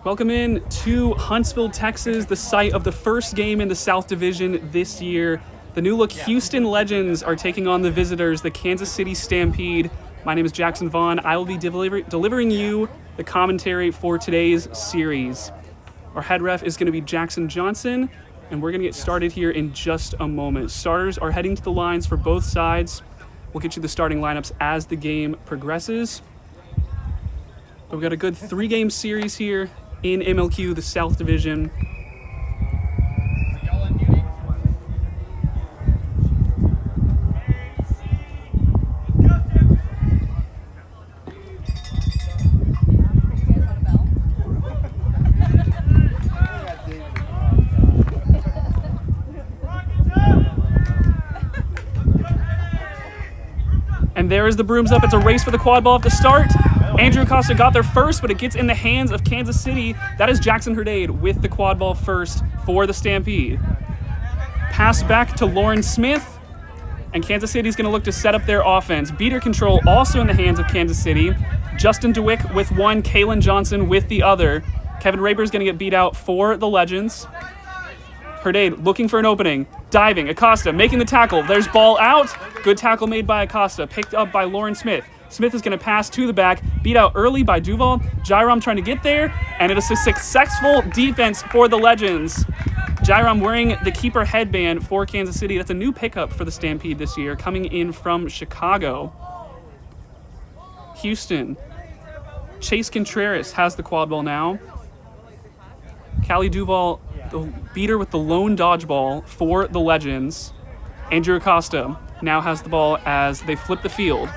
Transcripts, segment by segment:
Welcome in to Huntsville, Texas, the site of the first game in the South Division this year. The new-look Houston Legends are taking on the visitors, the Kansas City Stampede. My name is Jackson Vaughn. I will be delivering you the commentary for today's series. Our head ref is going to be Jackson Johnson, and we're going to get started here in just a moment. Starters are heading to the lines for both sides. We'll get you the starting lineups as the game progresses. But we've got a good three-game series here in MLQ, the South Division. And there is the brooms up. It's a race for the quad ball at the start. Andrew Acosta got there first, but it gets in the hands of Kansas City. That is Jackson Herdade with the quad ball first for the Stampede. Pass back to Lauren Smith, and Kansas City's going to look to set up their offense. Beater control also in the hands of Kansas City. Justin DeWick with one, Kaylin Johnson with the other. Kevin Raber's going to get beat out for the Legends. Herdade looking for an opening, diving, Acosta making the tackle. There's ball out. Good tackle made by Acosta, picked up by Lauren Smith. Smith is going to pass to the back, beat out early by Duval. Jairam trying to get there, and it is a successful defense for the Legends. Jairam wearing the keeper headband for Kansas City. That's a new pickup for the Stampede this year, coming in from Chicago. Houston. Chase Contreras has the quad ball now. Callie Duval, the beater with the lone dodgeball for the Legends. Andrew Acosta now has the ball as they flip the field.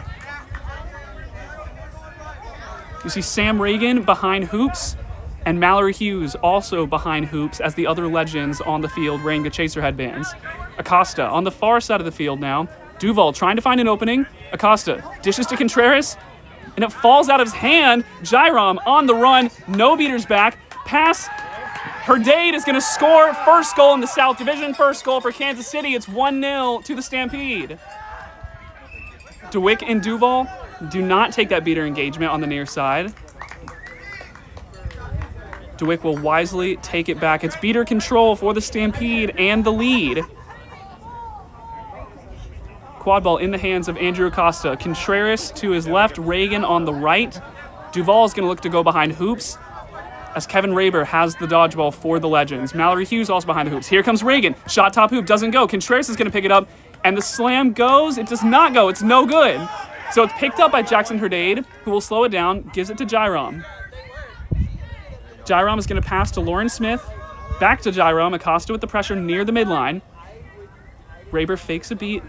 You see Sam Reagan behind hoops and Mallory Hughes also behind hoops as the other Legends on the field wearing the chaser headbands. Acosta on the far side of the field now. Duval trying to find an opening. Acosta dishes to Contreras, and it falls out of his hand. Jairam on the run. No beaters back. Pass. Herdade is going to score. First goal in the South Division. First goal for Kansas City. It's 1-0 to the Stampede. DeWick and Duval do not take that beater engagement on the near side. DeWick will wisely take it back. It's beater control for the Stampede and the lead. Quad ball in the hands of Andrew Acosta. Contreras to his left, Reagan on the right. Duval is going to look to go behind hoops as Kevin Raber has the dodgeball for the Legends. Mallory Hughes also behind the hoops. Here comes Reagan. Shot top hoop, doesn't go. Contreras is going to pick it up, and the slam goes. It does not go. It's no good. So it's picked up by Jackson Herdade, who will slow it down, gives it to Jairam. Jairam is going to pass to Lauren Smith. Back to Jairam. Acosta with the pressure near the midline. Raber fakes a beat.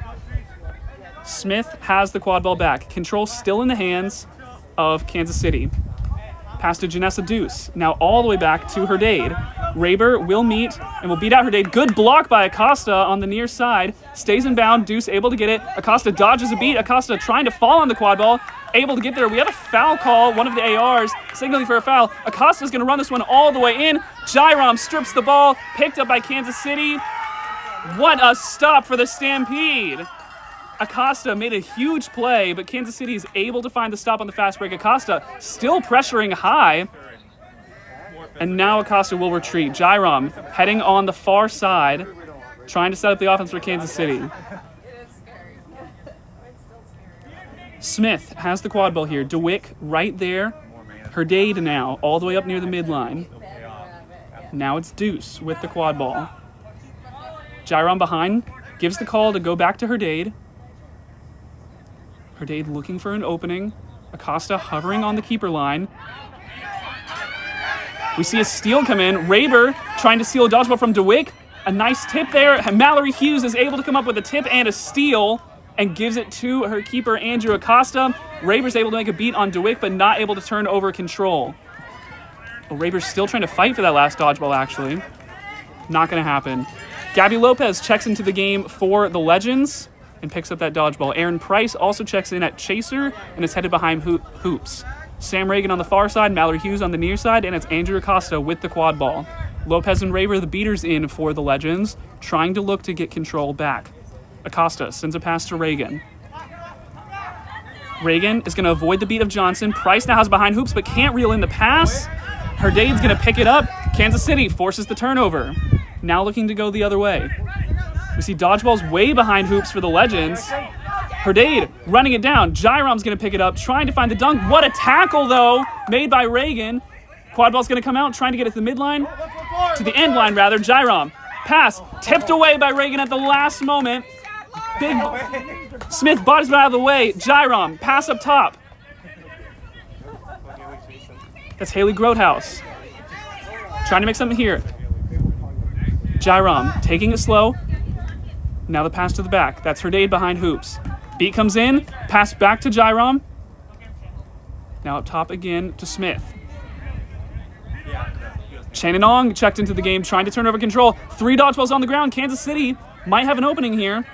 Smith has the quad ball back. Control still in the hands of Kansas City. Pass to Janessa Deuce. Now all the way back to Herdade. Raber will meet and will beat out Herdade. Good block by Acosta on the near side. Stays in bound. Deuce able to get it. Acosta dodges a beat. Acosta trying to fall on the quad ball. Able to get there. We have a foul call. One of the ARs signaling for a foul. Acosta's going to run this one all the way in. Jairam strips the ball. Picked up by Kansas City. What a stop for the Stampede. Acosta made a huge play, but Kansas City is able to find the stop on the fast break. Acosta still pressuring high. And now Acosta will retreat. Jairam heading on the far side, trying to set up the offense for Kansas City. Smith has the quad ball here. DeWick right there. Herdade now, all the way up near the midline. Now it's Deuce with the quad ball. Jairam behind, gives the call to go back to Herdade. Herdade looking for an opening. Acosta hovering on the keeper line. We see a steal come in. Raber trying to steal a dodgeball from DeWick. A nice tip there. Mallory Hughes is able to come up with a tip and a steal and gives it to her keeper, Andrew Acosta. Raber's able to make a beat on DeWick, but not able to turn over control. Well, Raber's still trying to fight for that last dodgeball, actually. Not going to happen. Gabby Lopez checks into the game for the Legends and picks up that dodgeball. Aaron Price also checks in at chaser and is headed behind hoops. Sam Reagan on the far side, Mallory Hughes on the near side, and it's Andrew Acosta with the quad ball. Lopez and Raber, the beaters in for the Legends, trying to look to get control back. Acosta sends a pass to Reagan. Reagan is going to avoid the beat of Johnson. Price now has behind hoops, but can't reel in the pass. Herdade's going to pick it up. Kansas City forces the turnover. Now looking to go the other way. We see dodgeballs way behind hoops for the Legends. Herdade running it down. Jyrom's going to pick it up, trying to find the dunk. What a tackle, though, made by Reagan. Quadball's going to come out, trying to get it to the midline. To the end line, rather. Jyrom. Pass. Tipped away by Reagan at the last moment. Smith bodies it out of the way. Jyrom. Pass up top. That's Haley Grotehouse. Trying to make something here. Jyrom taking it slow. Now the pass to the back. That's Herdade behind hoops. Beat comes in. Pass back to Jyrom. Now up top again to Smith. Shannon Ong checked into the game, trying to turn over control. 3 dodgeballs on the ground. Kansas City might have an opening here.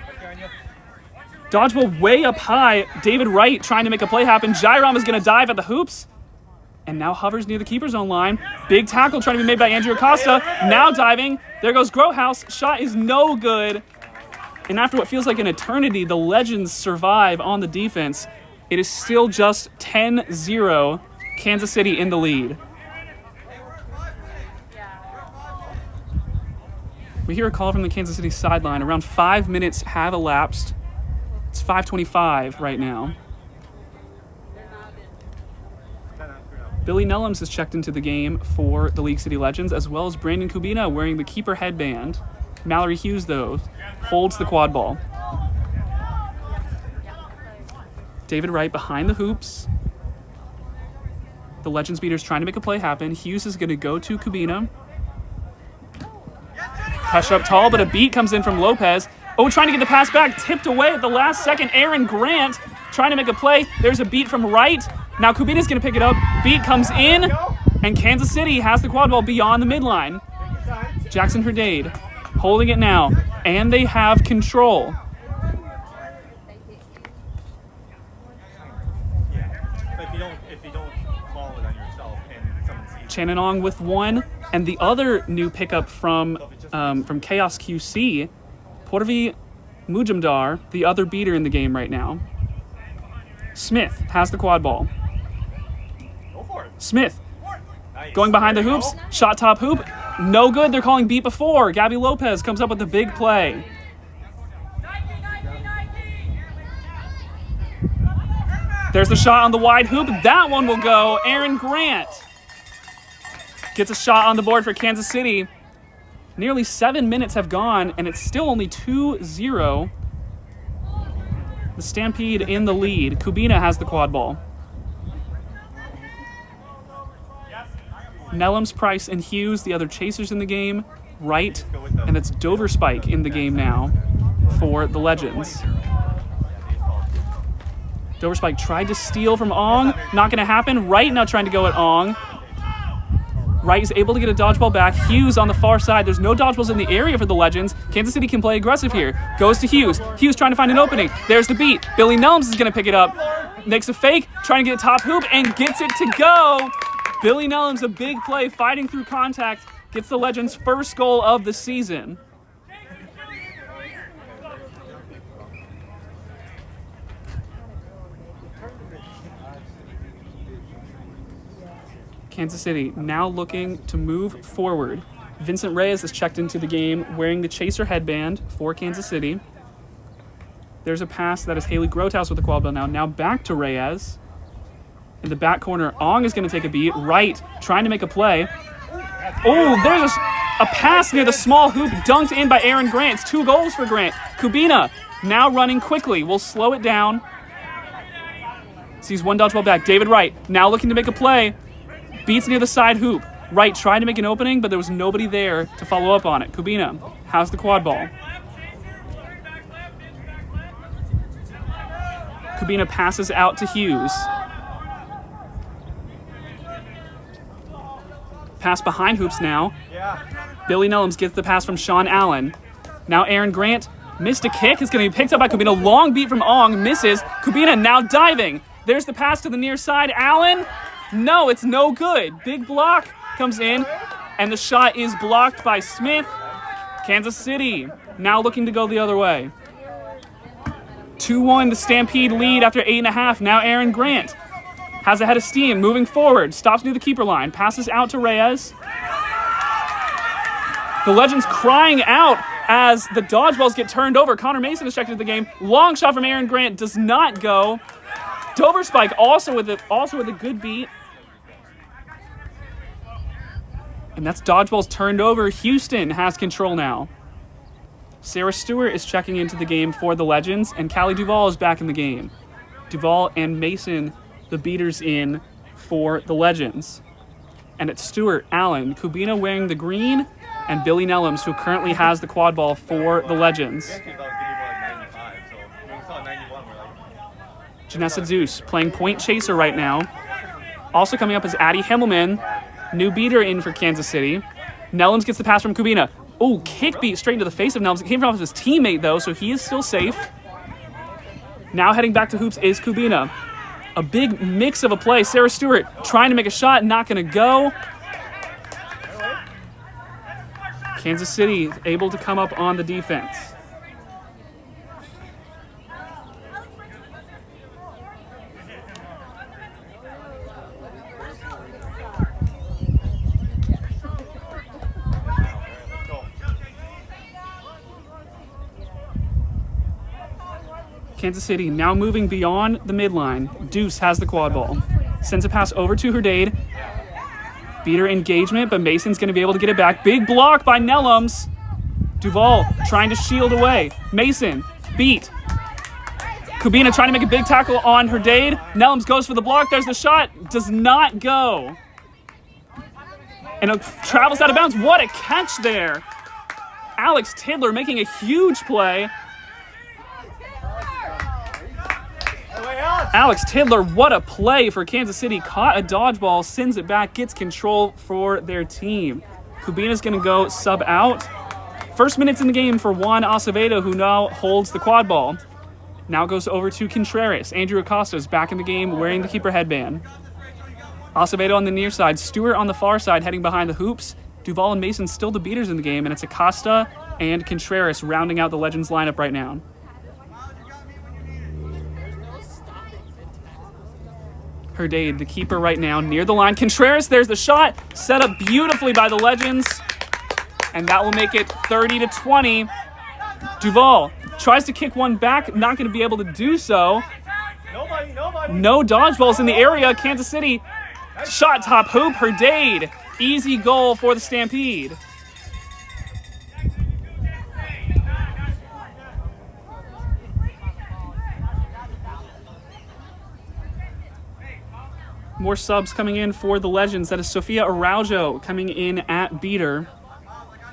Dodgeball way up high. David Wright trying to make a play happen. Jyrom is going to dive at the hoops. And now hovers near the keeper's own line. Big tackle trying to be made by Andrew Acosta. Now diving. There goes Grotehouse. Shot is no good. And after what feels like an eternity, the Legends survive on the defense. It is still just 10-0. Kansas City in the lead. We hear a call from the Kansas City sideline. Around 5 minutes have elapsed. It's 5:25 right now. Billy Nellums has checked into the game for the League City Legends, as well as Brandon Kubina wearing the keeper headband. Mallory Hughes, though, holds the quad ball. David Wright behind the hoops. The Legends beaters trying to make a play happen. Hughes is going to go to Kubina. Pressure up tall, but a beat comes in from Lopez. Oh, trying to get the pass back. Tipped away at the last second. Aaron Grant trying to make a play. There's a beat from Wright. Now Kubina's going to pick it up. Beat comes in, and Kansas City has the quad ball beyond the midline. Jackson Herdade holding it now, and they have control. Shannon Ong with one, and the other new pickup from Chaos QC, Porvi Mujamdar, the other beater in the game right now. Smith has the quad ball. Smith going behind the hoops, shot top hoop, no good. They're calling beat before. Gabby Lopez comes up with the big play. There's the shot on the wide hoop. That one will go. Aaron Grant gets a shot on the board for Kansas City. Nearly 7 minutes have gone, and it's still only 2-0. The Stampede in the lead. Kubina has the quad ball. Nellums, Price, and Hughes, the other chasers in the game. Wright, and it's Dover Spike in the game now for the Legends. Dover Spike tried to steal from Ong. Not going to happen. Wright now trying to go at Ong. Wright is able to get a dodgeball back. Hughes on the far side. There's no dodgeballs in the area for the Legends. Kansas City can play aggressive here. Goes to Hughes. Hughes trying to find an opening. There's the beat. Billy Nellums is going to pick it up. Makes a fake. Trying to get a top hoop and gets it to go. Billy Nellums, a big play, fighting through contact. Gets the Legends' first goal of the season. Kansas City now looking to move forward. Vincent Reyes has checked into the game wearing the chaser headband for Kansas City. There's a pass that is Haley Grotehouse with the quad ball now. Now back to Reyes. In the back corner, Ong is going to take a beat. Wright trying to make a play. Oh, there's a pass near the small hoop, dunked in by Aaron Grant. It's 2 goals for Grant. Kubina now running quickly. We'll slow it down. Sees one dodgeball back. David Wright now looking to make a play. Beats near the side hoop. Wright tried to make an opening, but there was nobody there to follow up on it. Kubina has the quad ball. Kubina passes out to Hughes. Pass behind hoops now. Billy Nellums gets the pass from Sean Allen. Now Aaron Grant missed a kick. It's going to be picked up by Kubina. Long beat from Ong. Misses. Kubina now diving. There's the pass to the near side. Allen. No, it's no good. Big block comes in, and the shot is blocked by Smith. Kansas City now looking to go the other way. 2-1, the Stampede lead after 8.5. Now Aaron Grant Has a head of steam, moving forward, stops near the keeper line, passes out to Reyes. The Legends crying out as the dodgeballs get turned over. Connor Mason is checked into the game. Long shot from Aaron Grant does not go. Dover Spike also with a good beat. And that's dodgeballs turned over. Houston has control now. Sarah Stewart is checking into the game for the Legends, and Callie Duvall is back in the game. Duvall and Mason, the beaters in for the Legends. And it's Stewart, Allen, Kubina wearing the green, and Billy Nellums, who currently has the quad ball for the Legends. Janessa Zeus playing point chaser right now. Also coming up is Addie Himmelman, new beater in for Kansas City. Nellums gets the pass from Kubina. Oh, kick beat straight into the face of Nellums. It came from his teammate, though, so he is still safe. Now heading back to hoops is Kubina. A big mix of a play. Sarah Stewart trying to make a shot, not going to go. Kansas City able to come up on the defense. Kansas City now moving beyond the midline. Deuce has the quad ball. Sends a pass over to Herdade. Beater engagement, but Mason's going to be able to get it back. Big block by Nellums. Duvall trying to shield away. Mason, beat. Kubina trying to make a big tackle on Herdade. Nellums goes for the block. There's the shot. Does not go. And it travels out of bounds. What a catch there. Alex Tidler making a huge play. Alex Tidler, what a play for Kansas City. Caught a dodgeball, sends it back, gets control for their team. Kubina's going to go sub out. First minutes in the game for Juan Acevedo, who now holds the quad ball. Now goes over to Contreras. Andrew Acosta is back in the game wearing the keeper headband. Acevedo on the near side. Stewart on the far side heading behind the hoops. Duvall and Mason still the beaters in the game, and it's Acosta and Contreras rounding out the Legends lineup right now. Herdade, the keeper right now, near the line. Contreras, there's the shot. Set up beautifully by the Legends. And that will make it 30-20. Duvall tries to kick one back. Not going to be able to do so. No dodgeballs in the area. Kansas City, shot top hoop. Herdade, easy goal for the Stampede. More subs coming in for the Legends. That is Sofia Araujo coming in at beater.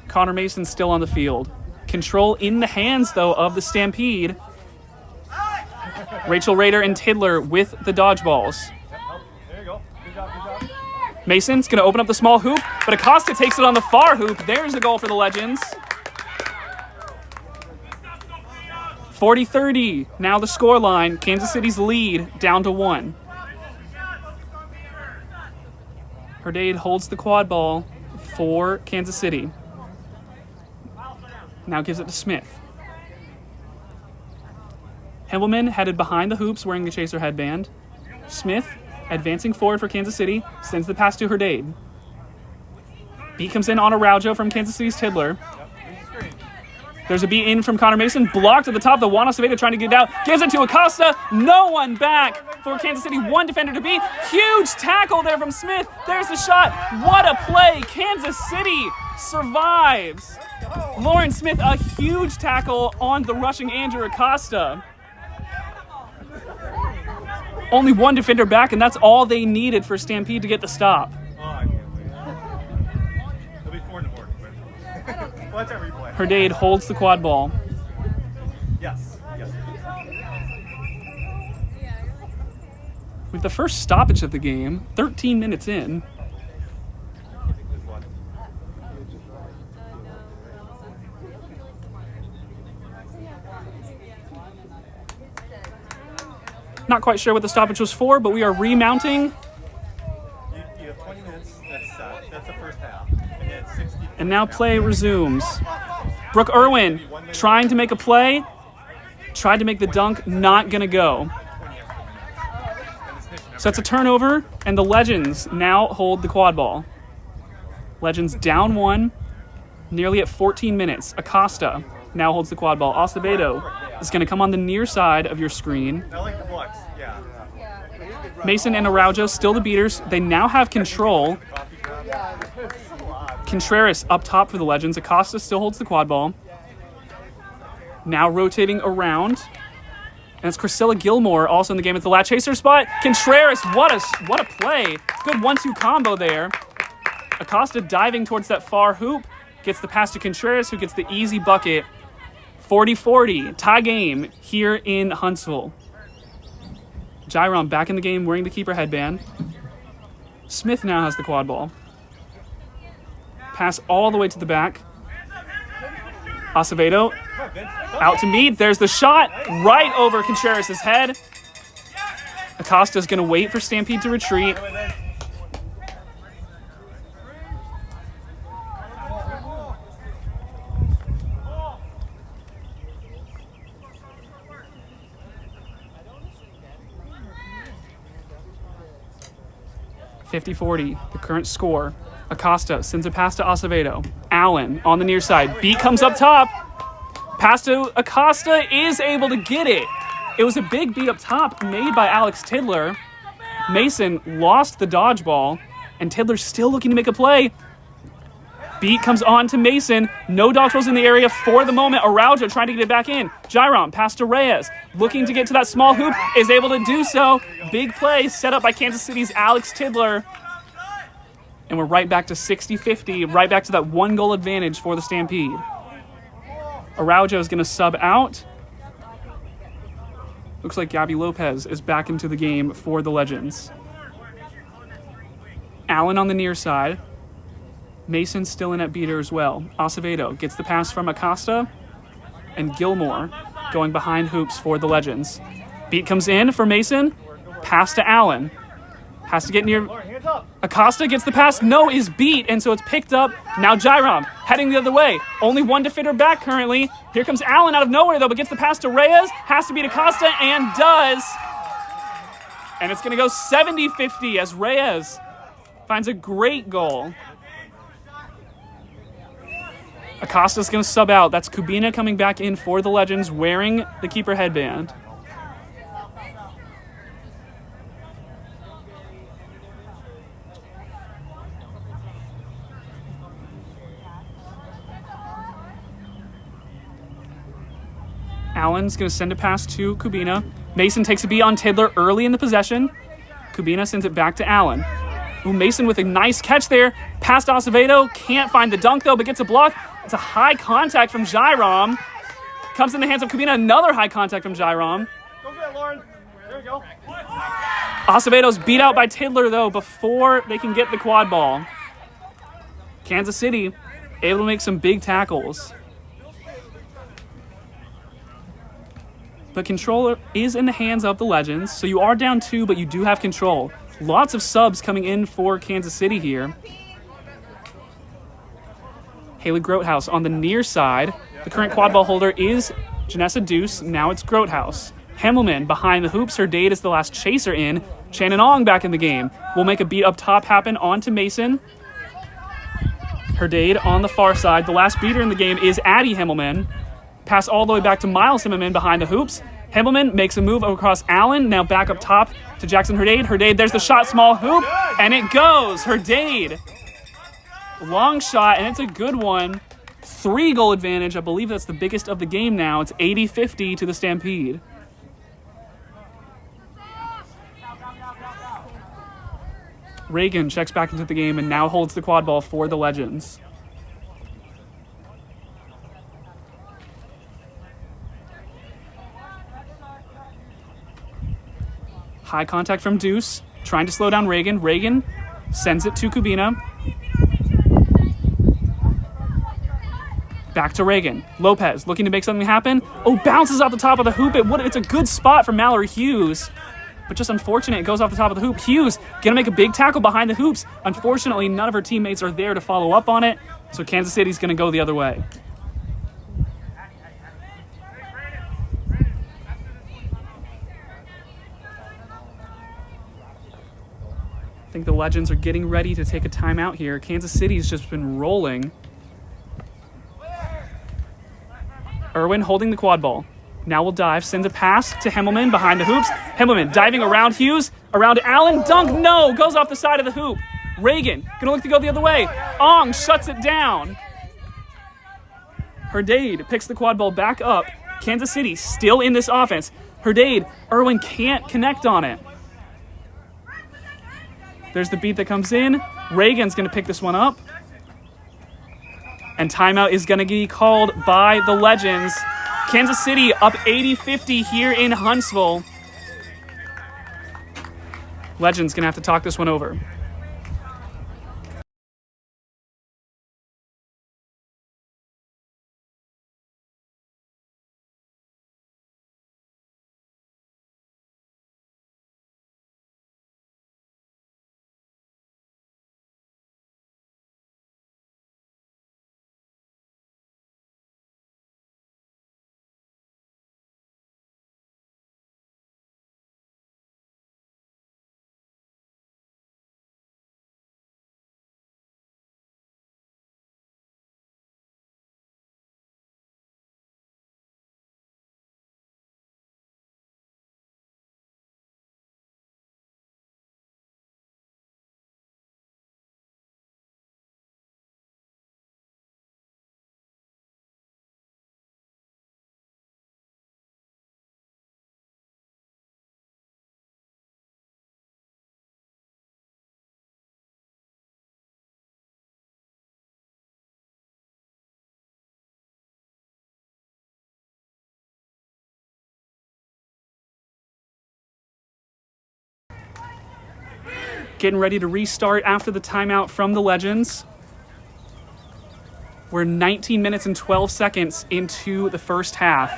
Connor Mason still on the field. Control in the hands, though, of the Stampede. Rachel Rader and Tidler with the dodgeballs. There you go. Good job. Mason's going to open up the small hoop, but Acosta takes it on the far hoop. There's the goal for the Legends. 40-30. Now the scoreline. Kansas City's lead down to 1. Herdade holds the quad ball for Kansas City. Now gives it to Smith. Himmelman headed behind the hoops wearing the chaser headband. Smith advancing forward for Kansas City. Sends the pass to Herdade. Beat comes in on Araujo from Kansas City's Tidler. There's a beat in from Connor Mason. Blocked at the top. The Juan Acevedo trying to get it out. Gives it to Acosta. No one back for Kansas City. One defender to beat. Huge tackle there from Smith. There's the shot. What a play. Kansas City survives. Lauren Smith, a huge tackle on the rushing Andrew Acosta. Only one defender back, and that's all they needed for Stampede to get the stop. Oh, I can't wait. It'll be 4 in the morning. Watch that replay. Herdade holds the quad ball. Yes. With the first stoppage of the game, 13 minutes in. Not quite sure what the stoppage was for, but we are remounting. You have 20 minutes. That's the first half. And then 60. And now play resumes. Brooke Irwin trying to make a play. Tried to make the dunk, not going to go. So it's a turnover, and the Legends now hold the quad ball. Legends down 1, nearly at 14 minutes. Acosta now holds the quad ball. Acevedo is going to come on the near side of your screen. I like the flux. Yeah. Mason and Araujo still the beaters. They now have control. Contreras up top for the Legends. Acosta still holds the quad ball. Now rotating around. And it's Priscilla Gilmore also in the game at the lat chaser spot. Contreras, what a play. Good 1-2 combo there. Acosta diving towards that far hoop. Gets the pass to Contreras, who gets the easy bucket. 40-40, tie game here in Huntsville. Jairam back in the game wearing the keeper headband. Smith now has the quad ball. Pass all the way to the back. Acevedo out to meet. There's the shot right over Contreras' head. Acosta's going to wait for Stampede to retreat. .50-40, the current score. Acosta sends a pass to Acevedo. Allen on the near side. Beat comes up top. Pass to Acosta is able to get it. It was a big beat up top made by Alex Tidler. Mason lost the dodgeball, and Tidler's still looking to make a play. Beat comes on to Mason. No dodgeballs in the area for the moment. Araujo trying to get it back in. Jairam pass to Reyes. Looking to get to that small hoop. Is able to do so. Big play set up by Kansas City's Alex Tidler. And we're right back to 60-50. Right back to that 1-goal advantage for the Stampede. Araujo is going to sub out. Looks like Gabby Lopez is back into the game for the Legends. Allen on the near side. Mason still in at beater as well. Acevedo gets the pass from Acosta. And Gilmore going behind hoops for the Legends. Beat comes in for Mason. Pass to Allen. Has to get near. Acosta gets the pass. No, is beat. And so it's picked up. Now Jairam heading the other way. Only one defender back currently. Here comes Allen out of nowhere though, but gets the pass to Reyes. Has to beat Acosta and does. And it's going to go 70-50 as Reyes finds a great goal. Acosta's going to sub out. That's Kubina coming back in for the Legends wearing the keeper headband. Allen's going to send a pass to Kubina. Mason takes a beat on Tidler early in the possession. Kubina sends it back to Allen. Ooh, Mason with a nice catch there. Past Acevedo. Can't find the dunk though, but gets a block. It's a high contact from Jairam. Comes in the hands of Kubina. Another high contact from Jairam. Go get it, Lauren. There we go. Acevedo's beat out by Tidler though before they can get the quad ball. Kansas City able to make some big tackles. But control is in the hands of the Legends, so you are down 2, but you do have control. Lots of subs coming in for Kansas City here. Haley Grotehouse on the near side. The current quad ball holder is Janessa Deuce. Now it's Grotehouse. Hemmelman behind the hoops. Her date is the last chaser in. Shannon Ong back in the game. Will make a beat up top happen onto Mason. Herdade on the far side. The last beater in the game is Addie Hemmelman. Pass all the way back to Miles Hemmelman behind the hoops. Hemmelman makes a move across Allen. Now back up top to Jackson Herdade. Herdade, there's the shot, small hoop. And it goes. Herdade. Long shot, and it's a good one. 3-goal advantage. I believe that's the biggest of the game now. It's 80-50 to the Stampede. Reagan checks back into the game and now holds the quad ball for the Legends. High contact from Deuce, trying to slow down Reagan. Reagan sends it to Kubina. Back to Reagan. Lopez looking to make something happen. Oh, bounces off the top of the hoop. It's a good spot for Mallory Hughes. But just unfortunate, it goes off the top of the hoop. Hughes gonna make a big tackle behind the hoops. Unfortunately, none of her teammates are there to follow up on it. So Kansas City's gonna go the other way. I think the Legends are getting ready to take a timeout here. Kansas City's just been rolling. Irwin holding the quad ball. Now will dive, sends a pass to Himmelman behind the hoops. Himmelman diving around Hughes, around Allen, dunk, no, goes off the side of the hoop. Reagan, gonna look to go the other way. Ong shuts it down. Herdade picks the quad ball back up. Kansas City still in this offense. Herdade, Irwin can't connect on it. There's the beat that comes in. Reagan's gonna pick this one up. And timeout is gonna be called by the Legends. Kansas City up 80-50 here in Huntsville. Legends gonna have to talk this one over. Getting ready to restart after the timeout from the Legends. We're 19 minutes and 12 seconds into the first half.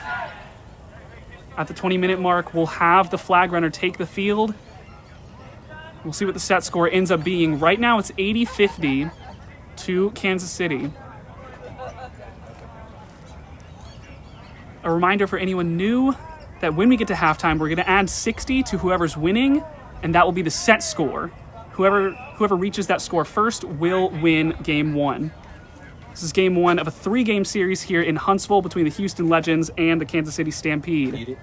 At the 20-minute mark, we'll have the flag runner take the field. We'll see what the set score ends up being. Right now, it's 80-50 to Kansas City. A reminder for anyone new that when we get to halftime, we're going to add 60 to whoever's winning, and that will be the set score. Whoever reaches that score first will win game one. This is game one of a 3-game series here in Huntsville between the Houston Legends and the Kansas City Stampede.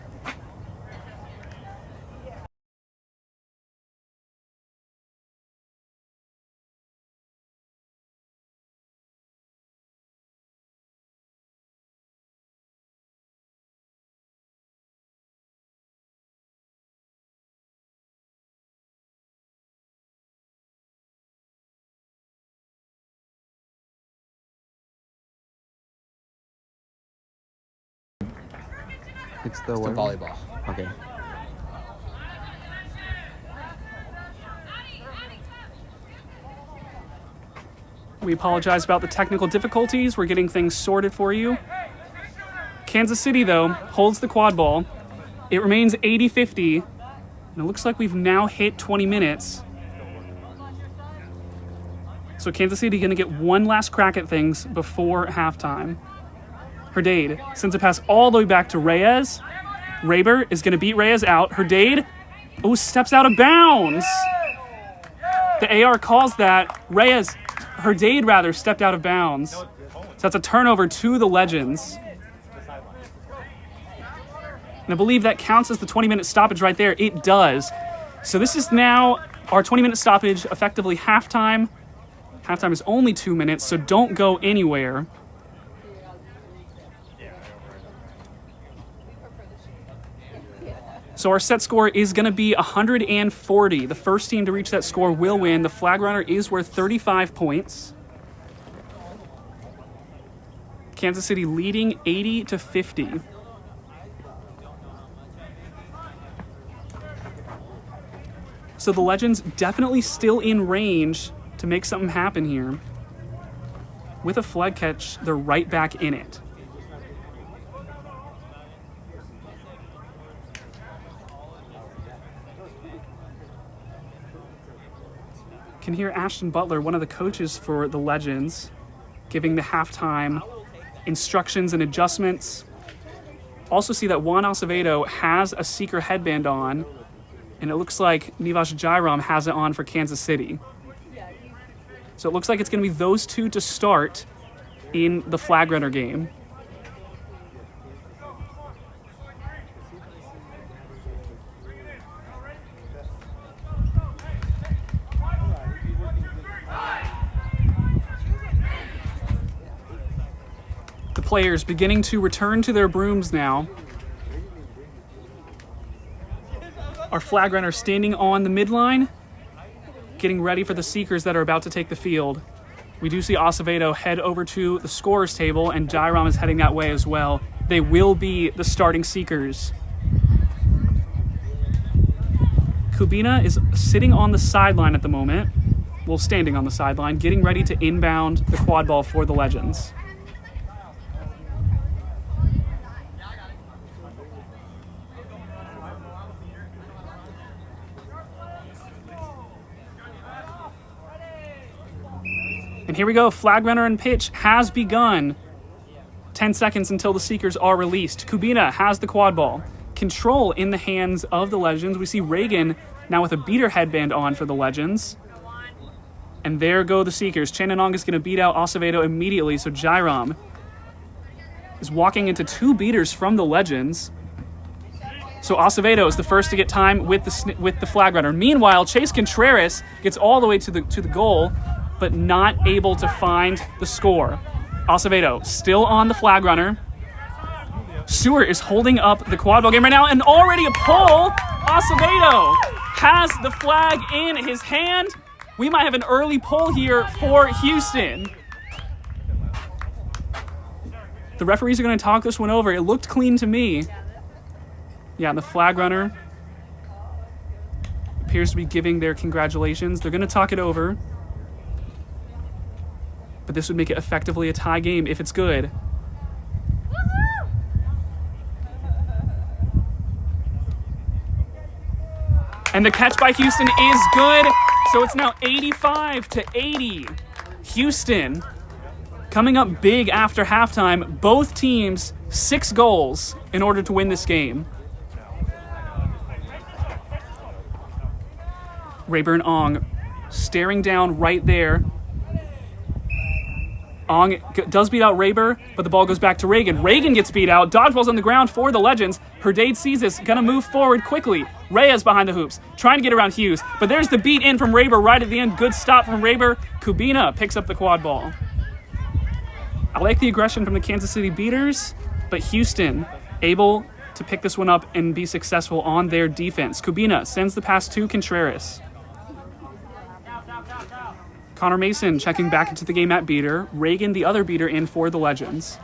It's the volleyball. Okay. We apologize about the technical difficulties. We're getting things sorted for you. Kansas City, though, holds the quad ball. It remains 80-50, and it looks like we've now hit 20 minutes. So Kansas City going to get one last crack at things before halftime. Herdade sends a pass all the way back to Reyes. Raber is going to beat Reyes out. Herdade, steps out of bounds. The AR calls that. Herdade stepped out of bounds. So that's a turnover to the Legends. And I believe that counts as the 20-minute stoppage right there. It does. So this is now our 20-minute stoppage, effectively halftime. Halftime is only 2 minutes, so don't go anywhere. So our set score is going to be 140. The first team to reach that score will win. The flag runner is worth 35 points. Kansas City leading 80-50. So the Legends definitely still in range to make something happen here. With a flag catch, they're right back in it. Can hear Ashton Butler, one of the coaches for the Legends, giving the halftime instructions and adjustments. Also see that Juan Acevedo has a Seeker headband on. And it looks like Nivash Jairam has it on for Kansas City. So it looks like it's going to be those two to start in the flag runner game. The players beginning to return to their brooms now. Our flag runner standing on the midline, getting ready for the seekers that are about to take the field. We do see Acevedo head over to the scorer's table, and Jairam is heading that way as well. They will be the starting seekers. Kubina is sitting on the sideline at the moment. Well, standing on the sideline, getting ready to inbound the quad ball for the Legends. And here we go, flag runner and pitch has begun. 10 seconds until the seekers are released. Kubina has the quad ball. Control in the hands of the Legends. We see Reagan now with a beater headband on for the Legends. And there go the seekers. Chananong is going to beat out Acevedo immediately, so Jairam is walking into two beaters from the Legends. So Acevedo is the first to get time with the flag runner. Meanwhile, Chase Contreras gets all the way to the goal, but not able to find the score. Acevedo still on the flag runner. Stewart is holding up the quad ball game right now, and already a pull. Acevedo has the flag in his hand. We might have an early pull here for Houston. The referees are going to talk this one over. It looked clean to me. Yeah, the flag runner appears to be giving their congratulations. They're going to talk it over. But this would make it effectively a tie game if it's good. And the catch by Houston is good. So it's now 85-80. Houston coming up big after halftime. Both teams 6 goals in order to win this game. Rayburn Ong staring down right there. Ong does beat out Rayburn, but the ball goes back to Reagan. Reagan gets beat out. Dodgeball's on the ground for the Legends. Herdade sees this, gonna move forward quickly. Reyes behind the hoops, trying to get around Hughes. But there's the beat in from Rayburn right at the end. Good stop from Rayburn. Kubina picks up the quad ball. I like the aggression from the Kansas City Beaters, but Houston able to pick this one up and be successful on their defense. Kubina sends the pass to Contreras. Connor Mason checking back into the game at beater. Reagan, the other beater, in for the Legends.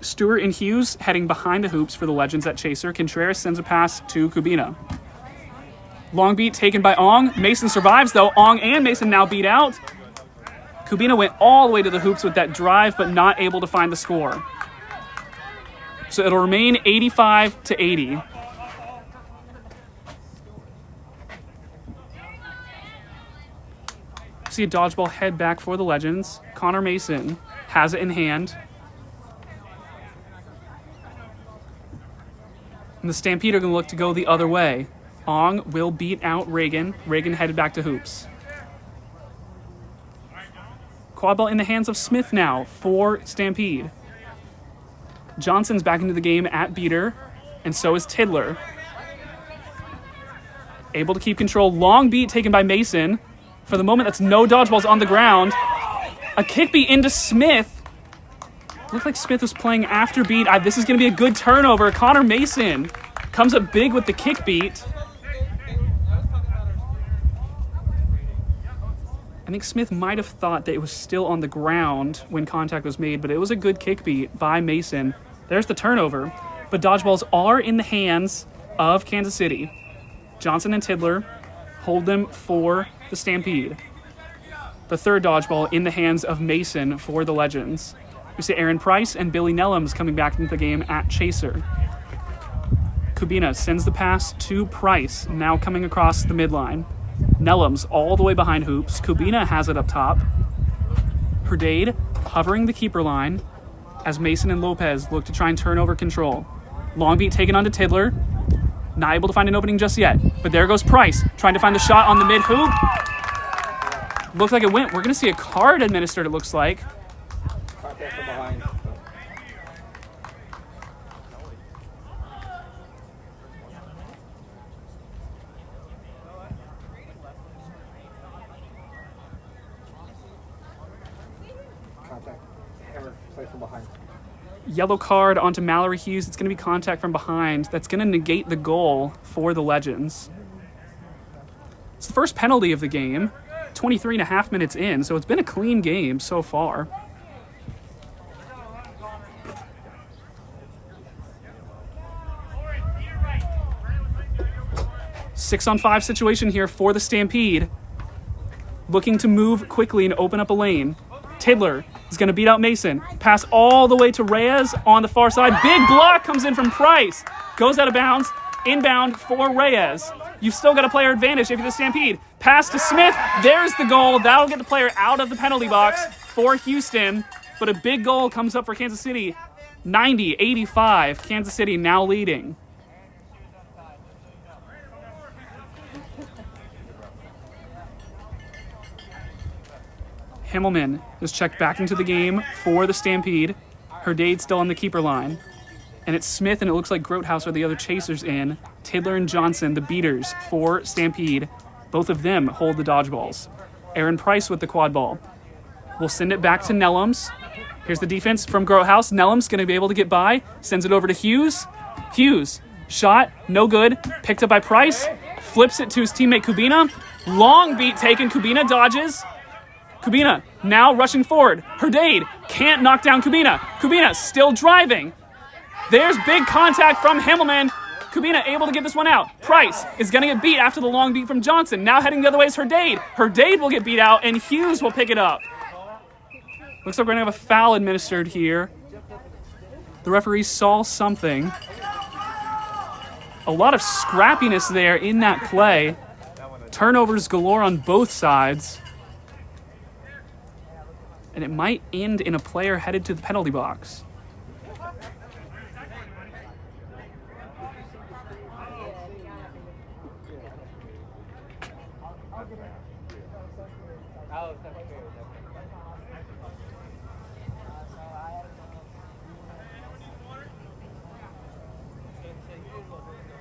Stewart and Hughes heading behind the hoops for the Legends at chaser. Contreras sends a pass to Kubina. Long beat taken by Ong. Mason survives, though. Ong and Mason now beat out. Kubina went all the way to the hoops with that drive, but not able to find the score. So it'll remain 85-80. See a dodgeball head back for the Legends. Connor Mason has it in hand. And the Stampede are going to look to go the other way. Ong will beat out Reagan. Reagan headed back to hoops. Quad ball in the hands of Smith now for Stampede. Johnson's back into the game at beater, and so is Tidler. Able to keep control. Long beat taken by Mason. For the moment, that's no dodgeballs on the ground. A kick beat into Smith. Looked like Smith was playing after beat. This is going to be a good turnover. Connor Mason comes up big with the kick beat. I think Smith might have thought that it was still on the ground when contact was made, but it was a good kick beat by Mason. There's the turnover. But dodgeballs are in the hands of Kansas City. Johnson and Tidler hold them for the Stampede. The third dodgeball in the hands of Mason for the Legends. We see Aaron Price and Billy Nellums coming back into the game at chaser. Kubina sends the pass to Price, now coming across the midline. Nellums all the way behind hoops. Kubina has it up top. Herdade hovering the keeper line as Mason and Lopez look to try and turn over control. Long beat taken onto Tidler. Not able to find an opening just yet. But there goes Price, trying to find the shot on the mid-hoop. Looks like it went. We're going to see a card administered, it looks like. Contact from behind. Contact. Hammer. Play from behind. Yellow card onto Mallory Hughes. It's going to be contact from behind. That's going to negate the goal for the Legends. It's the first penalty of the game. 23 and a half minutes in, so it's been a clean game so far. Six-on-5 situation here for the Stampede. Looking to move quickly and open up a lane. Tidler is going to beat out Mason. Pass all the way to Reyes on the far side. Big block comes in from Price. Goes out of bounds. Inbound for Reyes. You've still got a player advantage if you're the Stampede. Pass to Smith. There's the goal. That'll get the player out of the penalty box for Houston. But a big goal comes up for Kansas City. 90-85. Kansas City now leading. Himmelman is checked back into the game for the Stampede. Herdade still on the keeper line. And it's Smith and it looks like Grothaus are the other chasers in. Tidler and Johnson, the beaters for Stampede. Both of them hold the dodgeballs. Aaron Price with the quad ball. We'll send it back to Nellums. Here's the defense from Grothaus. Nellums going to be able to get by. Sends it over to Hughes. Hughes, shot, no good. Picked up by Price. Flips it to his teammate Kubina. Long beat taken. Kubina dodges. Kubina now rushing forward. Herdade can't knock down Kubina. Kubina still driving. There's big contact from Himmelman. Kubina able to get this one out. Price is going to get beat after the long beat from Johnson. Now heading the other way is Herdade. Herdade will get beat out, and Hughes will pick it up. Looks like we're going to have a foul administered here. The referee saw something. A lot of scrappiness there in that play. Turnovers galore on both sides. And it might end in a player headed to the penalty box.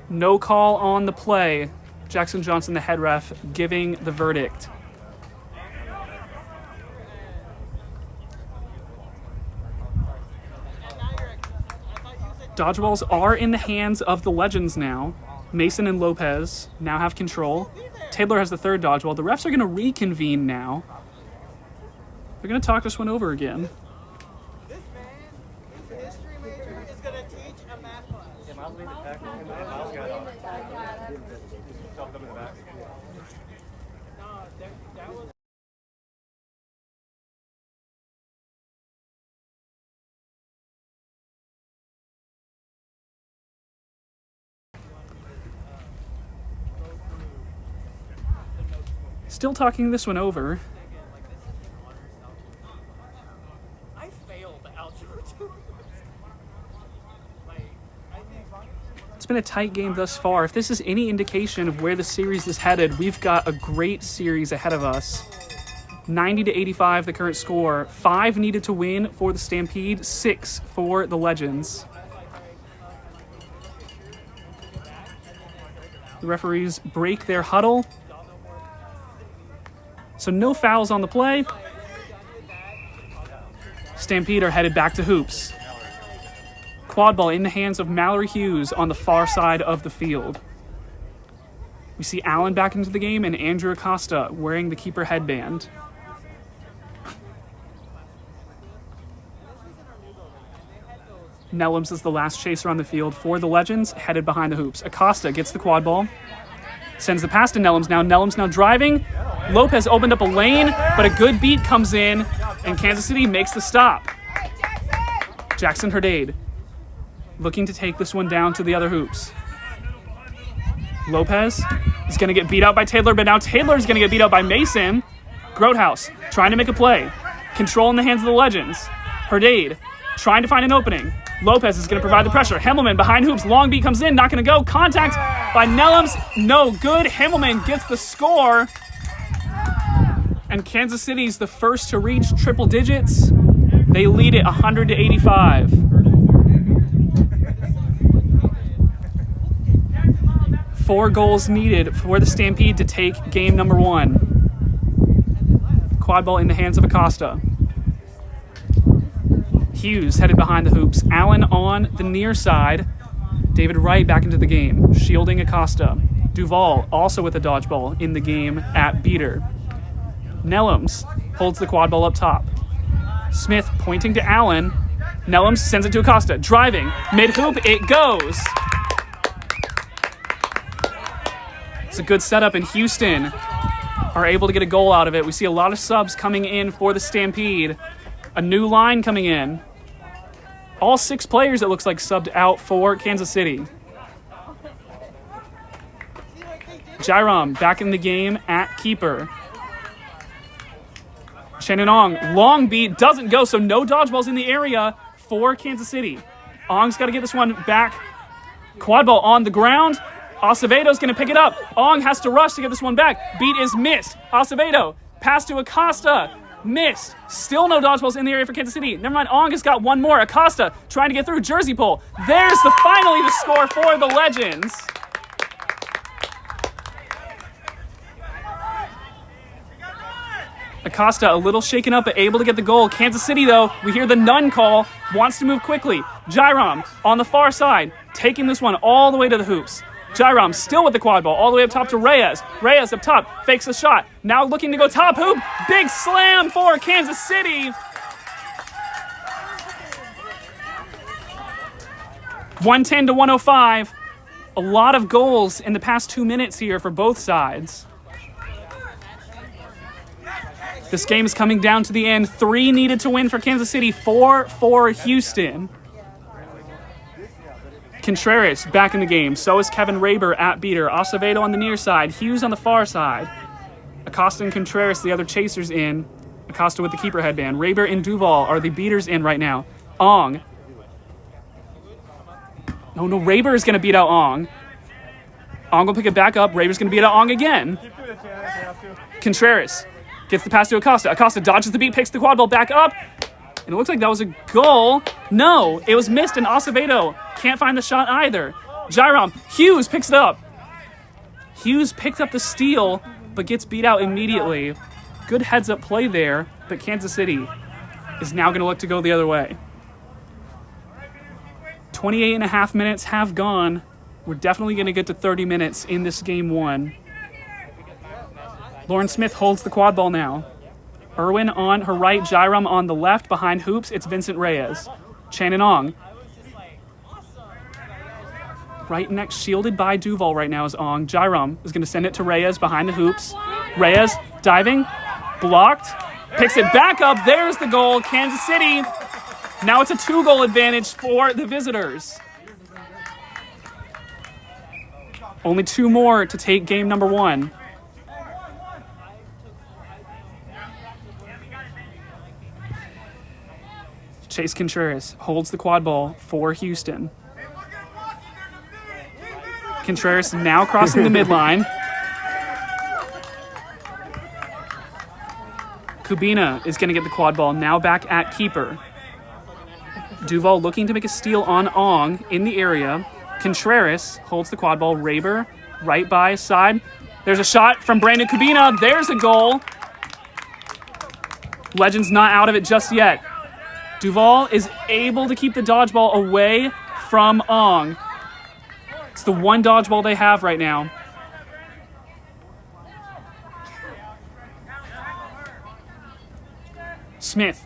No call on the play. Jackson Johnson, the head ref, giving the verdict. Dodgeballs are in the hands of the Legends now. Mason and Lopez now have control. Tidler has the third dodgeball. The refs are going to reconvene now. They're going to talk this one over again. This man, history major, is going to teach a math class. Yeah, Miles leave it back. Miles got it. Dump them in the back. That was... Still talking this one over. I failed algebra 2. It's been a tight game thus far. If this is any indication of where the series is headed, we've got a great series ahead of us. 90-85, the current score. 5 needed to win for the Stampede, 6 for the Legends. The referees break their huddle. So no fouls on the play. Stampede are headed back to hoops. Quad ball in the hands of Mallory Hughes on the far side of the field. We see Allen back into the game and Andrew Acosta wearing the keeper headband. Nellums is the last chaser on the field for the Legends, headed behind the hoops. Acosta gets the quad ball. Sends the pass to Nellums now. Nellums now driving. Lopez opened up a lane, but a good beat comes in, and Kansas City makes the stop. Jackson Herdade looking to take this one down to the other hoops. Lopez is going to get beat out by Tidler, but now Tidler is going to get beat out by Mason. Grothaus trying to make a play. Control in the hands of the Legends. Herdade trying to find an opening. Lopez is going to provide the pressure. Himmelman behind hoops. Long beat comes in. Not going to go. Contact by Nellums. No good. Himmelman gets the score. And Kansas City's the first to reach triple digits. They lead it 100-85. Four goals needed for the Stampede to take game number 1. Quad ball in the hands of Acosta. Hughes headed behind the hoops. Allen on the near side. David Wright back into the game, shielding Acosta. Duval also with a dodgeball in the game at beater. Nellums holds the quad ball up top. Smith pointing to Allen. Nellums sends it to Acosta. Driving. Mid-hoop, it goes. It's a good setup, and Houston are able to get a goal out of it. We see a lot of subs coming in for the Stampede. A new line coming in. All 6 players, it looks like, subbed out for Kansas City. Jairam back in the game at keeper. Shannon Ong, long beat, doesn't go, so no dodgeballs in the area for Kansas City. Ong's got to get this one back. Quad ball on the ground. Acevedo's going to pick it up. Ong has to rush to get this one back. Beat is missed. Acevedo, pass to Acosta. Missed. Still no dodgeballs in the area for Kansas City. Never mind, Ong has got one more. Acosta trying to get through. Jersey pull. There's finally the score for the Legends. Acosta a little shaken up, but able to get the goal. Kansas City, though, we hear the none call, wants to move quickly. Jairam on the far side, taking this one all the way to the hoops. Jairam still with the quad ball, all the way up top to Reyes. Reyes up top, fakes a shot. Now looking to go top hoop. Big slam for Kansas City. 110-105. A lot of goals in the past 2 minutes here for both sides. This game is coming down to the end. 3 needed to win for Kansas City, 4 for Houston. Contreras back in the game. So is Kevin Raber at beater. Acevedo on the near side. Hughes on the far side. Acosta and Contreras, the other chasers in. Acosta with the keeper headband. Raber and Duval are the beaters in right now. Ong. No, Raber is going to beat out Ong. Ong will pick it back up. Raber's going to beat out Ong again. Contreras gets the pass to Acosta. Acosta dodges the beat, picks the quad ball back up. And it looks like that was a goal. No, it was missed, and Acevedo can't find the shot either. Jairam. Hughes picks it up. Hughes picked up the steal, but gets beat out immediately. Good heads-up play there, but Kansas City is now going to look to go the other way. 28.5 minutes have gone. We're definitely going to get to 30 minutes in this game 1. Lauren Smith holds the quad ball now. Irwin on her right, Jairam on the left. Behind hoops, it's Vincent Reyes. Shannon Ong. Right next, shielded by Duval right now is Ong. Jairam is going to send it to Reyes behind the hoops. Reyes diving, blocked, picks it back up. There's the goal. Kansas City. Now it's a 2-goal advantage for the visitors. Only 2 more to take game number 1. Chase Contreras holds the quad ball for Houston. Contreras now crossing the midline. Kubina is going to get the quad ball, now back at keeper. Duval looking to make a steal on Ong in the area. Contreras holds the quad ball. Raber right by his side. There's a shot from Brandon Kubina. There's a goal. Legends not out of it just yet. Duval is able to keep the dodgeball away from Ong. It's the one dodgeball they have right now. Smith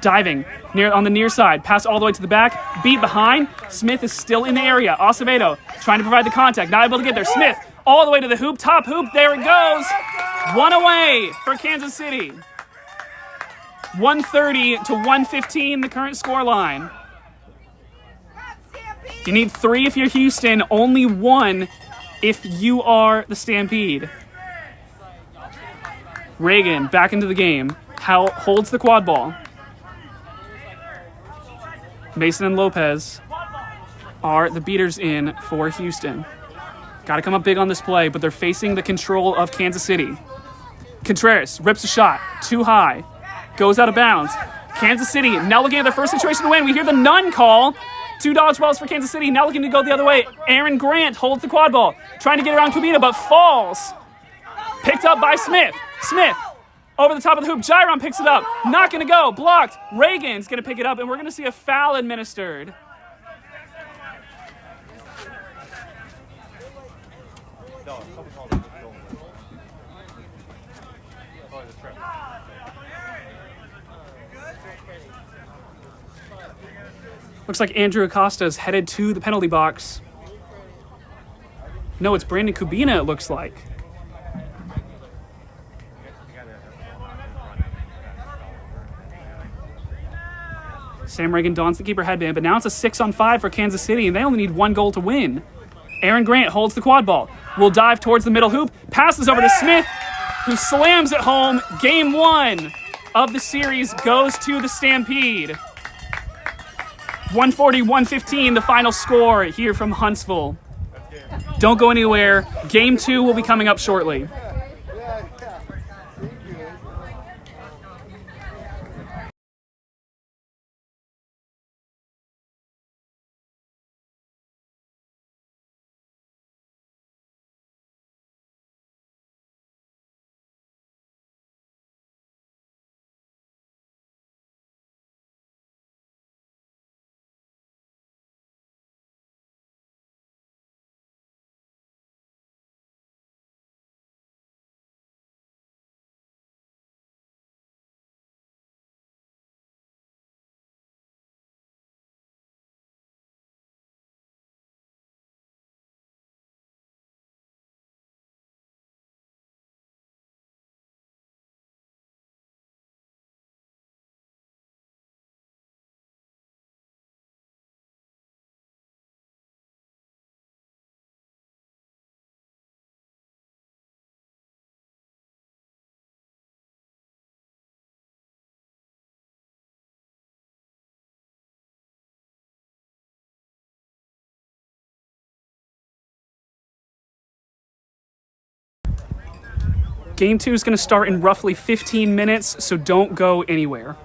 diving on the near side. Pass all the way to the back. Beat behind. Smith is still in the area. Acevedo trying to provide the contact. Not able to get there. Smith all the way to the hoop. Top hoop. There it goes. 1 away for Kansas City. 130-115, the current score line. You need 3 if you're Houston, only 1 if you are the Stampede. Reagan back into the game. Holds the quad ball. Mason and Lopez are the beaters in for Houston. Got to come up big on this play, but they're facing the control of Kansas City. Contreras rips a shot, too high, goes out of bounds. Kansas City now looking at their first situation to win. We hear the none call. 2 dodgeballs for Kansas City, now looking to go the other way. Aaron Grant holds the quad ball, trying to get around Kubita, but falls. Picked up by Smith. Smith over the top of the hoop. Gyron picks it up. Not going to go. Blocked. Reagan's going to pick it up, and we're going to see a foul administered. No, someone called it. Oh, it's a trip. Looks like Andrew Acosta is headed to the penalty box. No, it's Brandon Kubina, it looks like. Sam Reagan dons the keeper headband, but now it's a 6-on-5 for Kansas City, and they only need 1 goal to win. Aaron Grant holds the quad ball. Will dive towards the middle hoop. Passes over to Smith, who slams it home. Game 1 of the series goes to the Stampede. 140-115, the final score here from Huntsville. Don't go anywhere. Game 2 will be coming up shortly. Game 2 is going to start in roughly 15 minutes, so don't go anywhere.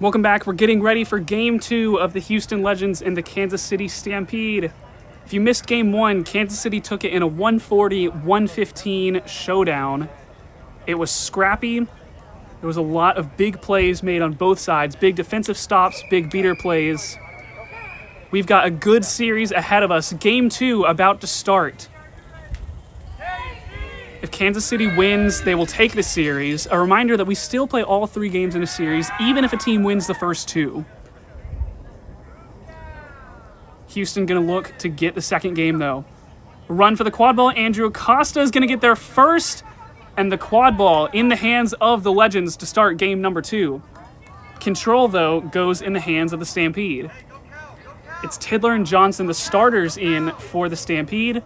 Welcome back. We're getting ready for Game 2 of the Houston Legends and the Kansas City Stampede. If you missed Game 1, Kansas City took it in a 140-115 showdown. It was scrappy. There was a lot of big plays made on both sides. Big defensive stops, big beater plays. We've got a good series ahead of us. Game 2 about to start. If Kansas City wins, they will take the series. A reminder that we still play all 3 games in a series, even if a team wins the first 2. Houston going to look to get the second game, though. Run for the quad ball. Andrew Acosta is going to get there first, and the quad ball in the hands of the Legends to start game number 2. Control, though, goes in the hands of the Stampede. It's Tidler and Johnson, the starters, in for the Stampede.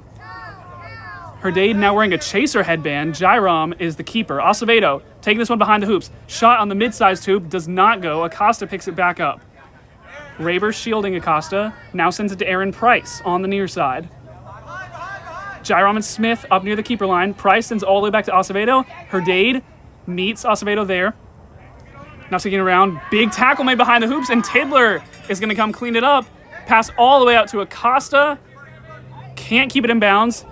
Herdade now wearing a chaser headband. Jairam is the keeper. Acevedo taking this one behind the hoops. Shot on the mid-sized hoop. Does not go. Acosta picks it back up. Raber shielding Acosta. Now sends it to Aaron Price on the near side. Jairam and Smith up near the keeper line. Price sends all the way back to Acevedo. Herdade meets Acevedo there. Now taking around. Big tackle made behind the hoops, and Tidler is going to come clean it up. Pass all the way out to Acosta. Can't keep it in bounds.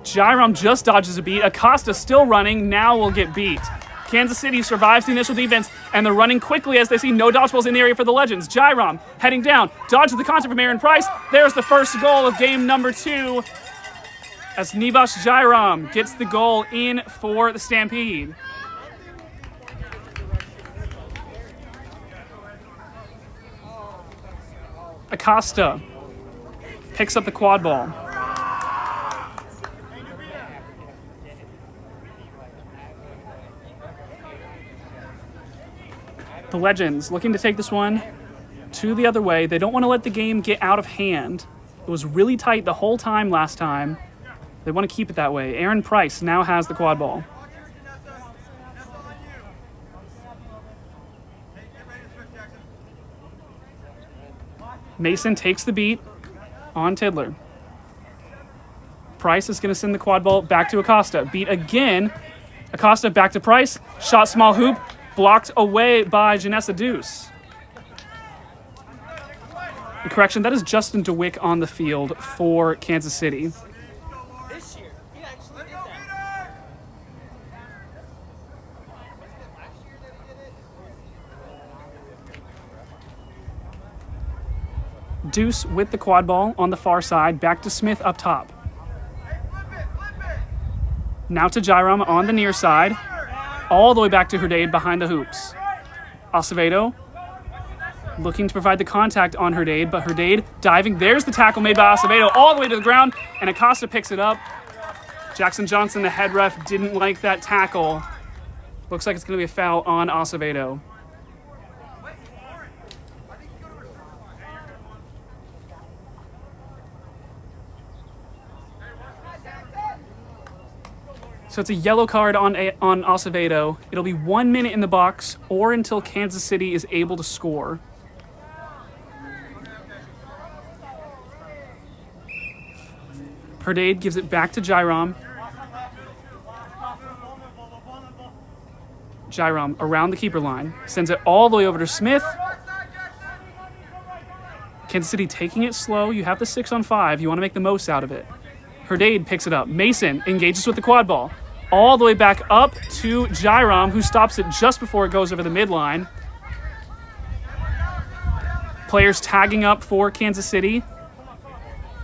Jairam just dodges a beat. Acosta still running. Now will get beat. Kansas City survives the initial defense, and they're running quickly as they see no dodgeballs in the area for the Legends. Jairam heading down. Dodges the contact from Aaron Price. There's the first goal of game number 2 as Nivas Jairam gets the goal in for the Stampede. Acosta picks up the quad ball. The Legends looking to take this one to the other way. They don't want to let the game get out of hand. It was really tight the whole time last time. They want to keep it that way. Aaron Price now has the quad ball. Mason takes the beat on Tidler. Price is going to send the quad ball back to Acosta. Beat again. Acosta back to Price. Shot small hoop. Blocked away by Janessa Deuce. Correction, that is Justin DeWick on the field for Kansas City. This year, he actually did that. Deuce with the quad ball on the far side. Back to Smith up top. Now to Jairam on the near side. All the way back to Herdade behind the hoops. Acevedo looking to provide the contact on Herdade, but Herdade diving. There's the tackle made by Acevedo all the way to the ground, and Acosta picks it up. Jackson Johnson, the head ref, didn't like that tackle. Looks like it's going to be a foul on Acevedo. So it's a yellow card on Acevedo. It'll be 1 minute in the box or until Kansas City is able to score. Herdade gives it back to Jairam. Jairam around the keeper line. Sends it all the way over to Smith. Kansas City taking it slow. You have the 6-on-5. You want to make the most out of it. Herdade picks it up. Mason engages with the quad ball. All the way back up to Jairam, who stops it just before it goes over the midline. Players tagging up for Kansas City.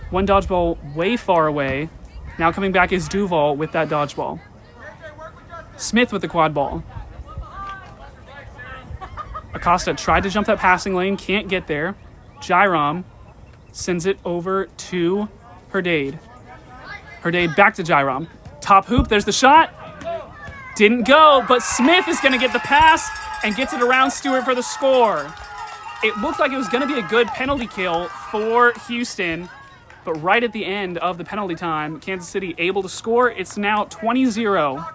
One dodgeball way far away. Now coming back is Duval with that dodgeball. Smith with the quad ball. Acosta tried to jump that passing lane, can't get there. Jairam sends it over to Herdade. Herdade back to Jairam. Top hoop, there's the shot. Didn't go, but Smith is going to get the pass and gets it around Stewart for the score. It looked like it was going to be a good penalty kill for Houston, but right at the end of the penalty time, Kansas City able to score. It's now 20-0.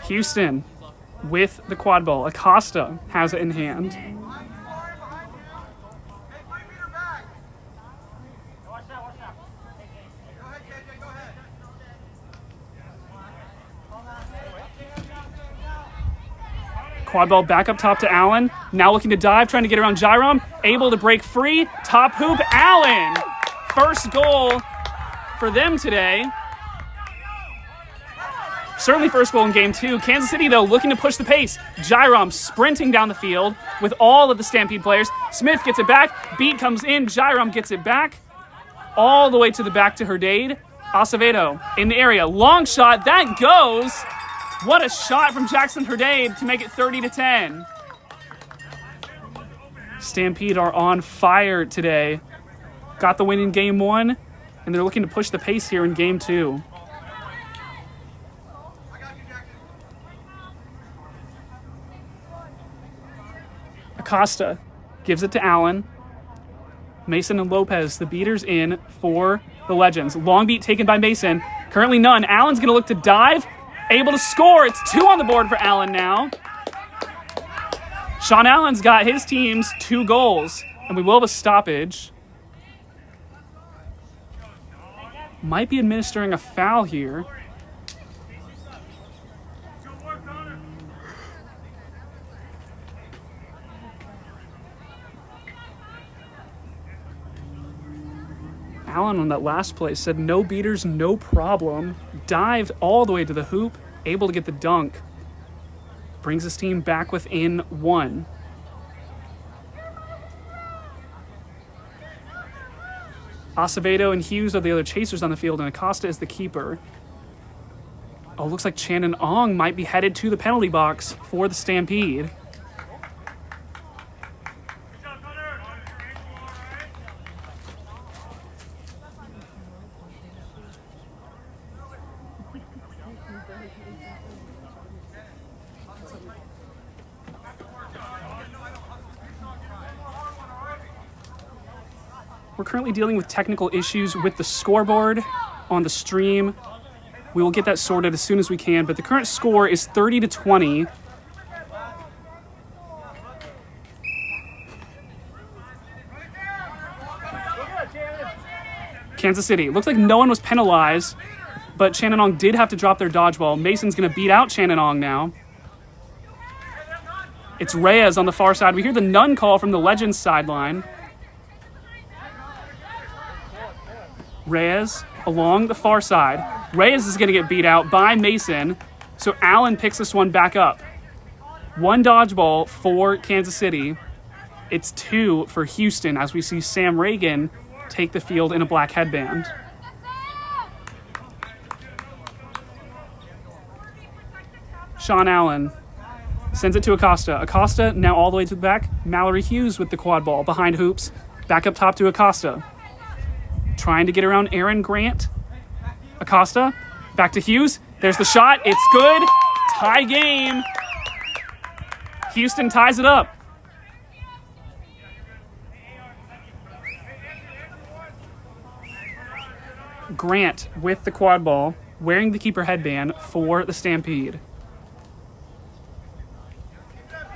Houston with the quad ball. Acosta has it in hand. Quad ball back up top to Allen. Now looking to dive, trying to get around Jairam. Able to break free. Top hoop, Allen. First goal for them today. Certainly first goal in game 2. Kansas City, though, looking to push the pace. Jairam sprinting down the field with all of the Stampede players. Smith gets it back. Beat comes in. Jairam gets it back. All the way to the back to Herdade. Acevedo in the area. Long shot. That goes. What a shot from Jackson Herdade to make it 30-10. Stampede are on fire today. Got the win in game 1, and they're looking to push the pace here in game 2. Acosta gives it to Allen. Mason and Lopez, the beaters in for the Legends. Long beat taken by Mason. Currently none. Allen's going to look to dive. Able to score. It's 2 on the board for Allen now. Sean Allen's got his team's 2 goals, and we will have a stoppage. Might be administering a foul here. Allen on that last play said no beaters, no problem. Dived all the way to the hoop, able to get the dunk. Brings his team back within 1. Acevedo and Hughes are the other chasers on the field, and Acosta is the keeper. Oh, looks like Shannon Ong might be headed to the penalty box for the Stampede. We're currently dealing with technical issues with the scoreboard on the stream. We will get that sorted as soon as we can, but the current score is 30-20. Kansas City. Looks like no one was penalized, but Shannonong did have to drop their dodgeball. Mason's going to beat out Shannonong now. It's Reyes on the far side. We hear the none call from the Legends sideline. Reyes along the far side. Reyes is going to get beat out by Mason, so Allen picks this one back up. 1 dodgeball for Kansas City. It's 2 for Houston as we see Sam Reagan take the field in a black headband. Sean Allen sends it to Acosta. Acosta now all the way to the back. Mallory Hughes with the quad ball behind hoops. Back up top to Acosta. Trying to get around Aaron Grant. Acosta, back to Hughes. There's the shot. It's good. Tie game. Houston ties it up. Grant with the quad ball, wearing the keeper headband for the Stampede.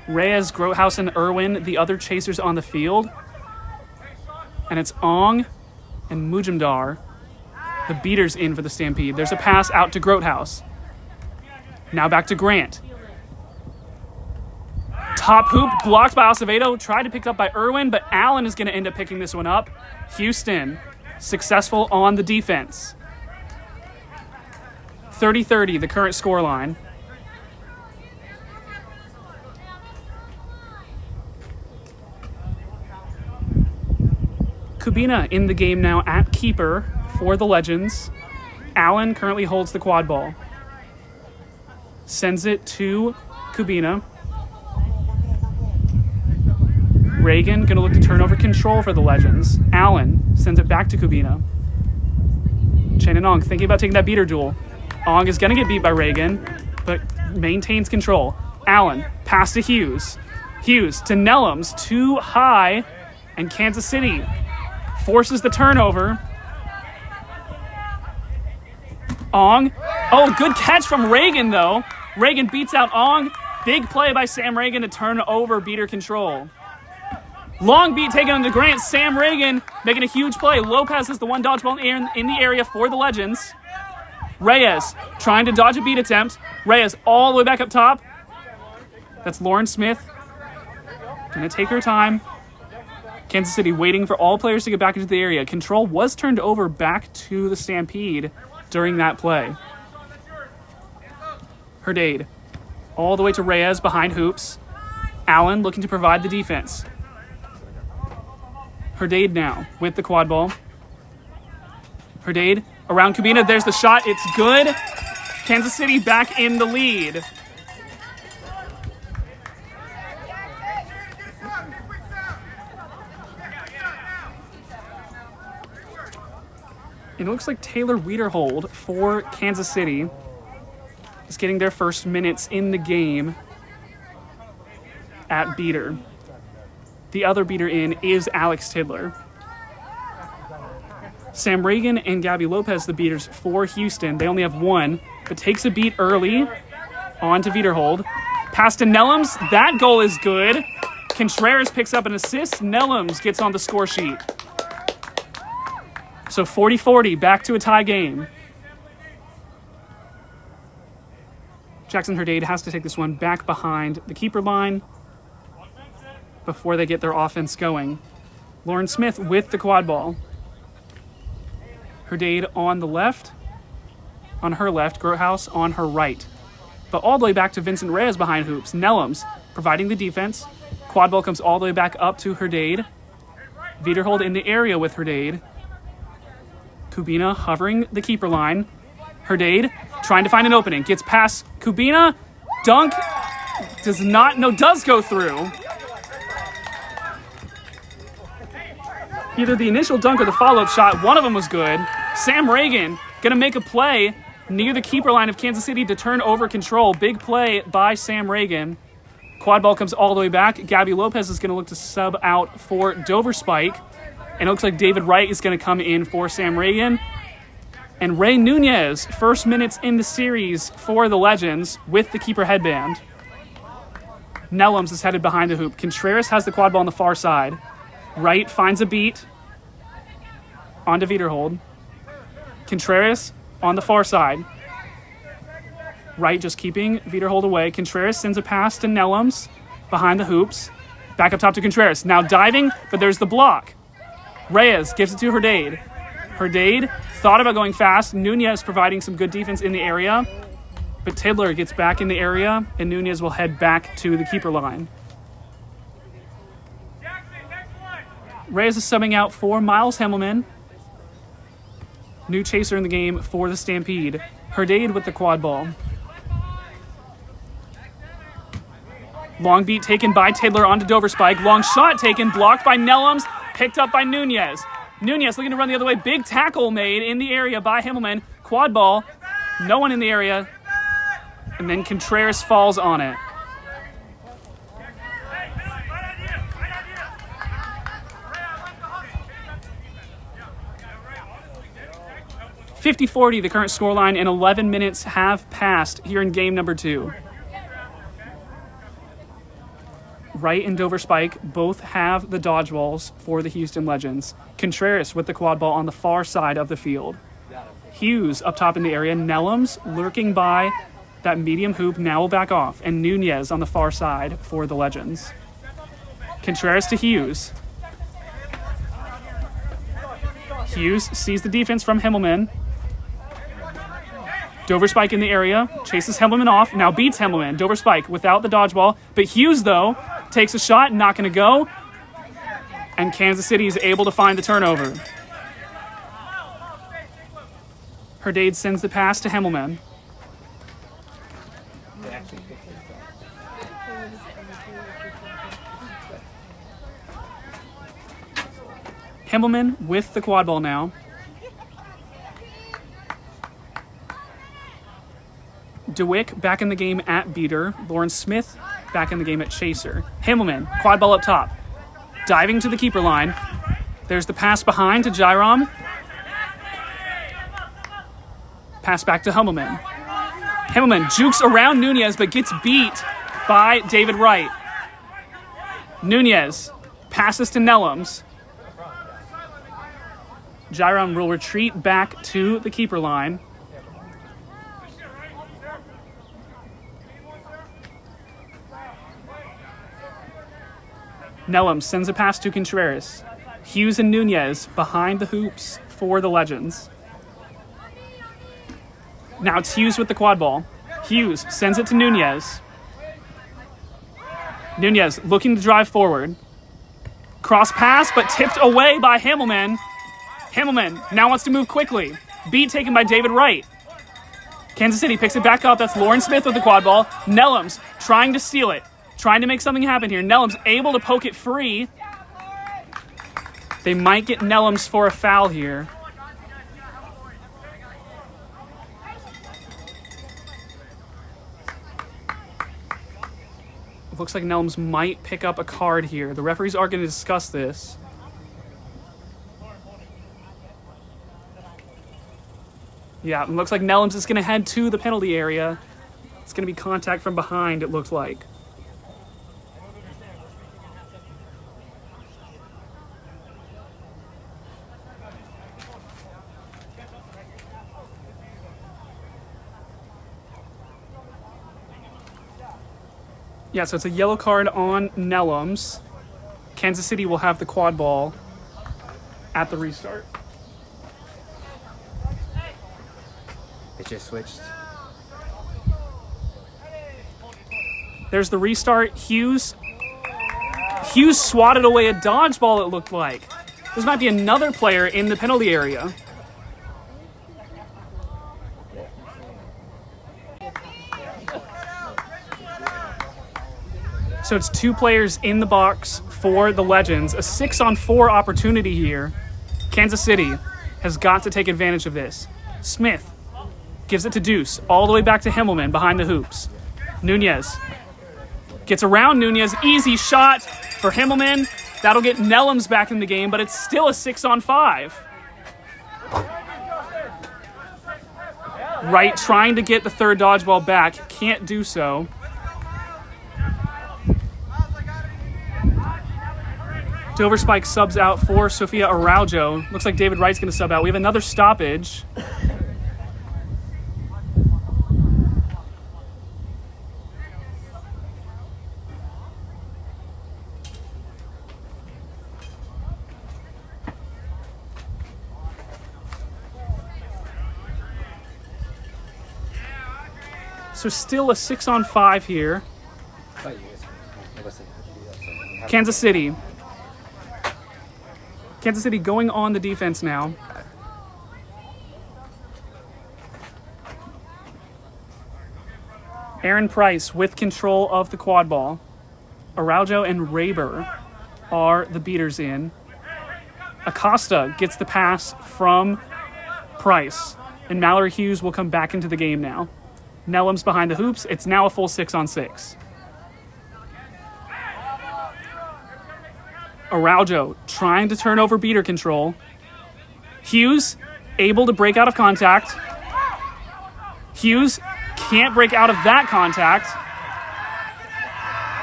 Reyes, Grothouse, and Irwin, the other chasers on the field. And it's Ong and Mujumdar, the beaters in for the Stampede. There's a pass out to Grothouse. Now back to Grant. Top hoop blocked by Acevedo. Tried to pick up by Irwin, but Allen is going to end up picking this one up. Houston successful on the defense. 30-30, the current scoreline. Kubina in the game now at keeper for the Legends. Allen currently holds the quad ball. Sends it to Kubina. Reagan going to look to turn over control for the Legends. Allen sends it back to Kubina. Chen and Ong thinking about taking that beater duel. Ong is going to get beat by Reagan, but maintains control. Allen, pass to Hughes. Hughes to Nellums, too high, and Kansas City forces the turnover. Ong. Oh, good catch from Reagan, though. Reagan beats out Ong. Big play by Sam Reagan to turn over beater control. Long beat taken on to Grant. Sam Reagan making a huge play. Lopez is the one dodgeball in the area for the Legends. Reyes trying to dodge a beat attempt. Reyes all the way back up top. That's Lauren Smith. Gonna take her time. Kansas City waiting for all players to get back into the area. Control was turned over back to the Stampede during that play. Herdade all the way to Reyes behind hoops. Allen looking to provide the defense. Herdade now with the quad ball. Herdade around Kubina. There's the shot. It's good. Kansas City back in the lead. It looks like Taylor Wiederhold for Kansas City is getting their first minutes in the game at beater. The other beater in is Alex Tidler. Sam Reagan and Gabby Lopez, the beaters for Houston. They only have one, but takes a beat early on to Wiederhold. Pass to Nellums. That goal is good. Contreras picks up an assist. Nellums gets on the score sheet. So 40-40, back to a tie game. Jackson Herdade has to take this one back behind the keeper line before they get their offense going. Lauren Smith with the quad ball. Herdade on the left, on her left, Groothouse on her right. But all the way back to Vincent Reyes behind hoops. Nellums providing the defense. Quad ball comes all the way back up to Herdade. Wiederhold in the area with Herdade. Kubina hovering the keeper line. Herdade trying to find an opening. Gets past Kubina. Dunk does go through. Either the initial dunk or the follow-up shot, one of them was good. Sam Reagan gonna make a play near the keeper line of Kansas City to turn over control. Big play by Sam Reagan. Quad ball comes all the way back. Gabby Lopez is gonna look to sub out for Dover Spike. And it looks like David Wright is going to come in for Sam Reagan. And Ray Nunez, first minutes in the series for the Legends with the keeper headband. Nellums is headed behind the hoop. Contreras has the quad ball on the far side. Wright finds a beat onto Wiederhold. Contreras on the far side. Wright just keeping Wiederhold away. Contreras sends a pass to Nellums behind the hoops. Back up top to Contreras. Now diving, but there's the block. Reyes gives it to Herdade. Herdade thought about going fast. Nunez providing some good defense in the area. But Tidler gets back in the area, and Nunez will head back to the keeper line. Reyes is subbing out for Miles Hemmelman. New chaser in the game for the Stampede. Herdade with the quad ball. Long beat taken by Tidler onto Dover Spike. Long shot taken, blocked by Nellums. Picked up by Nunez. Nunez looking to run the other way. Big tackle made in the area by Himmelman. Quad ball. No one in the area. And then Contreras falls on it. (50-40) the current scoreline, and 11 minutes have passed here in game number 2. Wright and Dover Spike both have the dodgeballs for the Houston Legends. Contreras with the quad ball on the far side of the field. Hughes up top in the area. Nellums lurking by that medium hoop, now will back off. And Nunez on the far side for the Legends. Contreras to Hughes. Hughes sees the defense from Himmelman. Dover Spike in the area, chases Himmelman off, now beats Himmelman. Dover Spike without the dodgeball, but Hughes, though, takes a shot, not going to go. And Kansas City is able to find the turnover. Herdade sends the pass to Himmelman. Himmelman with the quad ball now. DeWick back in the game at beater. Lauren Smith back in the game at chaser. Himmelman, quad ball up top. Diving to the keeper line. There's the pass behind to Jairam. Pass back to Himmelman. Himmelman jukes around Nunez but gets beat by David Wright. Nunez passes to Nellums. Jairam will retreat back to the keeper line. Nellum sends a pass to Contreras. Hughes and Nunez behind the hoops for the Legends. Now it's Hughes with the quad ball. Hughes sends it to Nunez. Nunez looking to drive forward. Cross pass, but tipped away by Himmelman. Himmelman now wants to move quickly. Beat taken by David Wright. Kansas City picks it back up. That's Lauren Smith with the quad ball. Nellum's trying to steal it. Trying to make something happen here. Nellum's able to poke it free. They might get Nellum's for a foul here. Looks like Nellum's might pick up a card here. The referees are going to discuss this. Yeah, it looks like Nellum's is going to head to the penalty area. It's going to be contact from behind, it looks like. Yeah, so it's a yellow card on Nellum's. Kansas City will have the quad ball at the restart. It just switched. There's the restart. Hughes swatted away a dodgeball, it looked like. This might be another player in the penalty area. So it's 2 players in the box for the Legends. A 6-on-4 opportunity here. Kansas City has got to take advantage of this. Smith gives it to Deuce, all the way back to Himmelman behind the hoops. Nunez gets around Nunez. Easy shot for Himmelman. That'll get Nellum's back in the game, but it's still a 6-on-5. Wright trying to get the third dodgeball back. Can't do so. Dover Spike subs out for Sofia Araujo. Looks like David Wright's going to sub out. We have another stoppage. So still a 6-on-5 here. Kansas City. Kansas City going on the defense now. Aaron Price with control of the quad ball. Araujo and Raber are the beaters in. Acosta gets the pass from Price, and Mallory Hughes will come back into the game now. Nellum's behind the hoops. It's now a full 6-on-6. Araujo trying to turn over beater control. Hughes able to break out of contact. Hughes can't break out of that contact.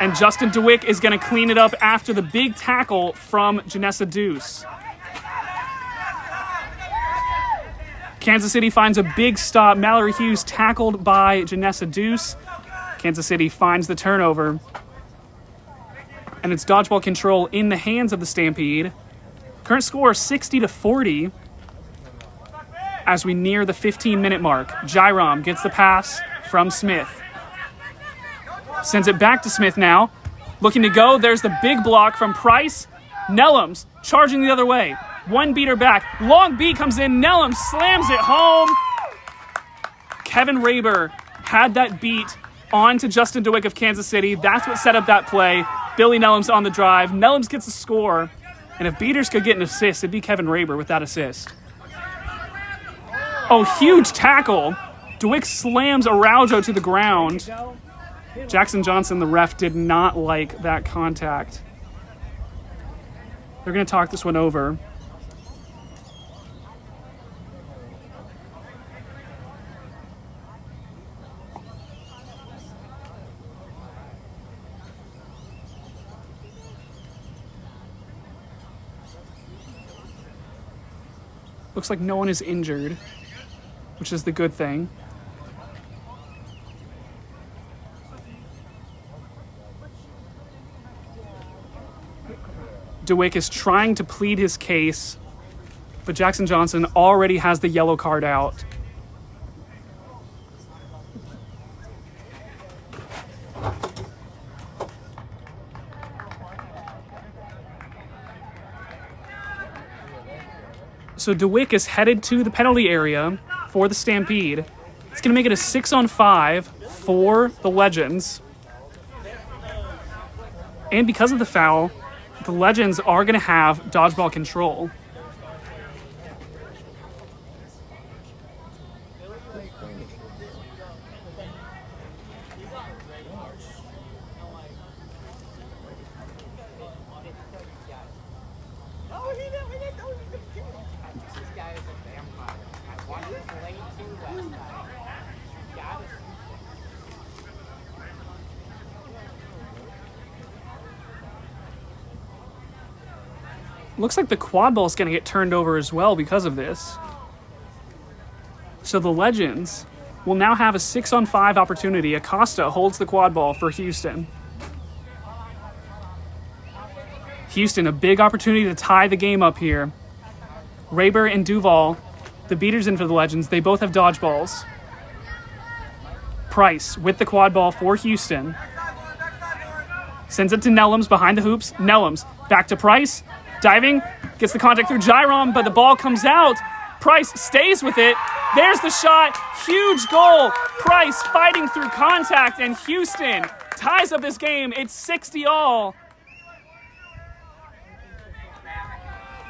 And Justin DeWick is going to clean it up after the big tackle from Janessa Deuce. Kansas City finds a big stop. Mallory Hughes tackled by Janessa Deuce. Kansas City finds the turnover. And it's dodgeball control in the hands of the Stampede. Current score 60-40 as we near the 15-minute mark. Jairam gets the pass from Smith. Sends it back to Smith now. Looking to go. There's the big block from Price. Nellum's charging the other way. One beater back. Long beat comes in. Nellum slams it home. Kevin Raber had that beat onto Justin DeWick of Kansas City. That's what set up that play. Billy Nellum's on the drive. Nellum's gets a score. And if beaters could get an assist, it'd be Kevin Raber with that assist. Oh, huge tackle. DeWick slams Araujo to the ground. Jackson Johnson, the ref, did not like that contact. They're going to talk this one over. Looks like no one is injured, which is the good thing. DeWick is trying to plead his case, but Jackson Johnson already has the yellow card out. So DeWick is headed to the penalty area for the Stampede. It's going to make it a 6-on-5 for the Legends. And because of the foul, the Legends are going to have dodgeball control. Looks like the quad ball is going to get turned over as well because of this. So the Legends will now have a 6-on-5 opportunity. Acosta holds the quad ball for Houston. Houston, a big opportunity to tie the game up here. Raber and Duval, the beaters in for the Legends. They both have dodgeballs. Price with the quad ball for Houston. Sends it to Nellums behind the hoops. Nellums back to Price. Diving, gets the contact through Gyrom, but the ball comes out. Price stays with it. There's the shot. Huge goal. Price fighting through contact, and Houston ties up this game. It's 60-all.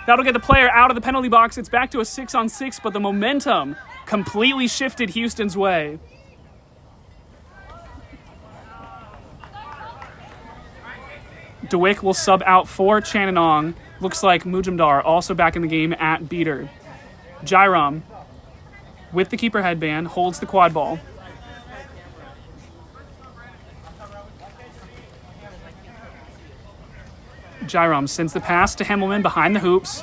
That'll get the player out of the penalty box. It's back to a 6-on-6, but the momentum completely shifted Houston's way. DeWick will sub out for Chananong. Looks like Mujumdar also back in the game at beater. Gyrom, with the keeper headband, holds the quad ball. Gyrom sends the pass to Himmelman behind the hoops.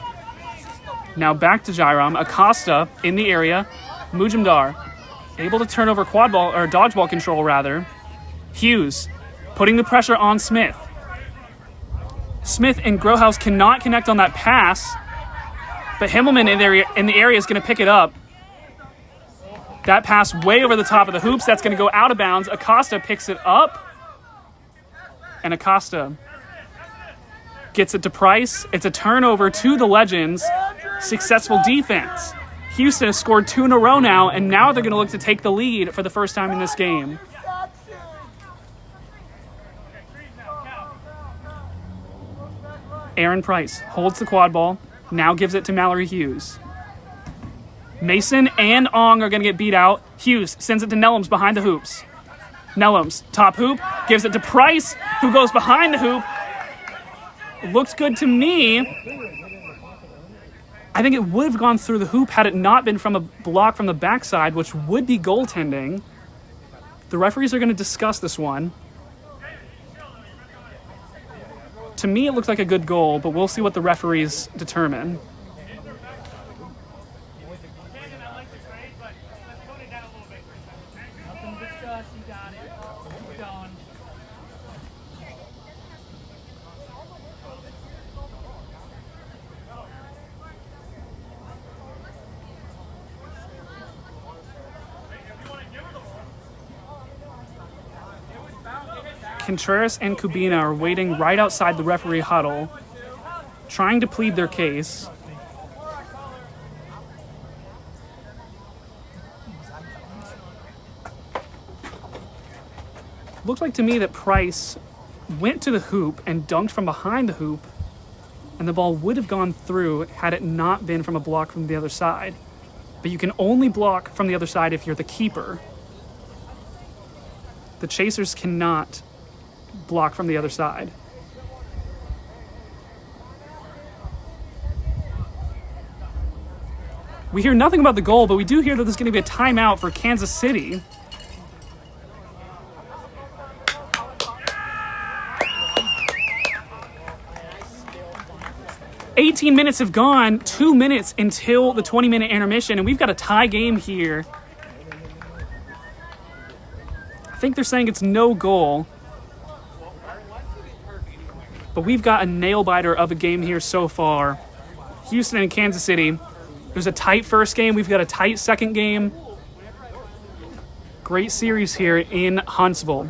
Now back to Gyrom. Acosta in the area. Mujumdar able to turn over quad ball, or dodgeball control rather. Hughes putting the pressure on Smith. Smith and Grohaus cannot connect on that pass, but Himmelman in the area is going to pick it up. That pass way over the top of the hoops. That's going to go out of bounds. Acosta picks it up, and Acosta gets it to Price. It's a turnover to the Legends. Successful defense. Houston has scored 2 in a row now, and now they're going to look to take the lead for the first time in this game. Aaron Price holds the quad ball, now gives it to Mallory Hughes. Mason and Ong are going to get beat out. Hughes sends it to Nellums behind the hoops. Nellums, top hoop, gives it to Price, who goes behind the hoop. Looks good to me. I think it would have gone through the hoop had it not been from a block from the backside, which would be goaltending. The referees are going to discuss this one. To me, it looks like a good goal, but we'll see what the referees determine. Contreras and Kubina are waiting right outside the referee huddle, trying to plead their case. Looked like to me that Price went to the hoop and dunked from behind the hoop, and the ball would have gone through had it not been from a block from the other side. But you can only block from the other side if you're the keeper. The chasers cannot block from the other side. We hear nothing about the goal, but we do hear that there's going to be a timeout for Kansas City. "18 minutes have gone, 2 minutes until the 20-minute intermission, and we've got a tie game here. I think they're saying it's no goal. But we've got a nail-biter of a game here so far. Houston and Kansas City. There's a tight first game. We've got a tight second game. Great series here in Huntsville.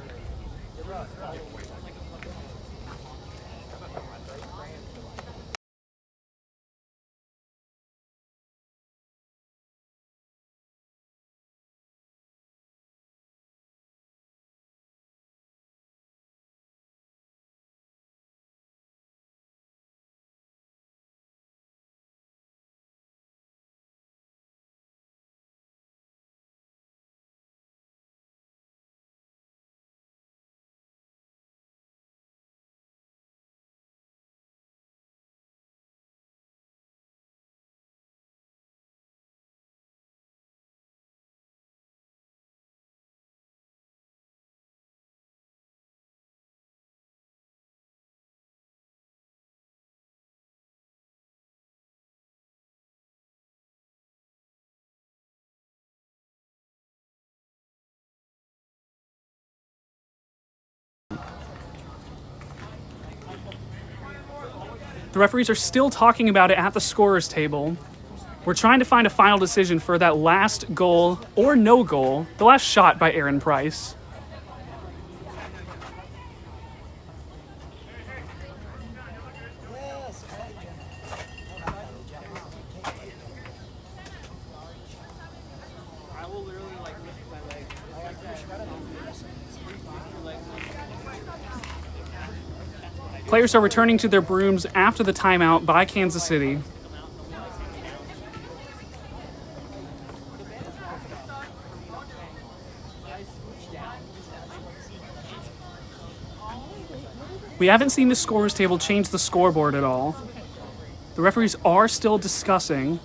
The referees are still talking about it at the scorer's table. We're trying to find a final decision for that last goal or no goal, the last shot by Aaron Price. Players are returning to their brooms after the timeout by Kansas City. We haven't seen the scorer's table change the scoreboard at all. The referees are still discussing.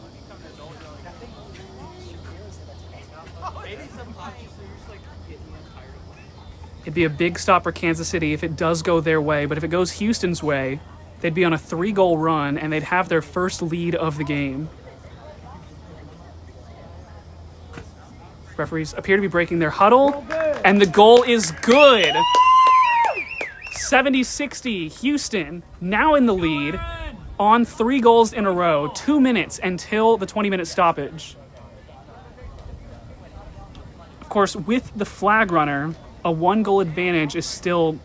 It'd be a big stop for Kansas City if it does go their way, but if it goes Houston's way, they'd be on a 3-goal run and they'd have their first lead of the game. Referees appear to be breaking their huddle, and the goal is good. 70-60, Houston now in the lead on 3 goals in a row, 2 minutes until the 20-minute stoppage. Of course, with the flag runner, a 1-goal advantage is still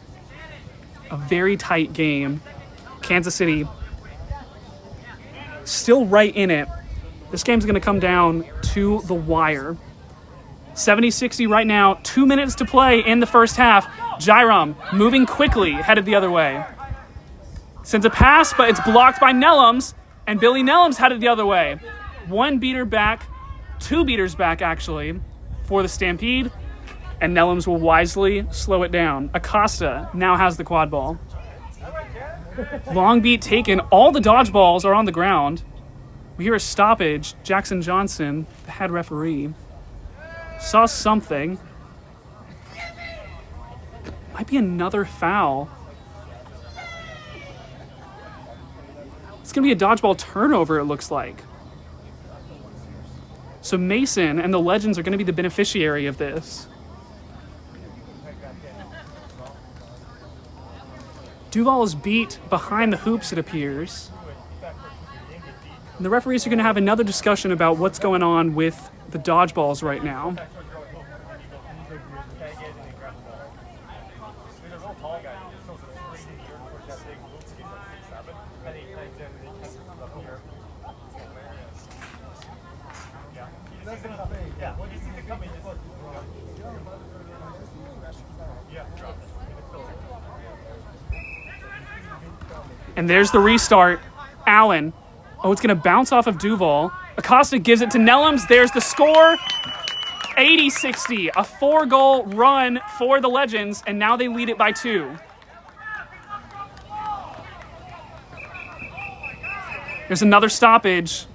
a very tight game. Kansas City still right in it. This game's going to come down to the wire. 70-60 right now, 2 minutes to play in the first half. Jairam moving quickly, headed the other way. Sends a pass, but it's blocked by Nellums, and Billy Nellums headed the other way. 1 beater back, 2 beaters back actually, for the Stampede. And Nellums will wisely slow it down. Acosta now has the quad ball. Long beat taken. All the dodgeballs are on the ground. We hear a stoppage. Jackson Johnson, the head referee, saw something. Might be another foul. It's going to be a dodgeball turnover, it looks like. So Mason and the Legends are going to be the beneficiary of this. Duval is beat behind the hoops, it appears. And the referees are going to have another discussion about what's going on with the dodgeballs right now. And there's the restart. Allen. Oh, it's going to bounce off of Duval. Acosta gives it to Nellums. There's the score. 80-60. A 4-goal run for the Legends, and now they lead it by 2. There's another stoppage.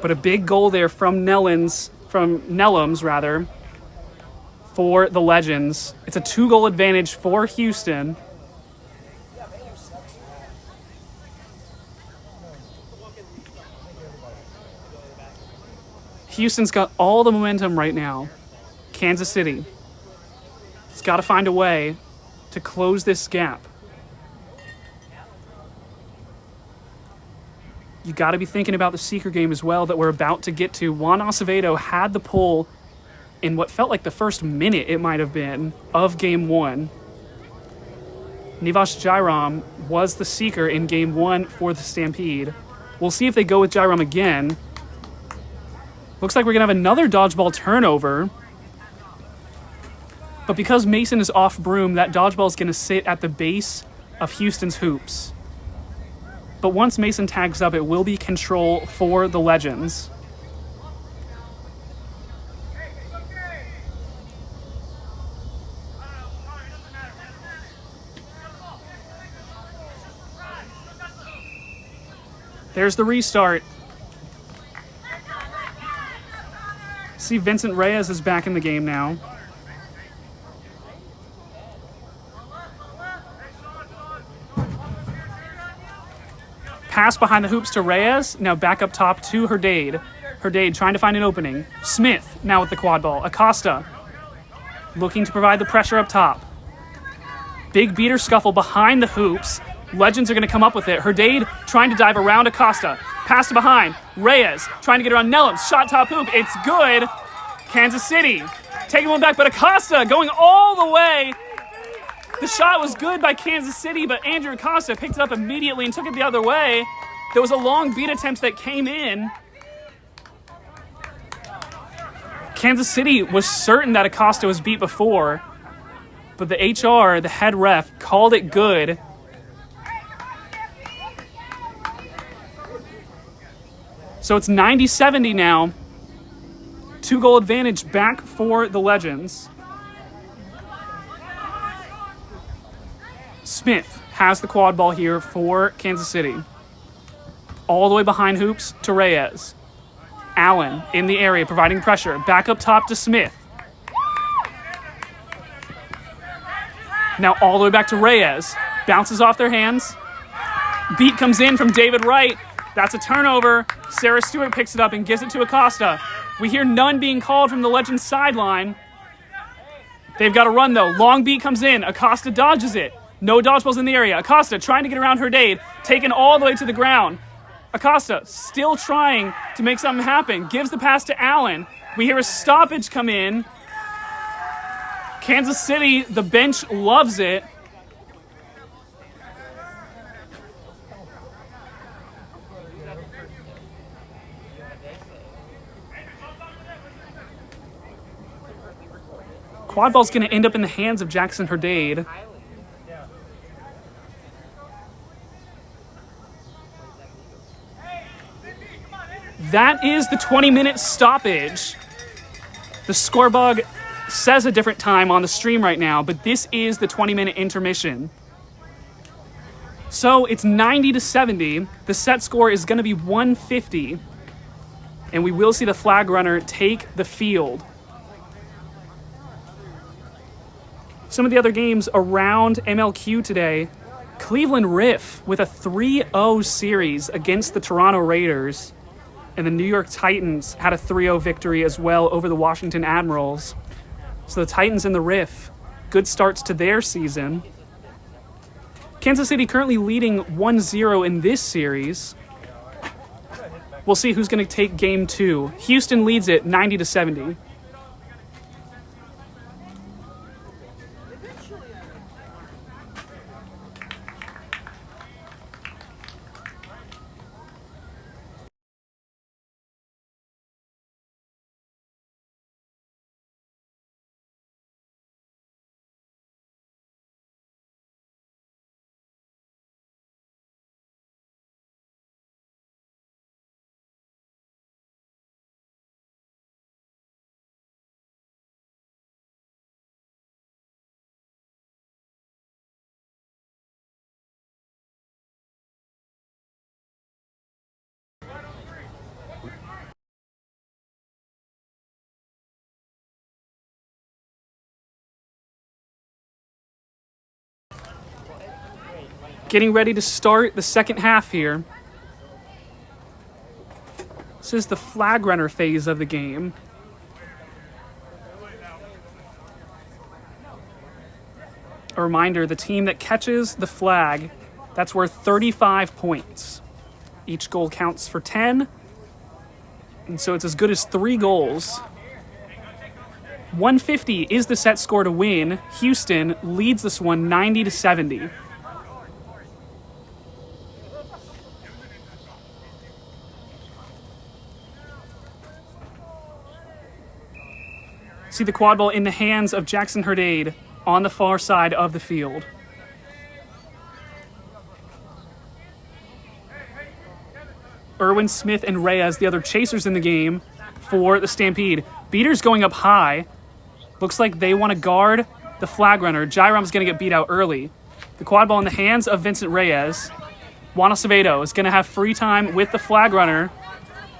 But a big goal there from Nellums, for the Legends. It's a 2-goal advantage for Houston. Houston's got all the momentum right now. Kansas City has got to find a way to close this gap. You got to be thinking about the Seeker game as well that we're about to get to. Juan Acevedo had the pull in what felt like the first minute, it might have been, of Game 1. Nivas Jairam was the Seeker in Game 1 for the Stampede. We'll see if they go with Jairam again. Looks like we're going to have another dodgeball turnover. But because Mason is off broom, that dodgeball is going to sit at the base of Houston's hoops. But once Mason tags up, it will be control for the Legends. There's the restart. See, Vincent Reyes is back in the game now. Pass behind the hoops to Reyes. Now back up top to Herdade. Herdade trying to find an opening. Smith now with the quad ball. Acosta looking to provide the pressure up top. Big beater scuffle behind the hoops. Legends are going to come up with it. Herdade trying to dive around Acosta. Pass to behind. Reyes trying to get around Nellums. Shot top hoop. It's good. Kansas City taking one back, but Acosta going all the way. The shot was good by Kansas City, but Andrew Acosta picked it up immediately and took it the other way. There was a long beat attempt that came in. Kansas City was certain that Acosta was beat before, but the HR, the head ref, called it good. So it's 90-70 now. 2-goal advantage back for the Legends. Smith has the quad ball here for Kansas City. All the way behind hoops to Reyes. Allen in the area providing pressure. Back up top to Smith. Now all the way back to Reyes. Bounces off their hands. Beat comes in from David Wright. That's a turnover. Sarah Stewart picks it up and gives it to Acosta. We hear none being called from the Legends sideline. They've got to run though. Long beat comes in. Acosta dodges it. No dodgeballs in the area. Acosta trying to get around Herdade. Taken all the way to the ground. Acosta still trying to make something happen. Gives the pass to Allen. We hear a stoppage come in. Kansas City, the bench loves it. Quad ball's going to end up in the hands of Jackson Herdade. That is the 20-minute stoppage. The scorebug says a different time on the stream right now, but this is the 20-minute intermission. So it's 90-70. The set score is going to be 150. And we will see the flag runner take the field. Some of the other games around MLQ today. Cleveland Riff with a 3-0 series against the Toronto Raiders. And the New York Titans had a 3-0 victory as well over the Washington Admirals. So the Titans and the Riff, good starts to their season. Kansas City currently leading 1-0 in this series. We'll see who's going to take game 2. Houston leads it 90-70. Getting ready to start the second half here. This is the flag runner phase of the game. A reminder, the team that catches the flag, that's worth 35 points. Each goal counts for 10, and so it's as good as 3 goals. 150 is the set score to win. Houston leads this one 90-70. See the quad ball in the hands of Jackson Herdade on the far side of the field. Irwin, Smith, and Reyes, the other chasers in the game for the Stampede. Beaters going up high. Looks like they want to guard the flag runner. Jairam's going to get beat out early. The quad ball in the hands of Vincent Reyes. Juan Acevedo is going to have free time with the flag runner.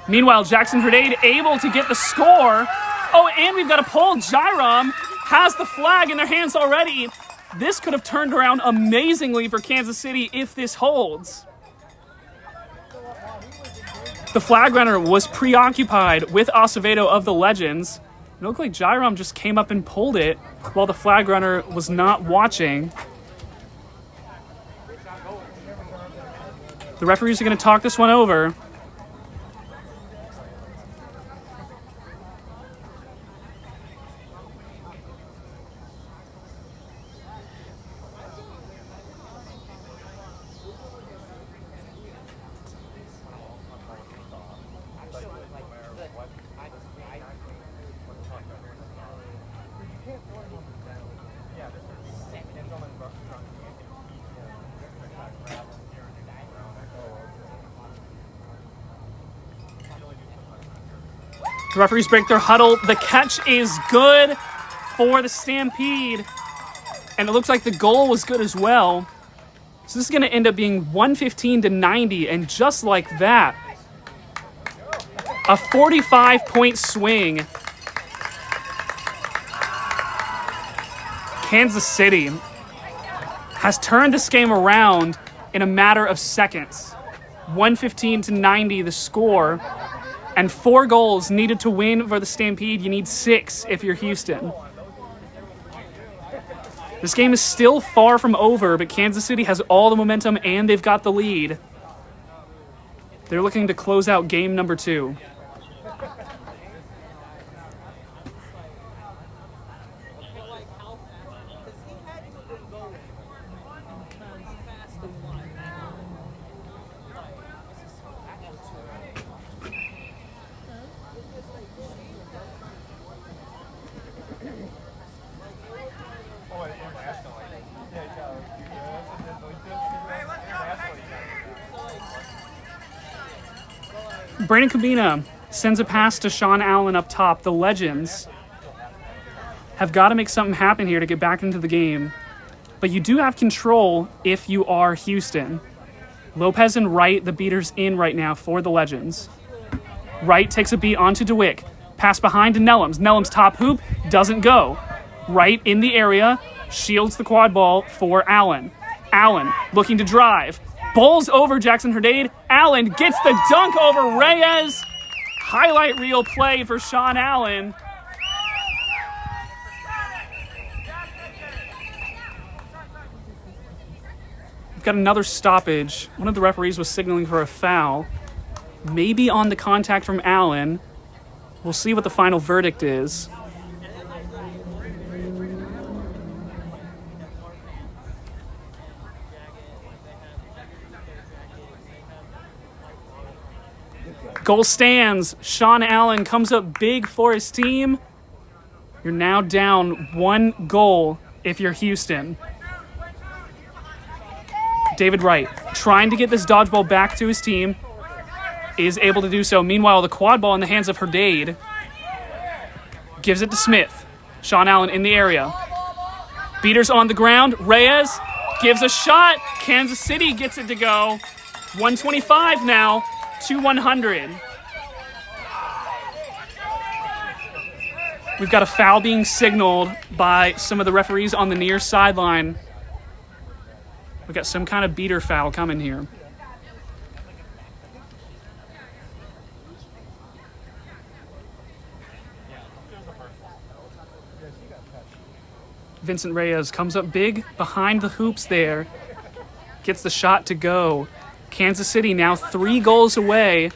Meanwhile, Jackson Herdade able to get the score. Oh, and we've got a pull. Jairam has the flag in their hands already. This could have turned around amazingly for Kansas City if this holds. The flag runner was preoccupied with Acevedo of the Legends. It looked like Jairam just came up and pulled it while the flag runner was not watching. The referees are going to talk this one over. The referees break their huddle. The catch is good for the Stampede. And it looks like the goal was good as well. So this is going to end up being 115-90. And just like that, a 45-point swing. Kansas City has turned this game around in a matter of seconds. 115-90 the score. And 4 goals needed to win for the Stampede. You need 6 if you're Houston. This game is still far from over, but Kansas City has all the momentum and they've got the lead. They're looking to close out game number 2. Brandon Cabina sends a pass to Sean Allen up top. The Legends have got to make something happen here to get back into the game. But you do have control if you are Houston. Lopez and Wright, the beaters in right now for the Legends. Wright takes a beat onto DeWick. Pass behind to Nellums. Nellums top hoop, doesn't go. Wright in the area, shields the quad ball for Allen. Allen looking to drive. Bowls over Jackson Herdade. Allen gets the dunk over Reyes. Highlight reel play for Sean Allen. We've got another stoppage. One of the referees was signaling for a foul. Maybe on the contact from Allen. We'll see what the final verdict is. Goal stands. Sean Allen comes up big for his team. You're now down 1 goal if you're Houston. David Wright trying to get this dodgeball back to his team. Is able to do so. Meanwhile, the quad ball in the hands of Herdade. Gives it to Smith. Sean Allen in the area. Beaters on the ground. Reyes gives a shot. Kansas City gets it to go. 125 now to 100. We've got a foul being signaled by some of the referees on the near sideline. We've got some kind of beater foul coming here. Vincent Reyes comes up big behind the hoops there. Gets the shot to go. Kansas City now 3 goals away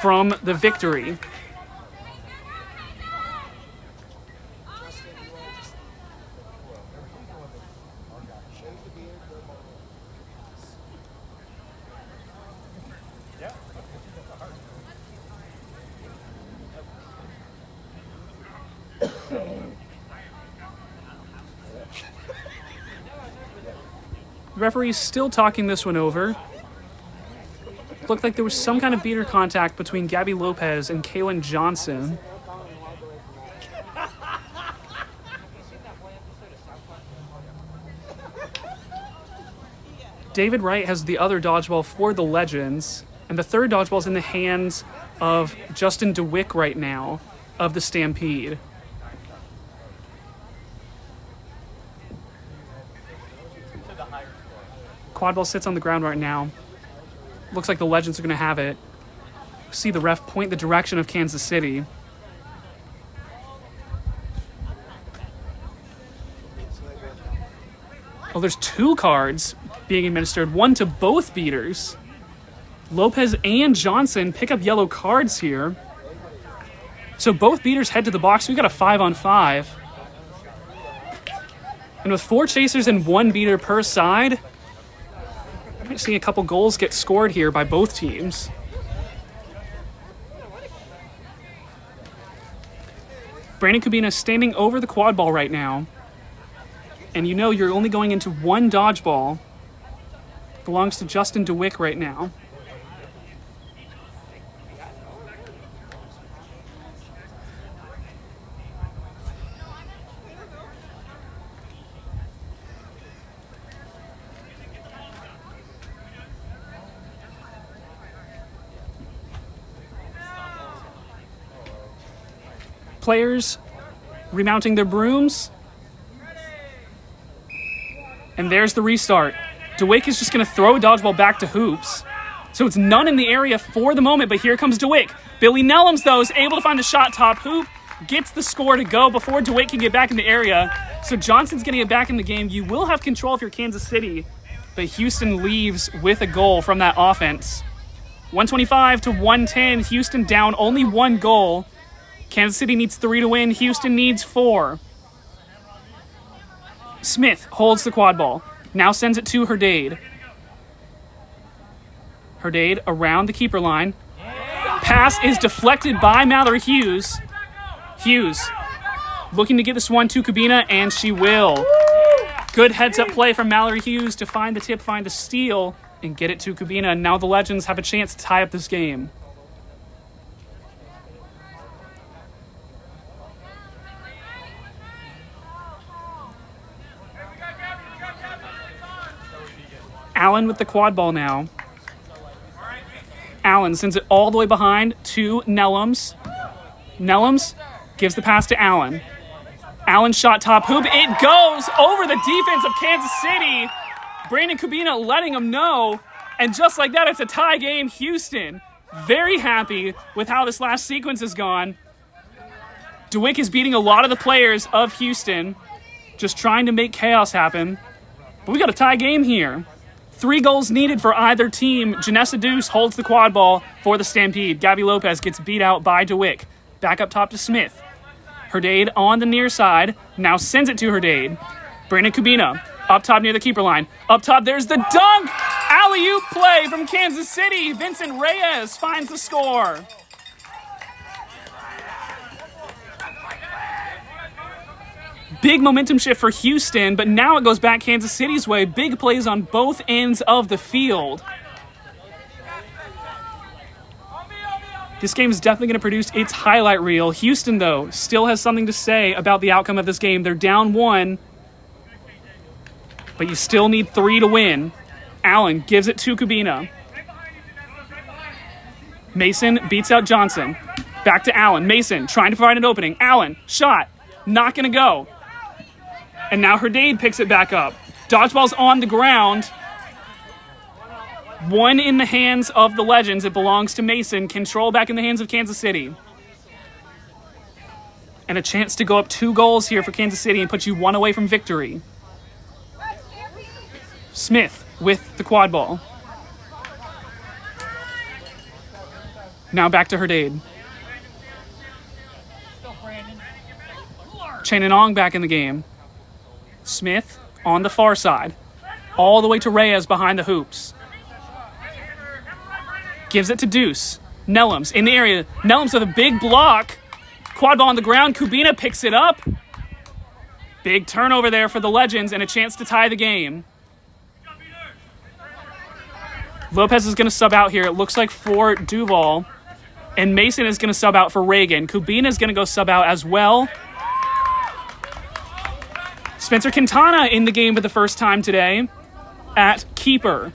from the victory. The referee's still talking this one over. Looked like there was some kind of beater contact between Gabby Lopez and Kaylin Johnson. David Wright has the other dodgeball for the Legends, and the third dodgeball's in the hands of Justin DeWick right now of the Stampede. Quadball sits on the ground right now. Looks like the Legends are going to have it. See the ref point the direction of Kansas City. Oh, there's 2 cards being administered, one to both beaters. Lopez and Johnson pick up yellow cards here. So both beaters head to the box. We got a 5-on-5. And with 4 chasers and 1 beater per side, might see a couple goals get scored here by both teams. Brandon Kubina standing over the quad ball right now. And you know you're only going into 1 dodgeball. Belongs to Justin DeWick right now. Players remounting their brooms. And there's the restart. DeWick is just going to throw a dodgeball back to hoops. So it's none in the area for the moment, but here comes DeWick. Billy Nellums, though, is able to find the shot top hoop, gets the score to go before DeWick can get back in the area. So Johnson's going to get back in the game. You will have control if you're Kansas City, but Houston leaves with a goal from that offense. 125 to 110. Houston down only 1 goal. Kansas City needs 3 to win. Houston needs 4. Smith holds the quad ball. Now sends it to Herdade. Herdade around the keeper line. Pass is deflected by Mallory Hughes. Hughes looking to get this one to Kubina, and she will. Good heads-up play from Mallory Hughes to find the tip, find the steal, and get it to Kubina. And now the Legends have a chance to tie up this game. Allen with the quad ball now. Allen sends it all the way behind to Nellums. Nellums gives the pass to Allen. Allen shot top hoop. It goes over the defense of Kansas City. Brandon Kubina letting them know. And just like that, it's a tie game. Houston very happy with how this last sequence has gone. DeWick is beating a lot of the players of Houston, just trying to make chaos happen. But we got a tie game here. 3 goals needed for either team. Janessa Deuce holds the quad ball for the Stampede. Gabby Lopez gets beat out by DeWick. Back up top to Smith. Herdade on the near side. Now sends it to Herdade. Brandon Kubina up top near the keeper line. Up top, there's the dunk! Alley-oop play from Kansas City. Vincent Reyes finds the score. Big momentum shift for Houston, but now it goes back Kansas City's way. Big plays on both ends of the field. This game is definitely going to produce its highlight reel. Houston, though, still has something to say about the outcome of this game. They're down 1, but you still need 3 to win. Allen gives it to Kubina. Mason beats out Johnson. Back to Allen. Mason trying to find an opening. Allen, shot. Not going to go. And now Herdade picks it back up. Dodgeball's on the ground. 1 in the hands of the Legends. It belongs to Mason. Control back in the hands of Kansas City. And a chance to go up 2 goals here for Kansas City and put you 1 away from victory. Smith with the quad ball. Now back to Herdade. Chen and Ong back in the game. Smith on the far side. All the way to Reyes behind the hoops. Gives it to Deuce. Nellums in the area. Nellums with a big block. Quad ball on the ground. Kubina picks it up. Big turnover there for the Legends and a chance to tie the game. Lopez is going to sub out here. It looks like for Duval. And Mason is going to sub out for Reagan. Kubina is going to go sub out as well. Spencer Quintana in the game for the first time today at keeper.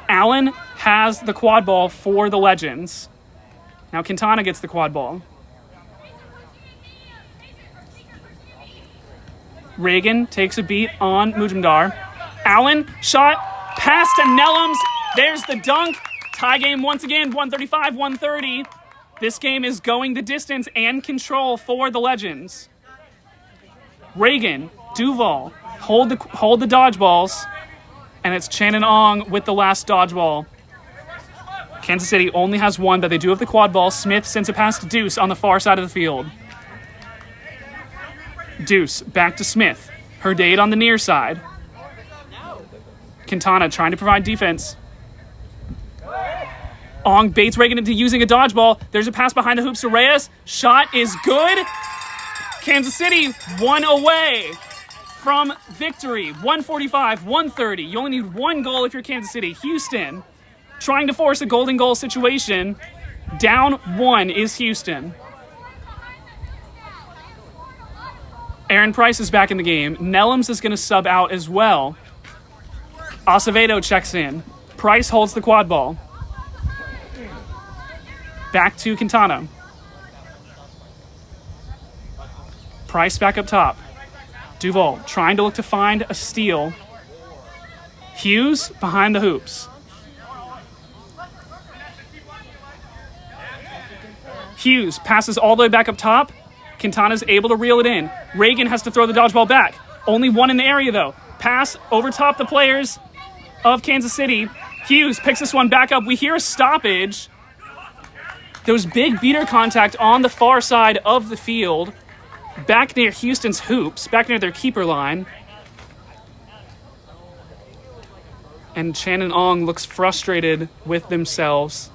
Allen has the quad ball for the Legends. Now Quintana gets the quad ball. Reagan takes a beat on Mujumdar. Allen, shot, pass to Nellums. There's the dunk. Tie game once again, 135-130. This game is going the distance and control for the Legends. Reagan, Duval, hold the dodgeballs. And it's Chen and Ong with the last dodgeball. Kansas City only has 1, but they do have the quad ball. Smith sends a pass to Deuce on the far side of the field. Deuce back to Smith. Herdade on the near side. Quintana trying to provide defense. Ong baits Reagan into using a dodgeball. There's a pass behind the hoops to Reyes. Shot is good. Kansas City 1 away from victory. 145-130. You only need 1 goal if you're Kansas City. Houston trying to force a golden goal situation. Down 1 is Houston. Aaron Price is back in the game. Nellums is going to sub out as well. Acevedo checks in. Price holds the quad ball. Back to Quintana. Price back up top. Duval trying to look to find a steal. Hughes behind the hoops. Hughes passes all the way back up top. Quintana's able to reel it in. Reagan has to throw the dodgeball back. Only 1 in the area, though. Pass over top the players of Kansas City. Hughes picks this one back up. We hear a stoppage. There was big beater contact on the far side of the field. Back near Houston's hoops. Back near their keeper line. And Chen and Ong looks frustrated with themselves.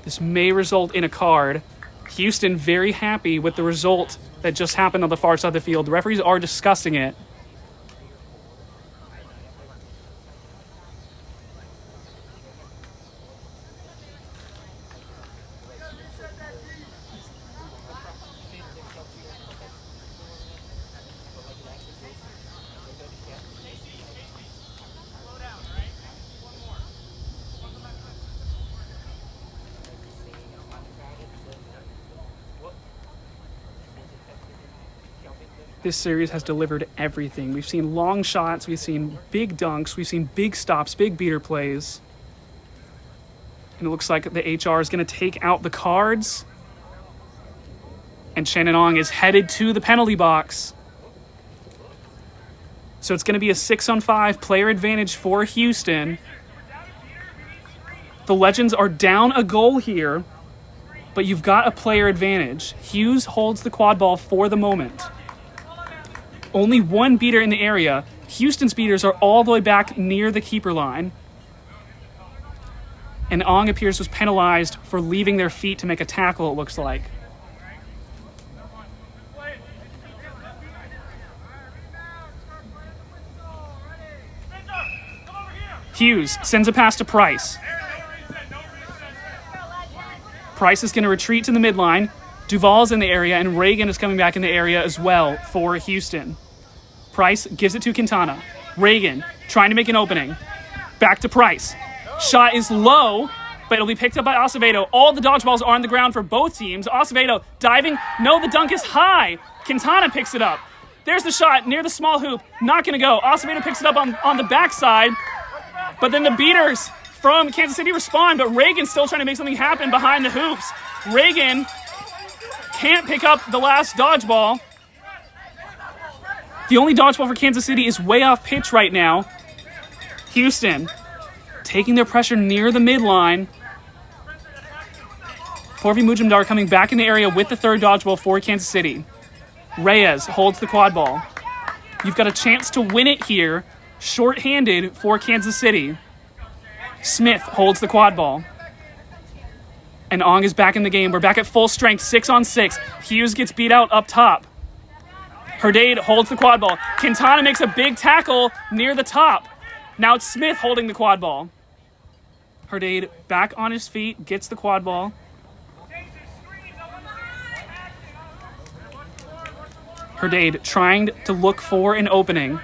This may result in a card. Houston very happy with the result that just happened on the far side of the field. The referees are discussing it. This series has delivered everything. We've seen long shots, we've seen big dunks, we've seen big stops, big beater plays. And it looks like the HR is going to take out the cards. And Chen and Ong is headed to the penalty box. So it's going to be a 6-on-5 player advantage for Houston. The Legends are down a goal here, but you've got a player advantage. Hughes holds the quad ball for the moment. Only 1 beater in the area. Houston's beaters are all the way back near the keeper line. And Ong appears was penalized for leaving their feet to make a tackle, it looks like. Hughes sends a pass to Price. Price is going to retreat to the midline. Duval's in the area, and Reagan is coming back in the area as well for Houston. Price gives it to Quintana. Reagan trying to make an opening. Back to Price. Shot is low, but it'll be picked up by Acevedo. All the dodgeballs are on the ground for both teams. Acevedo diving. No, the dunk is high. Quintana picks it up. There's the shot near the small hoop. Not going to go. Acevedo picks it up on the backside. But then the beaters from Kansas City respond, but Reagan's still trying to make something happen behind the hoops. Reagan can't pick up the last dodgeball. The only dodgeball for Kansas City is way off pitch right now. Houston taking their pressure near the midline. Porfi Mujumdar coming back in the area with the third dodgeball for Kansas City. Reyes holds the quad ball. You've got a chance to win it here, short-handed for Kansas City. Smith holds the quad ball. And Ong is back in the game. We're back at full strength, 6-on-6. Hughes gets beat out up top. Herdade holds the quad ball. Quintana makes a big tackle near the top. Now it's Smith holding the quad ball. Herdade back on his feet, gets the quad ball. Herdade trying to look for an opening.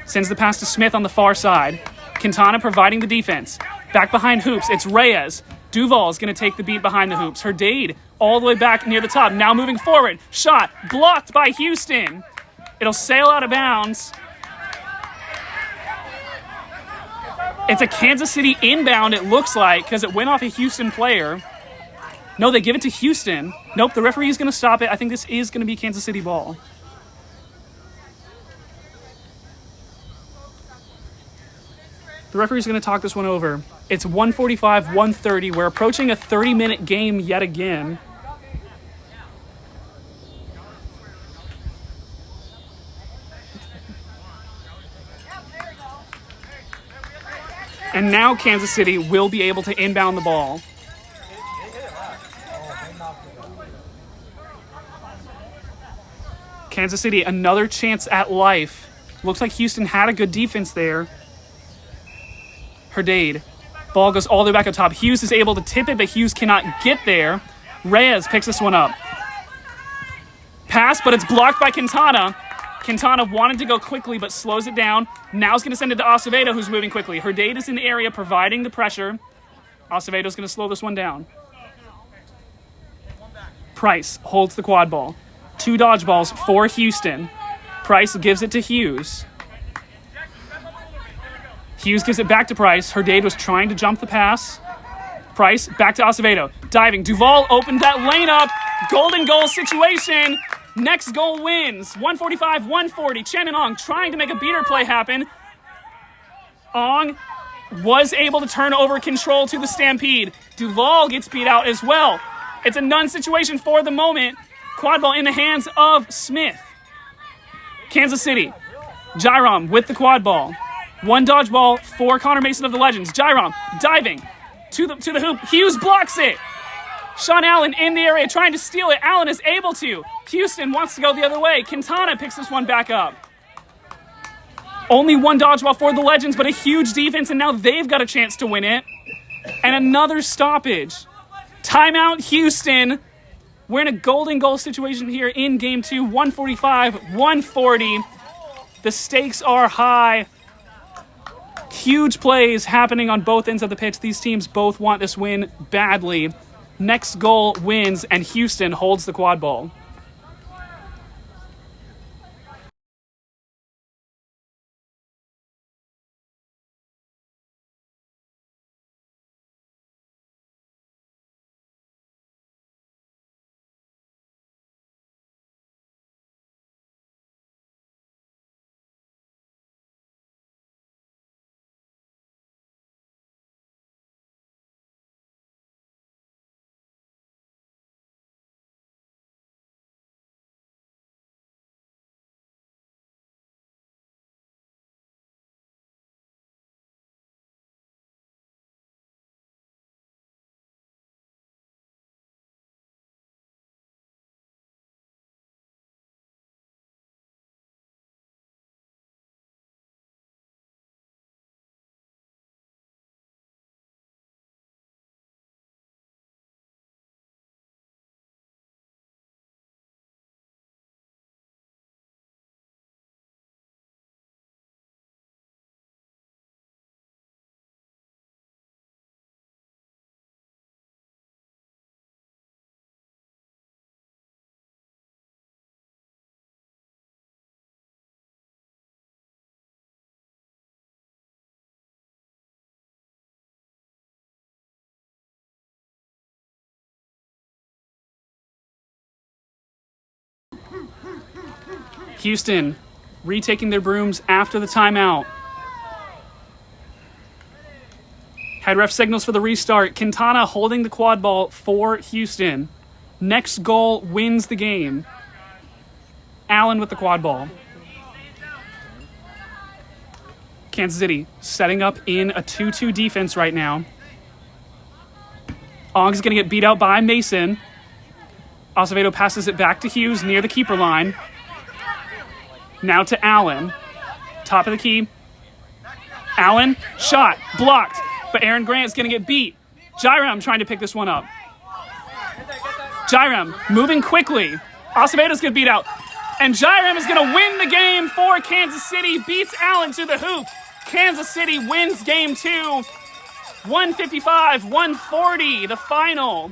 Sends the pass to Smith on the far side. Quintana providing the defense. Back behind hoops, it's Reyes. Duval is going to take the beat behind the hoops. Herdade all the way back near the top. Now moving forward. Shot blocked by Houston. It'll sail out of bounds. It's a Kansas City inbound, it looks like, because it went off a Houston player. No, they give it to Houston. Nope, the referee is going to stop it. I think this is going to be Kansas City ball. The referee's going to talk this one over. It's 145-130. We're approaching a 30-minute game yet again. And now Kansas City will be able to inbound the ball. Kansas City, another chance at life. Looks like Houston had a good defense there. Herdade. Ball goes all the way back up top. Hughes is able to tip it, but Hughes cannot get there. Reyes picks this one up. Pass, but it's blocked by Quintana. Quintana wanted to go quickly, but slows it down. Now he's going to send it to Acevedo, who's moving quickly. Herdade is in the area providing the pressure. Acevedo's going to slow this one down. Price holds the quad ball. 2 dodgeballs for Houston. Price gives it to Hughes. Hughes gives it back to Price. Herdade was trying to jump the pass. Price back to Acevedo. Diving. Duval opened that lane up. Golden goal situation. Next goal wins. 145-140. Chen and Ong trying to make a beater play happen. Ong was able to turn over control to the Stampede. Duval gets beat out as well. It's a none situation for the moment. Quad ball in the hands of Smith. Kansas City. Jairam with the quad ball. 1 dodgeball for Connor Mason of the Legends. Jairam diving to the hoop. Hughes blocks it. Sean Allen in the area trying to steal it. Allen is able to. Houston wants to go the other way. Quintana picks this one back up. Only 1 dodgeball for the Legends, but a huge defense, and now they've got a chance to win it. And another stoppage. Timeout, Houston. We're in a golden goal situation here in Game 2. 145-140. The stakes are high. Huge plays happening on both ends of the pitch. These teams both want this win badly. Next goal wins, and Houston holds the quad ball. Houston retaking their brooms after the timeout. Head ref signals for the restart. Quintana holding the quad ball for Houston. Next goal wins the game. Allen with the quad ball. Kansas City setting up in a 2-2 defense right now. Ong's going to get beat out by Mason. Acevedo passes it back to Hughes near the keeper line. Now to Allen. Top of the key. Allen, shot, blocked. But Aaron Grant's going to get beat. Jairam trying to pick this one up. Jairam moving quickly. Acevedo's going to beat out. And Jairam is going to win the game for Kansas City. Beats Allen to the hoop. Kansas City wins game 2. 155-140, the final.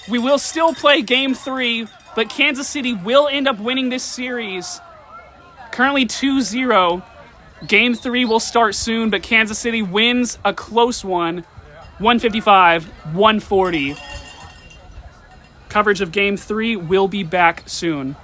We will still play game 3, but Kansas City will end up winning this series. Currently 2-0. Game 3 will start soon, but Kansas City wins a close one, 155-140. Coverage of game 3 will be back soon.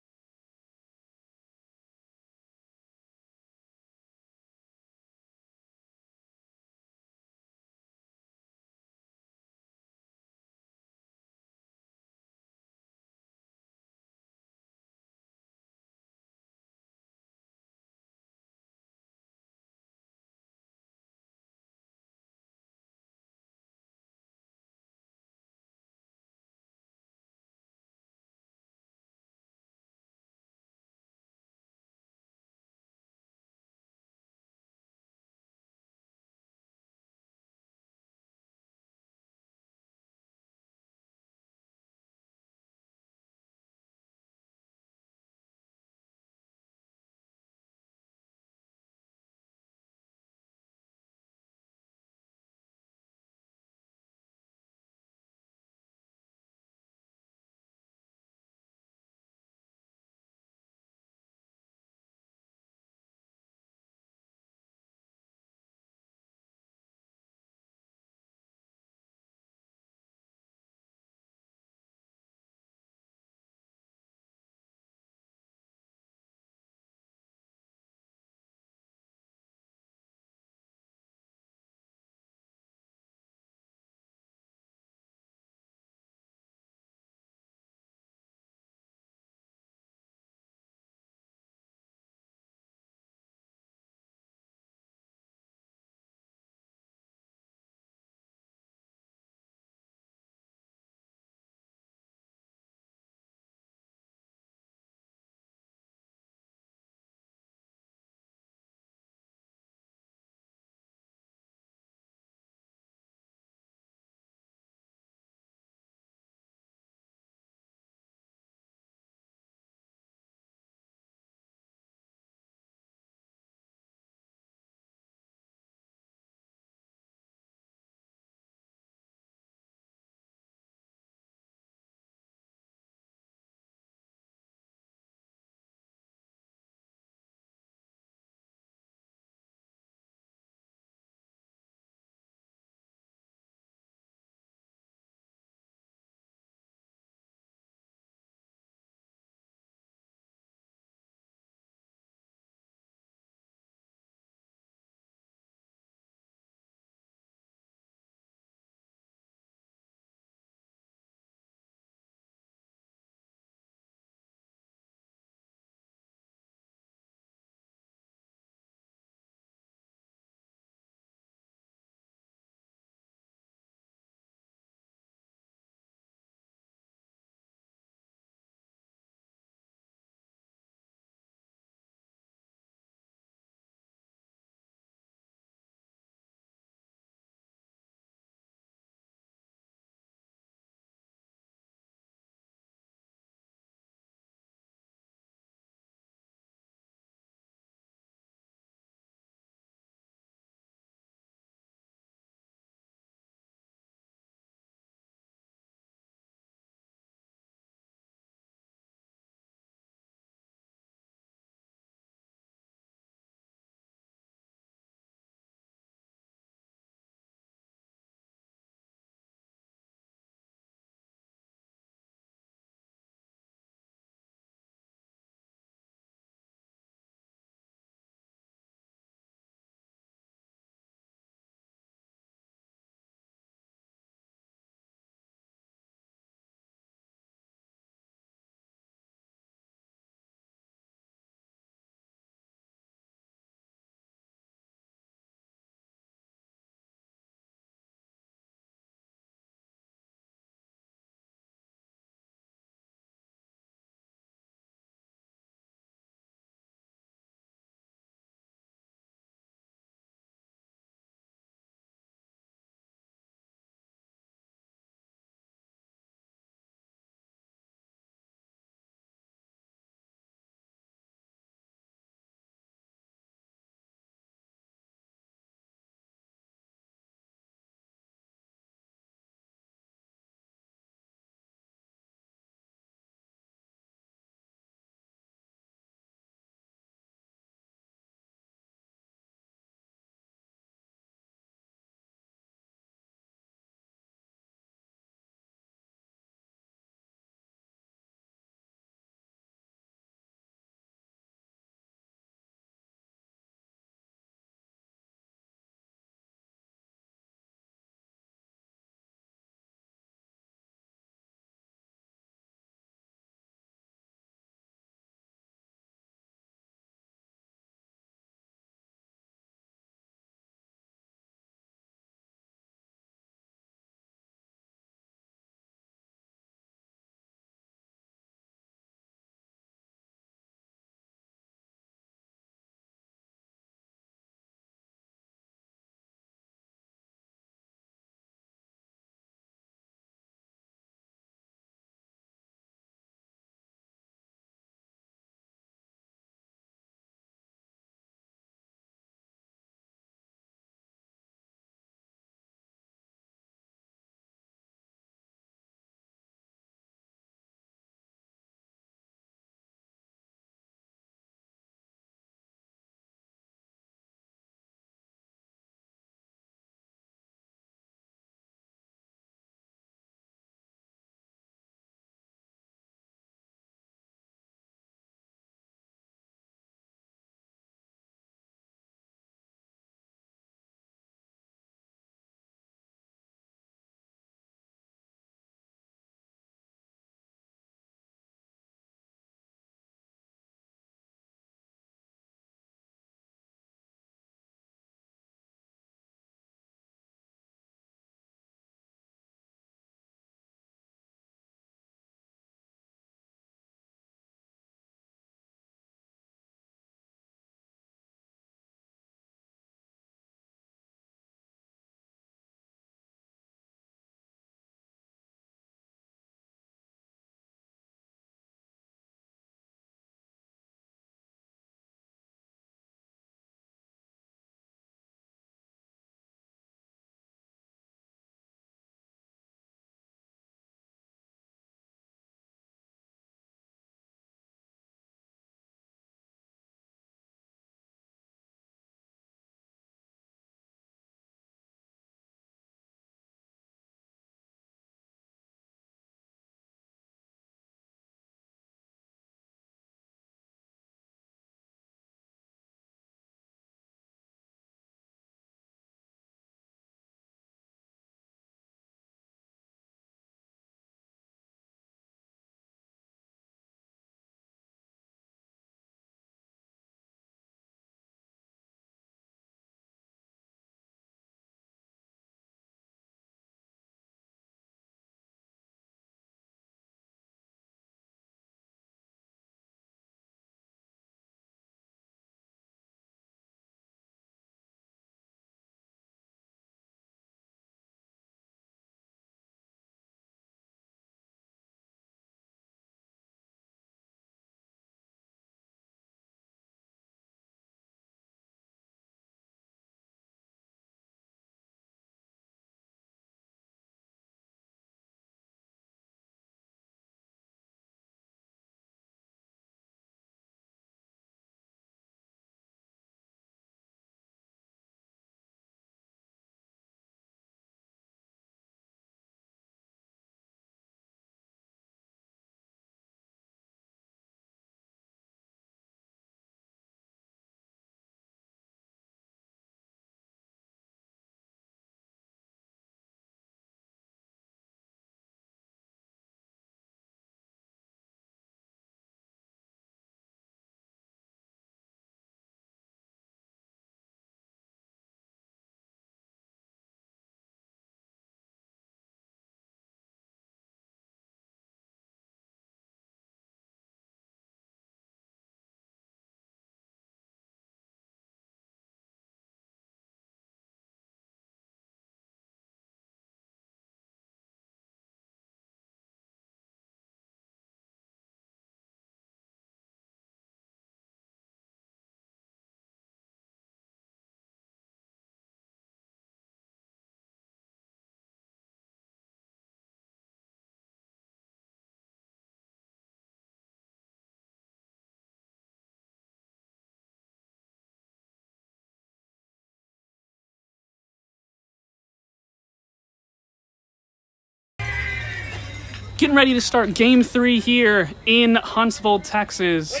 Getting ready to start game 3 here in Huntsville, Texas.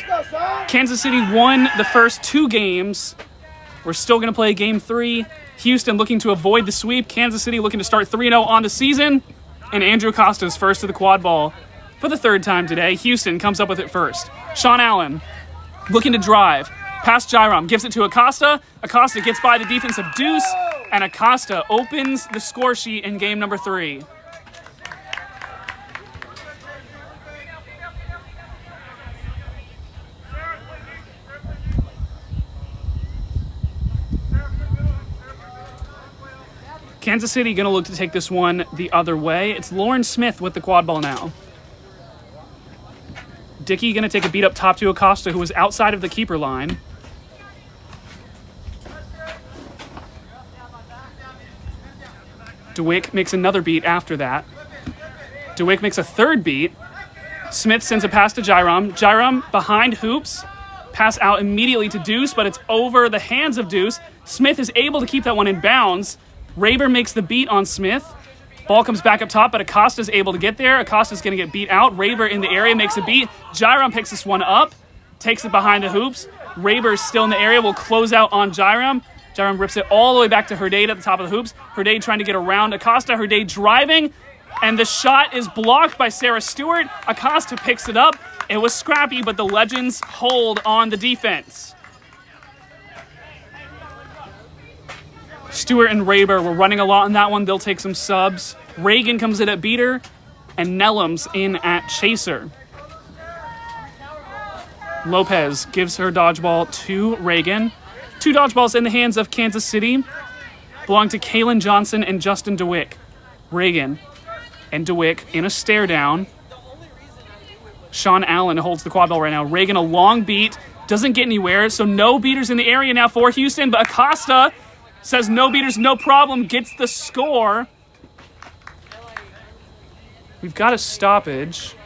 Kansas City won the first 2 games. We're still going to play game 3. Houston looking to avoid the sweep. Kansas City looking to start 3-0 on the season. And Andrew Acosta's first to the quad ball for the 3rd time today. Houston comes up with it first. Sean Allen looking to drive. Past Jairam, gives it to Acosta. Acosta gets by the defensive deuce. And Acosta opens the score sheet in game number 3. Kansas City going to look to take this one the other way. It's Lauren Smith with the quad ball now. Dickey going to take a beat up top to Acosta, who was outside of the keeper line. DeWick makes another beat after that. DeWick makes a 3rd beat. Smith sends a pass to Jairam. Jairam behind hoops. Pass out immediately to Deuce, but it's over the hands of Deuce. Smith is able to keep that one in bounds. Raber makes the beat on Smith. Ball comes back up top, but Acosta's able to get there. Acosta's going to get beat out. Raber in the area makes a beat. Jairam picks this one up, takes it behind the hoops. Raber's still in the area, will close out on Jairam. Jairam rips it all the way back to Herdade at the top of the hoops. Herdade trying to get around Acosta. Herdade driving, and the shot is blocked by Sarah Stewart. Acosta picks it up. It was scrappy, but the Legends hold on the defense. Stewart and Raber were running a lot in that one. They'll take some subs. Reagan comes in at beater, and Nellums in at chaser. Lopez gives her dodgeball to Reagan. 2 dodgeballs in the hands of Kansas City belong to Kaylin Johnson and Justin DeWick. Reagan and DeWick in a stare down. Sean Allen holds the quad ball right now. Reagan a long beat, doesn't get anywhere, so no beaters in the area now for Houston, but Acosta says no beaters, no problem, gets the score. We've got a stoppage.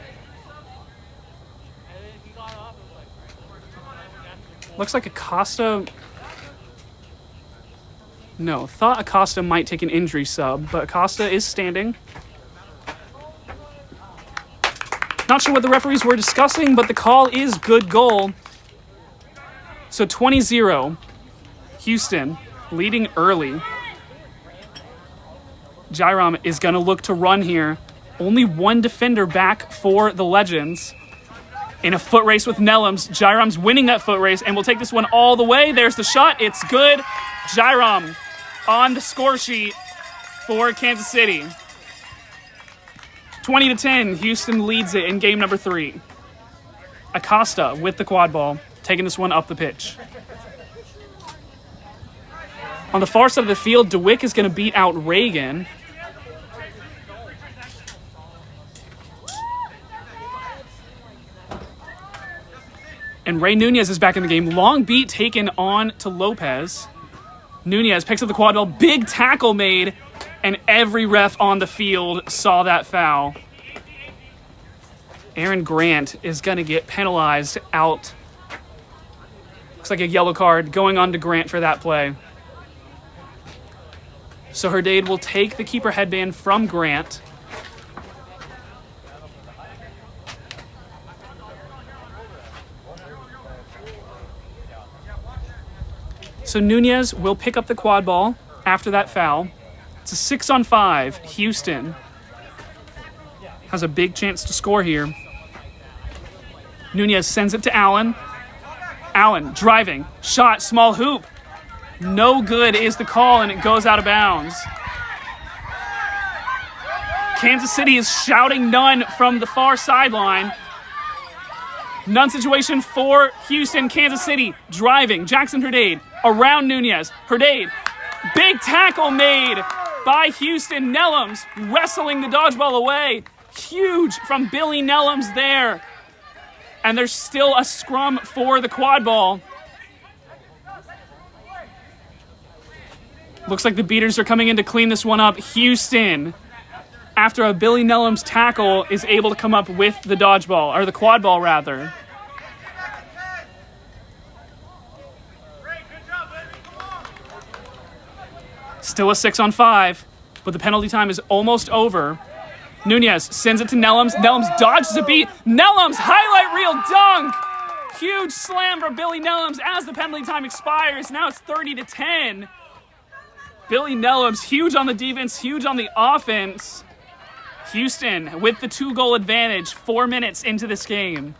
Looks like Acosta... No, thought Acosta might take an injury sub, but Acosta is standing. Not sure what the referees were discussing, but the call is good goal. So 20-0, Houston leading early. Jairam is going to look to run here. Only 1 defender back for the Legends. In a foot race with Nellums, Jairam's winning that foot race and will take this one all the way. There's the shot. It's good. Jairam on the score sheet for Kansas City. 20-10, Houston leads it in game number 3. Acosta with the quad ball, taking this one up the pitch. On the far side of the field, DeWick is going to beat out Reagan. And Ray Nunez is back in the game. Long beat taken on to Lopez. Nunez picks up the quad ball. Big tackle made. And every ref on the field saw that foul. Aaron Grant is going to get penalized out. Looks like a yellow card going on to Grant for that play. So Herdade will take the keeper headband from Grant. So Nunez will pick up the quad ball after that foul. It's a 6-on-5. Houston has a big chance to score here. Nunez sends it to Allen. Allen driving. Shot, small hoop. No good is the call, and it goes out of bounds. Kansas City is shouting none from the far sideline. None situation for Houston. Kansas City driving. Jackson Herdade around Nunez. Herdade, big tackle made by Houston. Nellums wrestling the dodgeball away. Huge from Billy Nellums there. And there's still a scrum for the quad ball. Looks like the beaters are coming in to clean this one up. Houston, after a Billy Nellums tackle, is able to come up with the dodgeball, or the quad ball rather. Still a 6-on-5, but the penalty time is almost over. Nunez sends it to Nellums. Nellums dodges a beat. Nellums, highlight reel dunk. Huge slam for Billy Nellums as the penalty time expires. Now it's 30-10. Billy Nellums, huge on the defense, huge on the offense. Houston with the 2-goal advantage 4 minutes into this game.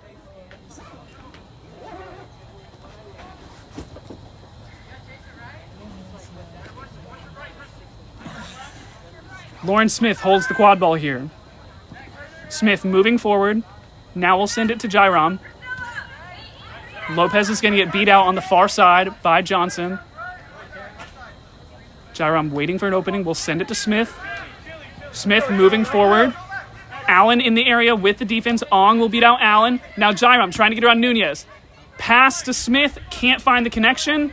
Lauren Smith holds the quad ball here. Smith moving forward. Now we'll send it to Jairam. Lopez is going to get beat out on the far side by Johnson. Jairam waiting for an opening. We'll send it to Smith. Smith moving forward. Allen in the area with the defense. Ong will beat out Allen. Now Jairam trying to get around Nunez. Pass to Smith. Can't find the connection.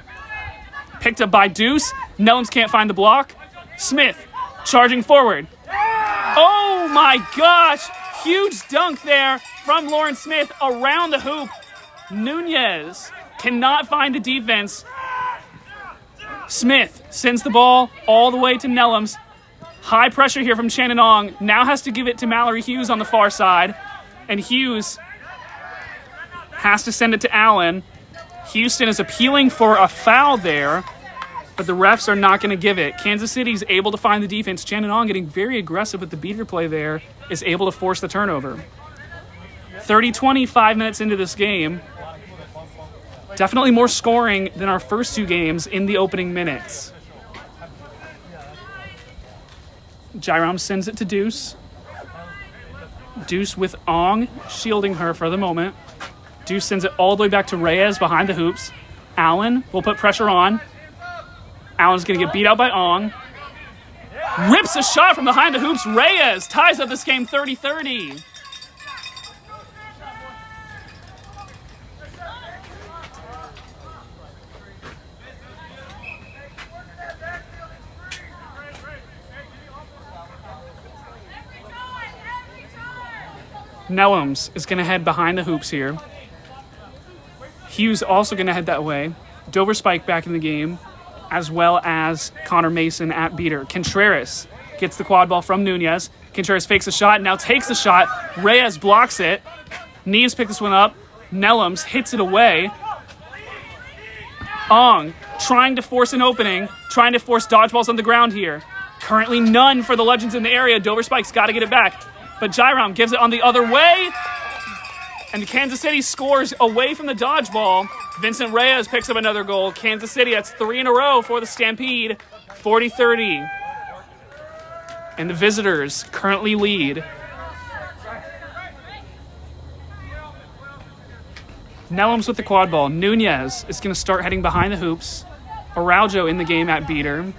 Picked up by Deuce. Nellums can't find the block. Smith charging forward. Oh my gosh! Huge dunk there from Lauren Smith around the hoop. Nunez cannot find the defense. Smith sends the ball all the way to Nellums. High pressure here from Shannon Ong. Now has to give it to Mallory Hughes on the far side. And Hughes has to send it to Allen. Houston is appealing for a foul there, but the refs are not going to give it. Kansas City's able to find the defense. Shannon Ong getting very aggressive with the beater play there is able to force the turnover. 30-20, 5 minutes into this game. Definitely more scoring than our first two games in the opening minutes. Jairam sends it to Deuce. Deuce with Ong shielding her for the moment. Deuce sends it all the way back to Reyes behind the hoops. Allen will put pressure on. Allen's going to get beat out by Ong. Rips a shot from behind the hoops. Reyes ties up this game 30-30. Nellums is going to head behind the hoops here. Hughes also going to head that way. Dover Spike back in the game, as well as Connor Mason at beater. Contreras gets the quad ball from Nunez. Contreras fakes a shot, now takes the shot. Reyes blocks it. Neves pick this one up. Nellums hits it away. Ong trying to force an opening, trying to force dodgeballs on the ground here. Currently none for the Legends in the area. Dover Spike's got to get it back. But Jairam gives it on the other way. And Kansas City scores away from the dodgeball. Vincent Reyes picks up another goal. Kansas City, that's 3 in a row for the Stampede. 40-30. And the visitors currently lead. Nellums with the quad ball. Nunez is going to start heading behind the hoops. Araujo in the game at beater.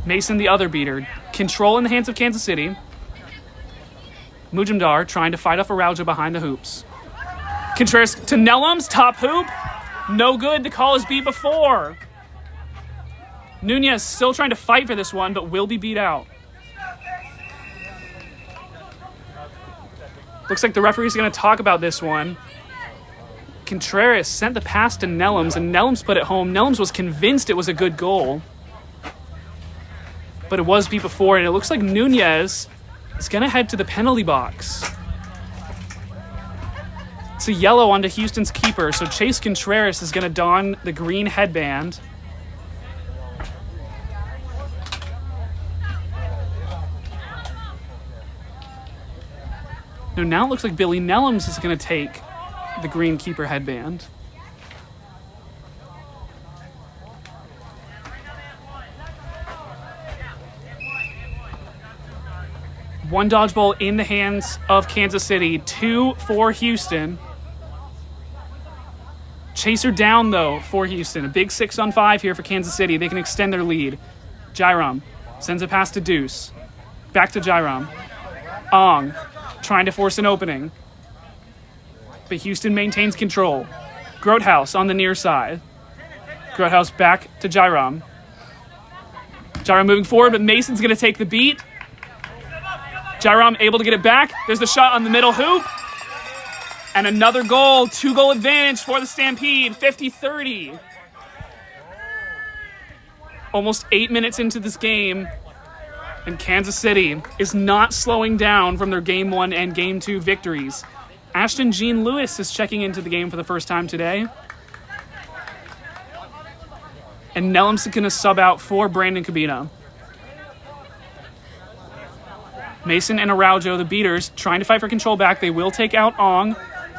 Mason the other beater. Control in the hands of Kansas City. Mujumdar trying to fight off Araujo behind the hoops. Contreras to Nellums, top hoop. No good, the call is beat before. Nunez still trying to fight for this one, but will be beat out. Looks like the referee's going to talk about this one. Contreras sent the pass to Nellums, and Nellums put it home. Nellums was convinced it was a good goal, but it was beat before, and it looks like Nunez is going to head to the penalty box. It's a yellow onto Houston's keeper, so Chase Contreras is going to don the green headband. No, now it looks like Billy Nellums is going to take the green keeper headband. One dodgeball in the hands of Kansas City, 2 for Houston. Chaser down, though, for Houston. A big 6-on-5 here for Kansas City. They can extend their lead. Jairam sends a pass to Deuce. Back to Jairam. Ong trying to force an opening. But Houston maintains control. Grothaus on the near side. Grothaus back to Jairam. Jairam moving forward, but Mason's going to take the beat. Jairam able to get it back. There's the shot on the middle hoop. And another goal. 2-goal advantage for the Stampede. 50-30. Almost 8 minutes into this game. And Kansas City is not slowing down from their Game 1 and Game 2 victories. Ashton Jean Lewis is checking into the game for the first time today. And Nellum's going to sub out for Brandon Cabina. Mason and Araujo, the beaters, trying to fight for control back. They will take out Ong.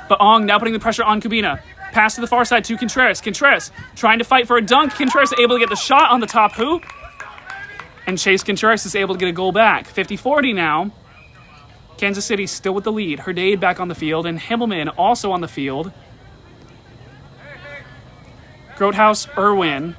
But Ong now putting the pressure on Cabina. Pass to the far side to Contreras. Contreras trying to fight for a dunk. Contreras able to get the shot on the top hoop. And Chase Contreras is able to get a goal back. 50-40 now. Kansas City still with the lead. Herdade back on the field. And Himmelman also on the field. Grotehouse, Irwin.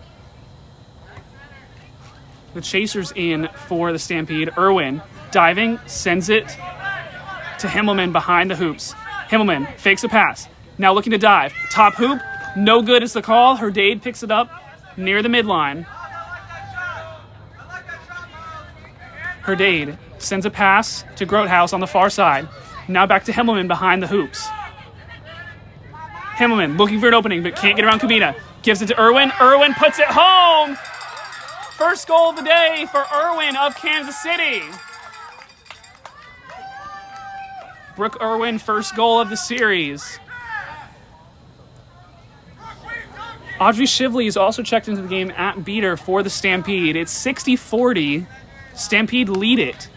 The chasers in for the Stampede. Irwin diving, sends it to Himmelman behind the hoops. Himmelman fakes a pass. Now looking to dive. Top hoop. No good is the call. Herdade picks it up near the midline. Herdade sends a pass to Grotehouse on the far side. Now back to Himmelman behind the hoops. Himmelman looking for an opening but can't get around Cabina. Gives it to Irwin. Irwin puts it home. First goal of the day for Irwin of Kansas City. Brooke Irwin, first goal of the series. Audrey Shively is also checked into the game at beater for the Stampede. It's 60-40. Stampede lead it.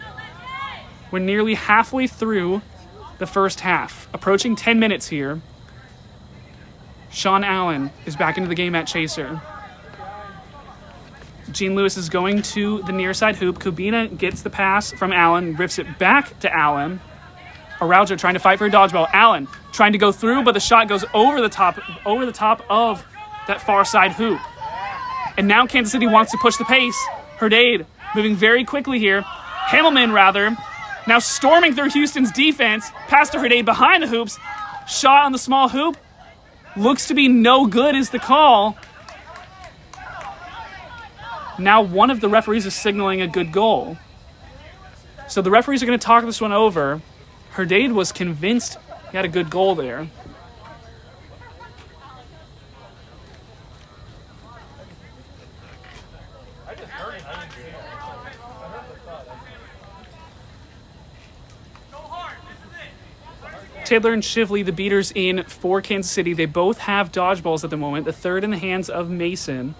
We're nearly halfway through the first half. Approaching 10 minutes here. Sean Allen is back into the game at chaser. Jean Lewis is going to the near side hoop. Cabina gets the pass from Allen, rips it back to Allen. Araujo trying to fight for a dodgeball. Allen trying to go through, but the shot goes over the top of that far side hoop. And now Kansas City wants to push the pace. Herdade moving very quickly here. Himmelman, rather, now storming through Houston's defense. Pass to Herdade behind the hoops. Shot on the small hoop. Looks to be no good is the call. Now one of the referees is signaling a good goal. So the referees are going to talk this one over. Herdade was convinced he had a good goal there. Taylor and Shively, the beaters in for Kansas City. They both have dodgeballs at the moment. The third in the hands of Mason.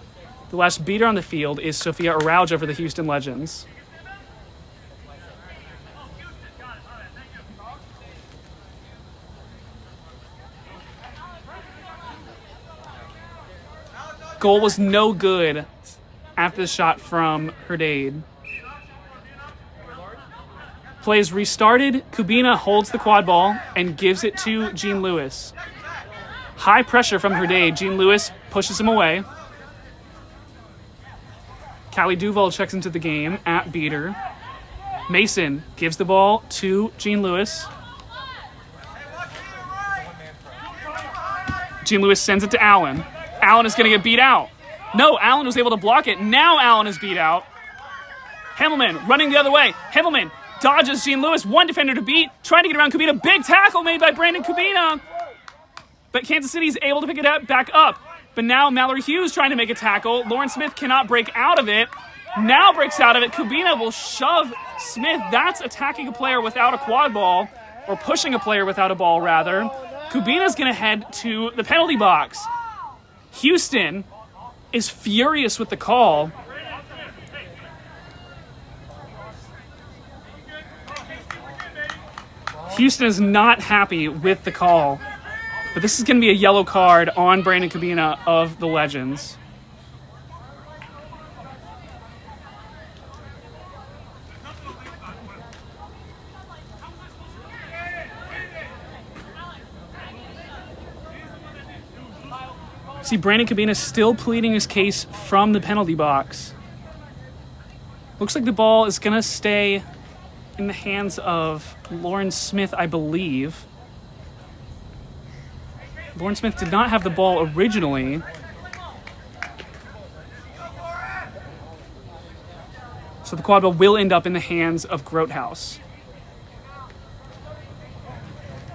The last beater on the field is Sophia Araujo for the Houston Legends. Goal was no good after the shot from Herdade. Play is restarted. Cabina holds the quad ball and gives it to Jean Lewis. High pressure from Herdade. Jean Lewis pushes him away. Callie Duval checks into the game at beater. Mason gives the ball to Jean Lewis. Jean Lewis sends it to Allen. Allen is going to get beat out. No, Allen was able to block it. Now Allen is beat out. Himmelman running the other way. Himmelman dodges Jean Lewis. One defender to beat. Trying to get around Cabina. Big tackle made by Brandon Cabina. But Kansas City is able to pick it up, back up. But now Mallory Hughes trying to make a tackle. Lauren Smith cannot break out of it. Now breaks out of it. Cabina will shove Smith. That's attacking a player without a quad ball. Or pushing a player without a ball, rather. Cabina's going to head to the penalty box. Houston is furious with the call. Houston is not happy with the call. But this is going to be a yellow card on Brandon Cabina of the Legends. See, Brandon Cabina still pleading his case from the penalty box. Looks like the ball is going to stay in the hands of Lauren Smith, I believe. Lauren Smith did not have the ball originally. So the quad ball will end up in the hands of Grotehouse.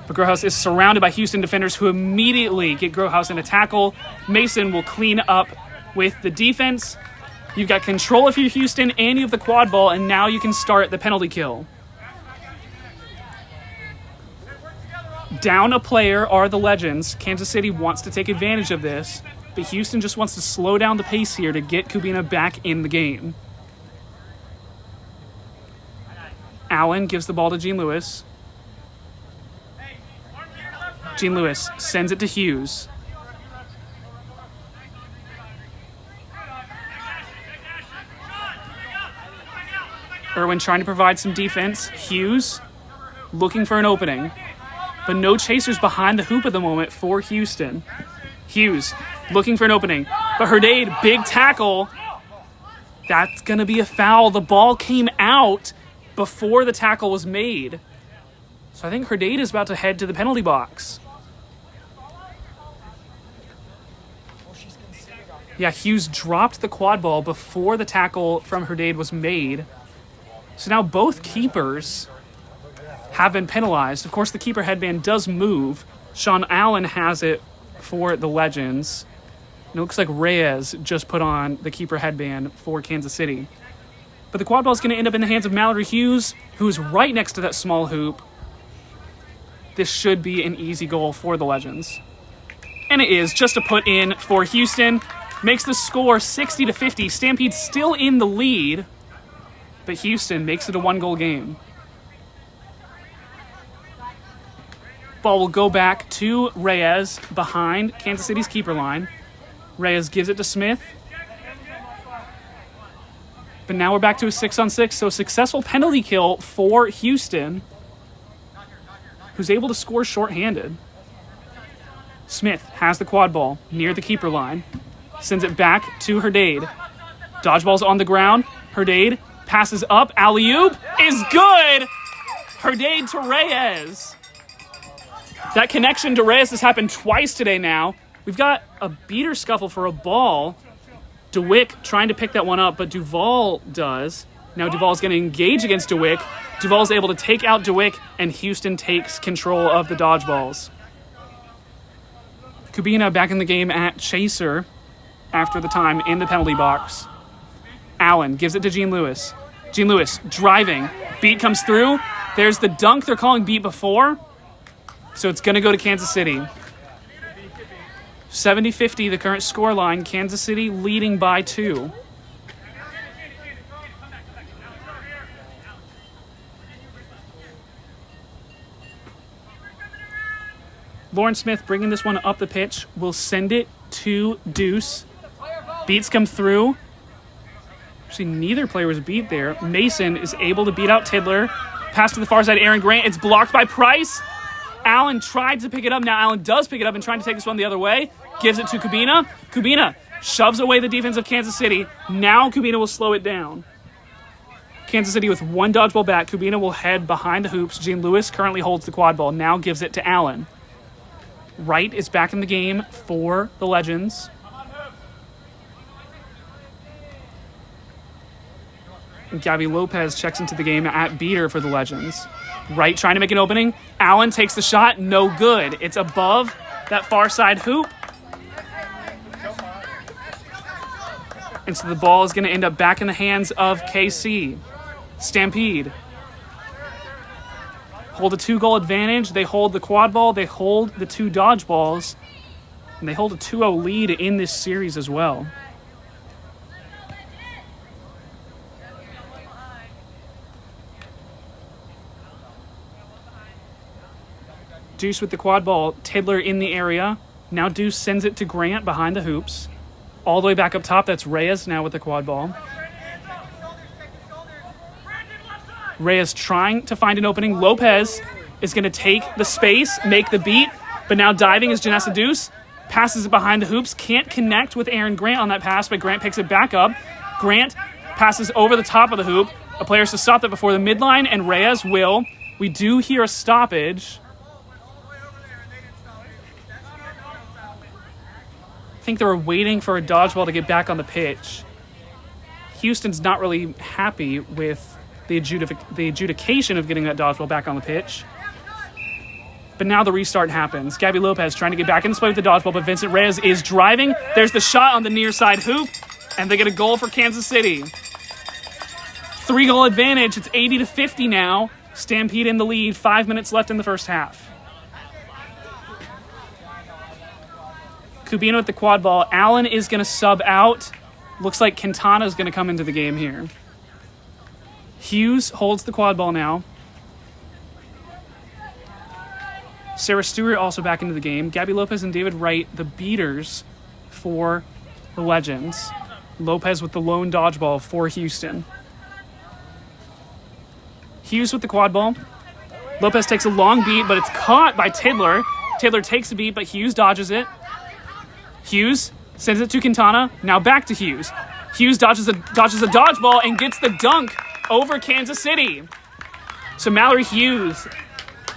But Grotehouse is surrounded by Houston defenders who immediately get Grotehouse in a tackle. Mason will clean up with the defense. You've got control of your Houston and you have the quad ball, and now you can start the penalty kill. Down a player are the Legends. Kansas City wants to take advantage of this, but Houston just wants to slow down the pace here to get Kubina back in the game. Allen gives the ball to Gene Lewis. Gene Lewis sends it to Hughes. Irwin trying to provide some defense. Hughes looking for an opening, but no chasers behind the hoop at the moment for Houston. Hughes looking for an opening, but Herdade, big tackle. That's going to be a foul. The ball came out before the tackle was made. So I think Herdade is about to head to the penalty box. Yeah, Hughes dropped the quad ball before the tackle from Herdade was made. So now both keepers have been penalized. Of course, the keeper headband does move. Sean Allen has it for the Legends. And it looks like Reyes just put on the keeper headband for Kansas City. But the quad ball is going to end up in the hands of Mallory Hughes, who's right next to that small hoop. This should be an easy goal for the Legends. And it is, just to put in for Houston. Makes the score 60-50. Stampede still in the lead, but Houston makes it a 1-goal game. Ball will go back to Reyes behind Kansas City's keeper line. Reyes gives it to Smith. But now we're back to a 6-on-6, so a successful penalty kill for Houston, who's able to score shorthanded. Smith has the quad ball near the keeper line. Sends it back to Herdade. Dodgeball's on the ground. Herdade passes up. Alley-oop is good. Herdade to Reyes. That connection to Reyes has happened twice today now. We've got a beater scuffle for a ball. DeWick trying to pick that one up, but Duval does. Now Duval's going to engage against DeWick. Duval's able to take out DeWick, and Houston takes control of the dodgeballs. Kubina back in the game at chaser after the time in the penalty box. Allen gives it to Gene Lewis. Gene Lewis driving. Beat comes through. There's the dunk they're calling beat before. So it's going to go to Kansas City. 70-50, the current score line. Kansas City leading by 2. Lauren Smith bringing this one up the pitch. Will send it to Deuce. Beats come through. Actually, neither player was beat there. Mason is able to beat out Tidler. Pass to the far side, Aaron Grant. It's blocked by Price. Allen tried to pick it up. Now Allen does pick it up and trying to take this one the other way. Gives it to Kubina. Kubina shoves away the defense of Kansas City. Now Kubina will slow it down. Kansas City with one dodgeball back. Kubina will head behind the hoops. Gene Lewis currently holds the quad ball. Now gives it to Allen. Wright is back in the game for the Legends. Gabby Lopez checks into the game at beater for the Legends. Wright trying to make an opening. Allen takes the shot. No good. It's above that far side hoop. And so the ball is going to end up back in the hands of KC. Stampede hold a 2-goal advantage. They hold the quad ball. They hold the 2 dodgeballs. And they hold a 2-0 lead in this series as well. Deuce with the quad ball. Tidler in the area. Now Deuce sends it to Grant behind the hoops. All the way back up top, that's Reyes now with the quad ball. Reyes trying to find an opening. Lopez is going to take the space, make the beat, but now diving is Janessa Deuce. Passes it behind the hoops. Can't connect with Aaron Grant on that pass, but Grant picks it back up. Grant passes over the top of the hoop. A player has to stop that before the midline, and Reyes will. We do hear a stoppage. I think they were waiting for a dodgeball to get back on the pitch. Houston's not really happy with the adjudication of getting that dodgeball back on the pitch. But now the restart happens. Gabby Lopez trying to get back into play with the dodgeball, but Vincent Reyes is driving. There's the shot on the near side hoop. And they get a goal for Kansas City. 3-goal advantage. It's 80-50 now. Stampede in the lead. 5 minutes left in the first half. Kubino with the quad ball. Allen is going to sub out. Looks like Quintana is going to come into the game here. Hughes holds the quad ball now. Sarah Stewart also back into the game. Gabby Lopez and David Wright, the beaters for the Legends. Lopez with the lone dodgeball for Houston. Hughes with the quad ball. Lopez takes a long beat, but it's caught by Tidler. Tidler takes a beat, but Hughes dodges it. Hughes sends it to Quintana. Now back to Hughes. Hughes dodges a dodgeball and gets the dunk over Kansas City. So Mallory Hughes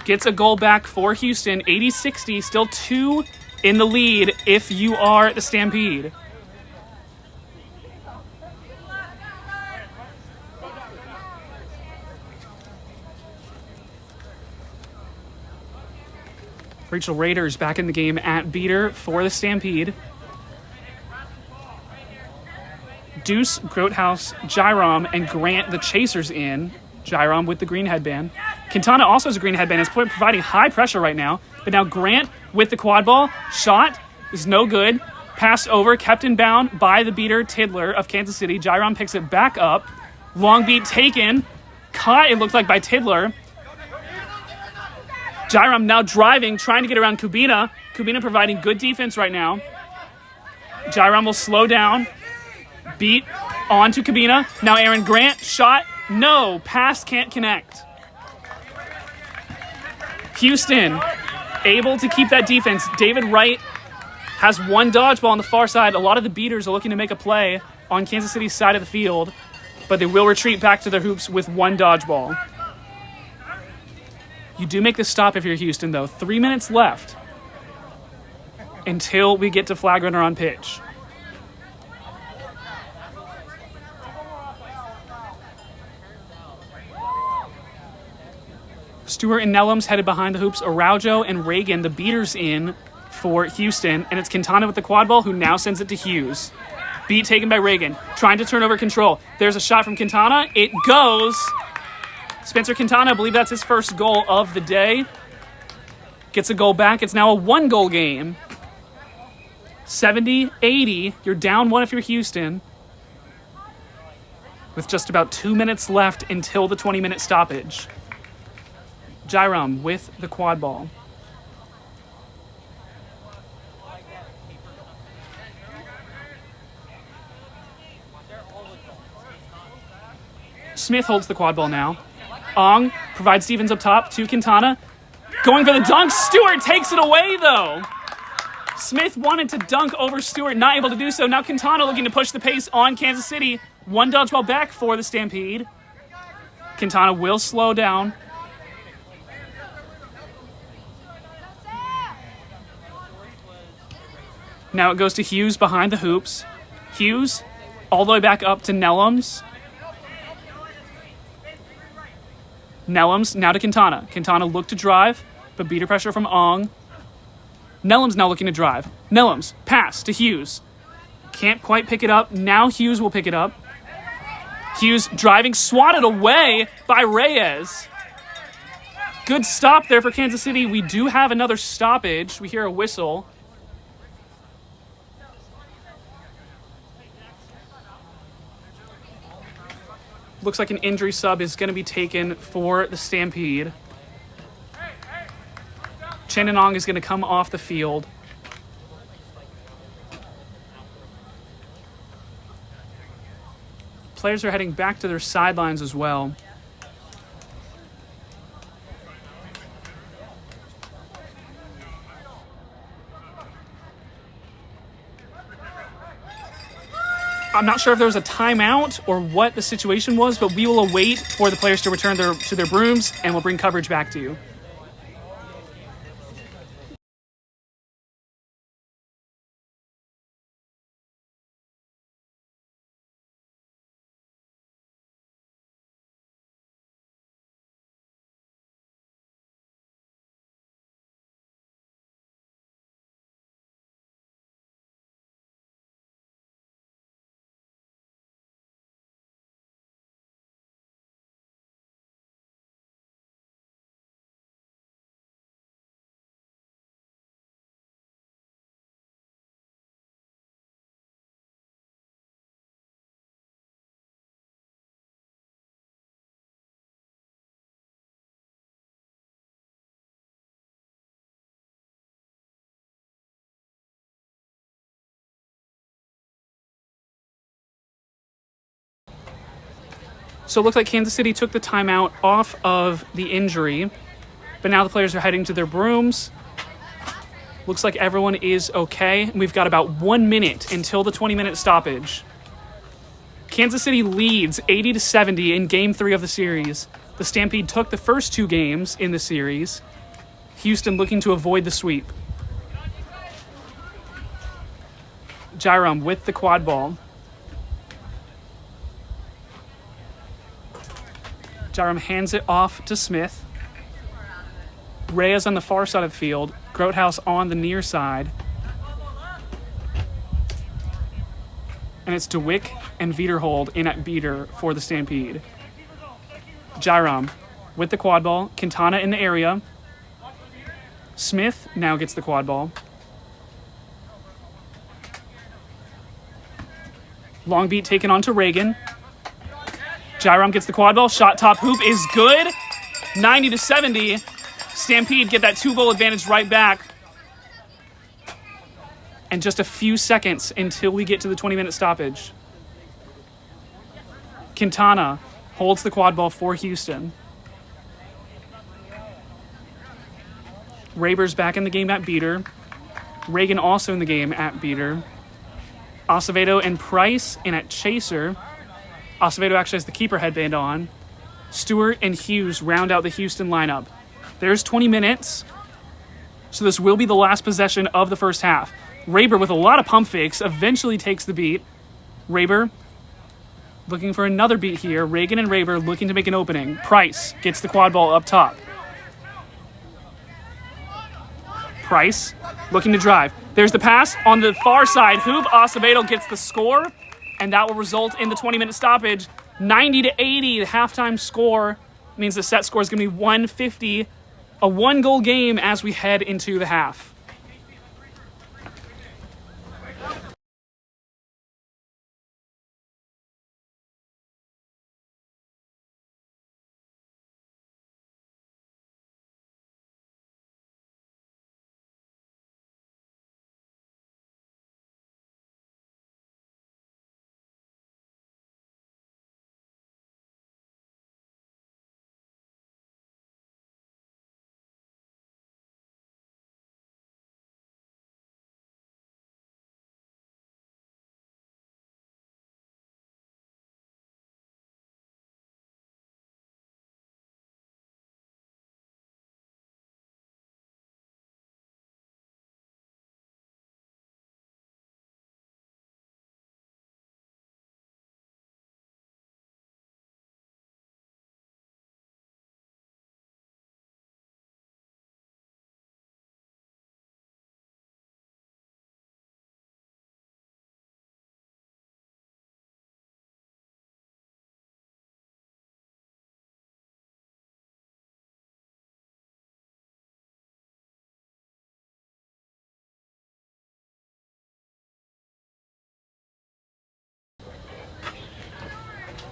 gets a goal back for Houston. 80-60, still 2 in the lead if you are the Stampede. Rachel Rader's back in the game at beater for the Stampede. Deuce, Grotehouse, Jairam, and Grant, the chasers in. Jairam with the green headband. Quintana also has a green headband. It's providing high pressure right now. But now Grant with the quad ball. Shot is no good. Passed over, kept in bound by the beater Tidler of Kansas City. Jairam picks it back up. Long beat taken. Caught, it looked like, by Tidler. Jairam now driving, trying to get around Kubina. Kubina providing good defense right now. Jairam will slow down. Beat onto Kubina. Now Aaron Grant, shot. No, pass can't connect. Houston able to keep that defense. David Wright has one dodgeball on the far side. A lot of the beaters are looking to make a play on Kansas City's side of the field, but they will retreat back to their hoops with one dodgeball. You do make the stop if you're Houston, though. 3 minutes left until we get to flag runner on pitch. Stewart and Nellums headed behind the hoops. Araujo and Reagan, the beaters in for Houston. And it's Quintana with the quad ball, who now sends it to Hughes. Beat taken by Reagan, trying to turn over control. There's a shot from Quintana. It goes. Spencer Quintana, I believe that's his first goal of the day. Gets a goal back. It's now a 1-goal game. 70-80. You're down 1 if you're Houston. With just about 2 minutes left until the 20-minute stoppage. Jairam with the quad ball. Smith holds the quad ball now. Ong provides Stevens up top to Quintana. Going for the dunk. Stewart takes it away, though. Smith wanted to dunk over Stewart, not able to do so. Now Quintana looking to push the pace on Kansas City. 1 dodgeball back for the Stampede. Quintana will slow down. Now it goes to Hughes behind the hoops. Hughes all the way back up to Nellums. Nellums now to Quintana. Quintana looked to drive, but beater pressure from Ong. Nellums now looking to drive. Nellums, pass to Hughes. Can't quite pick it up. Now Hughes will pick it up. Hughes driving, swatted away by Reyes. Good stop there for Kansas City. We do have another stoppage. We hear a whistle. Looks like an injury sub is going to be taken for the Stampede. Chen and Ong is going to come off the field. Players are heading back to their sidelines as well. I'm not sure if there was a timeout or what the situation was, but we will await for the players to return to their brooms, and we'll bring coverage back to you. So it looks like Kansas City took the timeout off of the injury, but now the players are heading to their rooms. Looks like everyone is okay. We've got about 1 minute until the 20-minute stoppage. Kansas City leads 80-70 in Game 3 of the series. The Stampede took the first 2 games in the series. Houston looking to avoid the sweep. Jairam with the quad ball. Jairam hands it off to Smith. Reyes on the far side of the field. Grotehouse on the near side. And it's DeWick and Vederhold in at beater for the Stampede. Jairam with the quad ball. Quintana in the area. Smith now gets the quad ball. Long beat taken on to Reagan. Jairam gets the quad ball. Shot top hoop is good. 90-70. Stampede get that 2-goal advantage right back. And just a few seconds until we get to the 20-minute stoppage. Quintana holds the quad ball for Houston. Raber's back in the game at beater. Reagan also in the game at beater. Acevedo and Price in at chaser. Acevedo actually has the keeper headband on. Stewart and Hughes round out the Houston lineup. There's 20 minutes. So this will be the last possession of the first half. Raber with a lot of pump fakes eventually takes the beat. Raber looking for another beat here. Reagan and Raber looking to make an opening. Price gets the quad ball up top. Price looking to drive. There's the pass on the far side. Hoop. Acevedo gets the score, and that will result in the 20-minute stoppage. 90-80, the halftime score means the set score is going to be 150. A 1-goal game as we head into the half.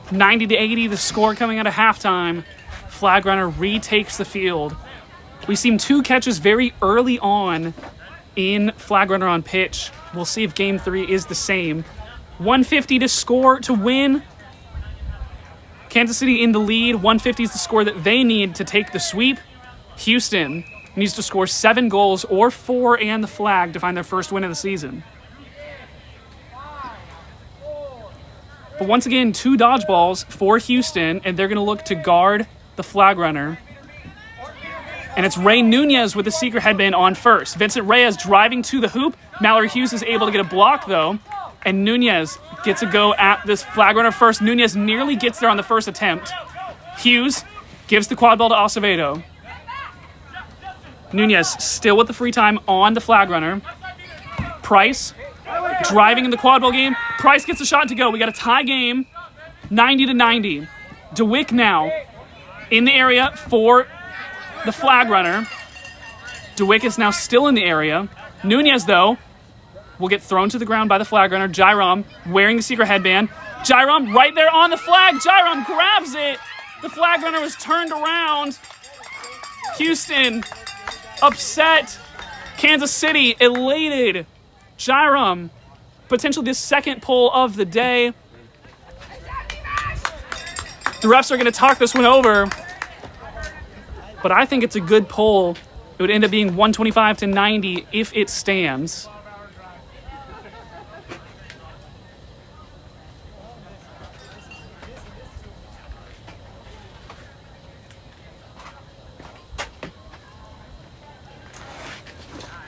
$90-80, the score coming out of halftime. Flag runner retakes the field. We've seen 2 catches very early on in flag runner on pitch. We'll see if game 3 is the same. 150 to score to win. Kansas City in the lead. 150 is the score that they need to take the sweep. Houston needs to score 7 goals or 4 and the flag to find their first win of the season. But once again, 2 dodgeballs for Houston, and they're going to look to guard the flag runner. And it's Ray Nunez with the secret headband on first. Vincent Reyes driving to the hoop. Mallory Hughes is able to get a block, though. And Nunez gets a go at this flag runner first. Nunez nearly gets there on the first attempt. Hughes gives the quad ball to Acevedo. Nunez still with the free time on the flag runner. Price driving in the quad ball game. Price gets a shot to go. We got a tie game, 90-90. DeWick now in the area for the flag runner. DeWick is now still in the area. Nunez, though, will get thrown to the ground by the flag runner. Jairam wearing the secret headband. Jairam right there on the flag. Jairam grabs it. The flag runner was turned around. Houston upset. Kansas City elated. Jairam, potentially the second pull of the day. The refs are going to talk this one over. But I think it's a good poll. It would end up being 125 to 90 if it stands.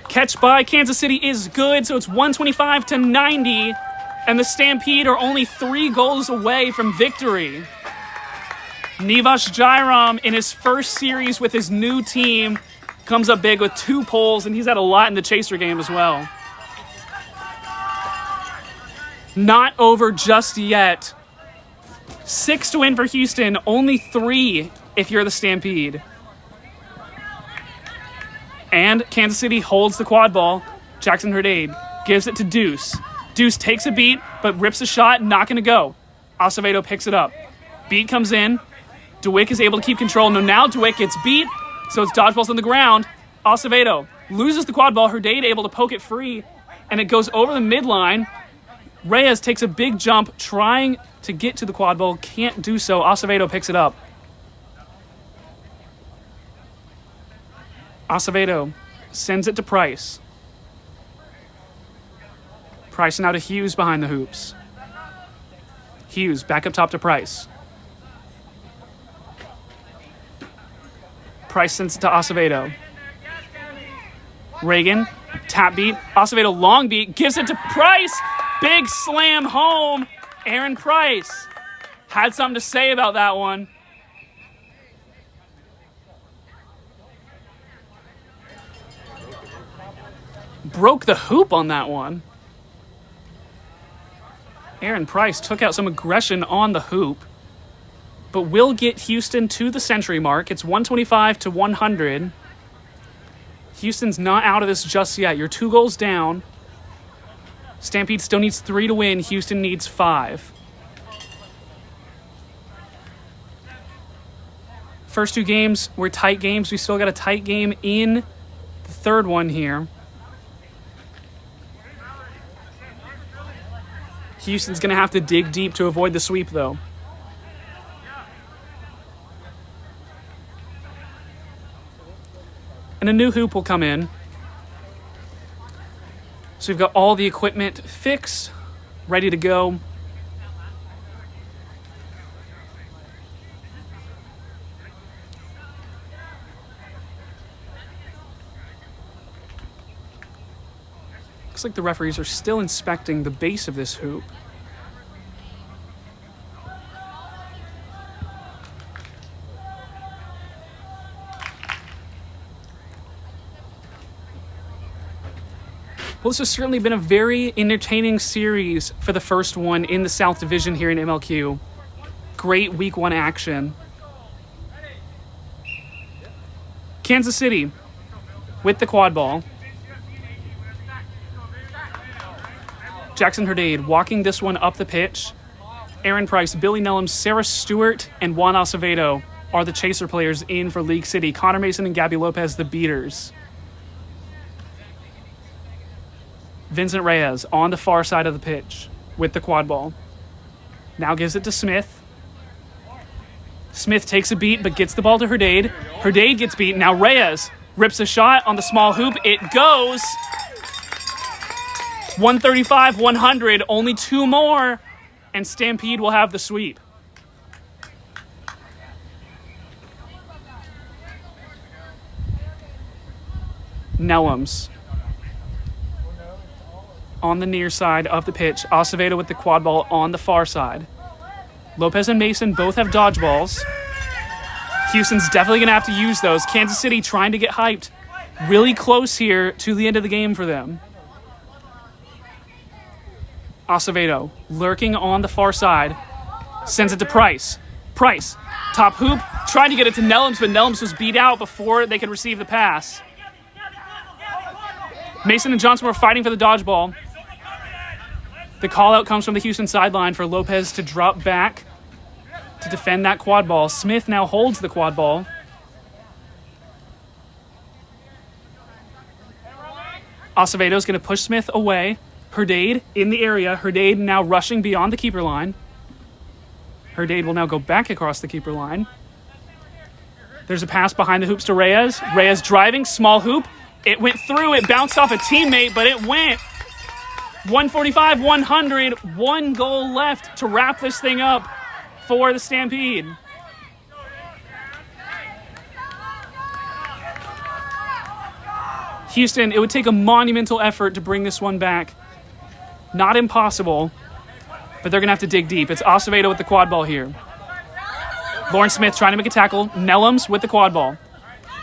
Catch by Kansas City is good, so it's 125 to 90, and the Stampede are only 3 goals away from victory. Nivash Jairam, in his first series with his new team, comes up big with 2 poles, and he's had a lot in the chaser game as well. Not over just yet. 6 to win for Houston, only 3 if you're the Stampede. And Kansas City holds the quad ball. Jackson Herdade gives it to Deuce. Deuce takes a beat, but rips a shot, not going to go. Acevedo picks it up. Beat comes in. DeWick is able to keep control. No, now DeWick gets beat, so it's dodgeballs on the ground. Acevedo loses the quad ball. Herdade able to poke it free, and it goes over the midline. Reyes takes a big jump, trying to get to the quad ball. Can't do so. Acevedo picks it up. Acevedo sends it to Price. Price now to Hughes behind the hoops. Hughes back up top to Price. Price sends it to Acevedo. Reagan, tap beat. Acevedo long beat, gives it to Price. Big slam home. Aaron Price had something to say about that one. Broke the hoop on that one. Aaron Price took out some aggression on the hoop, but will get Houston to the century mark. It's 125 to 100. Houston's not out of this just yet. You're 2 goals down. Stampede still needs 3 to win. Houston needs 5. First 2 games were tight games. We still got a tight game in the third one here. Houston's going to have to dig deep to avoid the sweep, though. And a new hoop will come in. So we've got all the equipment fixed, ready to go. Looks like the referees are still inspecting the base of this hoop. Well, this has certainly been a very entertaining series for the first one in the South Division here in MLQ. Great Week 1 action. Kansas City with the quad ball. Jackson Herdade walking this one up the pitch. Aaron Price, Billy Nellum, Sarah Stewart, and Juan Acevedo are the chaser players in for League City. Connor Mason and Gabby Lopez, the beaters. Vincent Reyes on the far side of the pitch with the quad ball. Now gives it to Smith. Smith takes a beat but gets the ball to Herdade. Herdade gets beat. Now Reyes rips a shot on the small hoop. It goes. 135-100. Only 2 more. And Stampede will have the sweep. Nellums on the near side of the pitch. Acevedo with the quad ball on the far side. Lopez and Mason both have dodgeballs. Houston's definitely going to have to use those. Kansas City trying to get hyped. Really close here to the end of the game for them. Acevedo lurking on the far side. Sends it to Price. Price, top hoop. Trying to get it to Nellums, but Nellums was beat out before they could receive the pass. Mason and Johnson were fighting for the dodgeball. The call-out comes from the Houston sideline for Lopez to drop back to defend that quad ball. Smith now holds the quad ball. Acevedo's going to push Smith away. Herdade in the area. Herdade now rushing beyond the keeper line. Herdade will now go back across the keeper line. There's a pass behind the hoops to Reyes. Reyes driving, small hoop. It went through, it bounced off a teammate, but it went. 145-100, 1 goal left to wrap this thing up for the Stampede. Houston, it would take a monumental effort to bring this one back. Not impossible, but they're going to have to dig deep. It's Acevedo with the quad ball here. Lauren Smith trying to make a tackle. Nellums with the quad ball.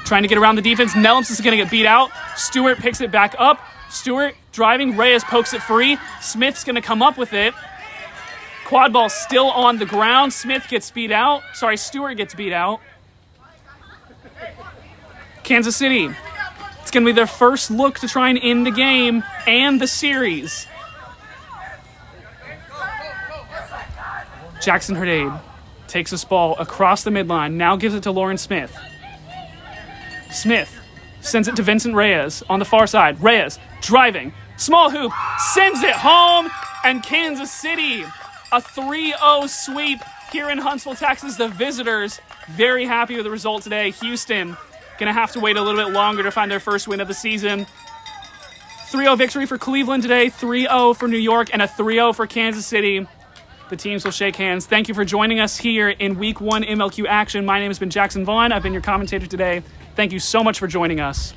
Trying to get around the defense. Nellums is going to get beat out. Stewart picks it back up. Stewart driving. Reyes pokes it free. Smith's going to come up with it. Quad ball still on the ground. Smith gets beat out. Sorry, Stewart gets beat out. Kansas City. It's going to be their first look to try and end the game and the series. Jackson Herdade takes this ball across the midline. Now gives it to Lauren Smith. Smith sends it to Vincent Reyes on the far side. Reyes driving. Small hoop. Sends it home. And Kansas City, a 3-0 sweep here in Huntsville, Texas. The visitors very happy with the result today. Houston going to have to wait a little bit longer to find their first win of the season. 3-0 victory for Cleveland today. 3-0 for New York. And a 3-0 for Kansas City. The teams will shake hands. Thank you for joining us here in Week 1 MLQ action. My name has been Jackson Vaughn. I've been your commentator today. Thank you so much for joining us.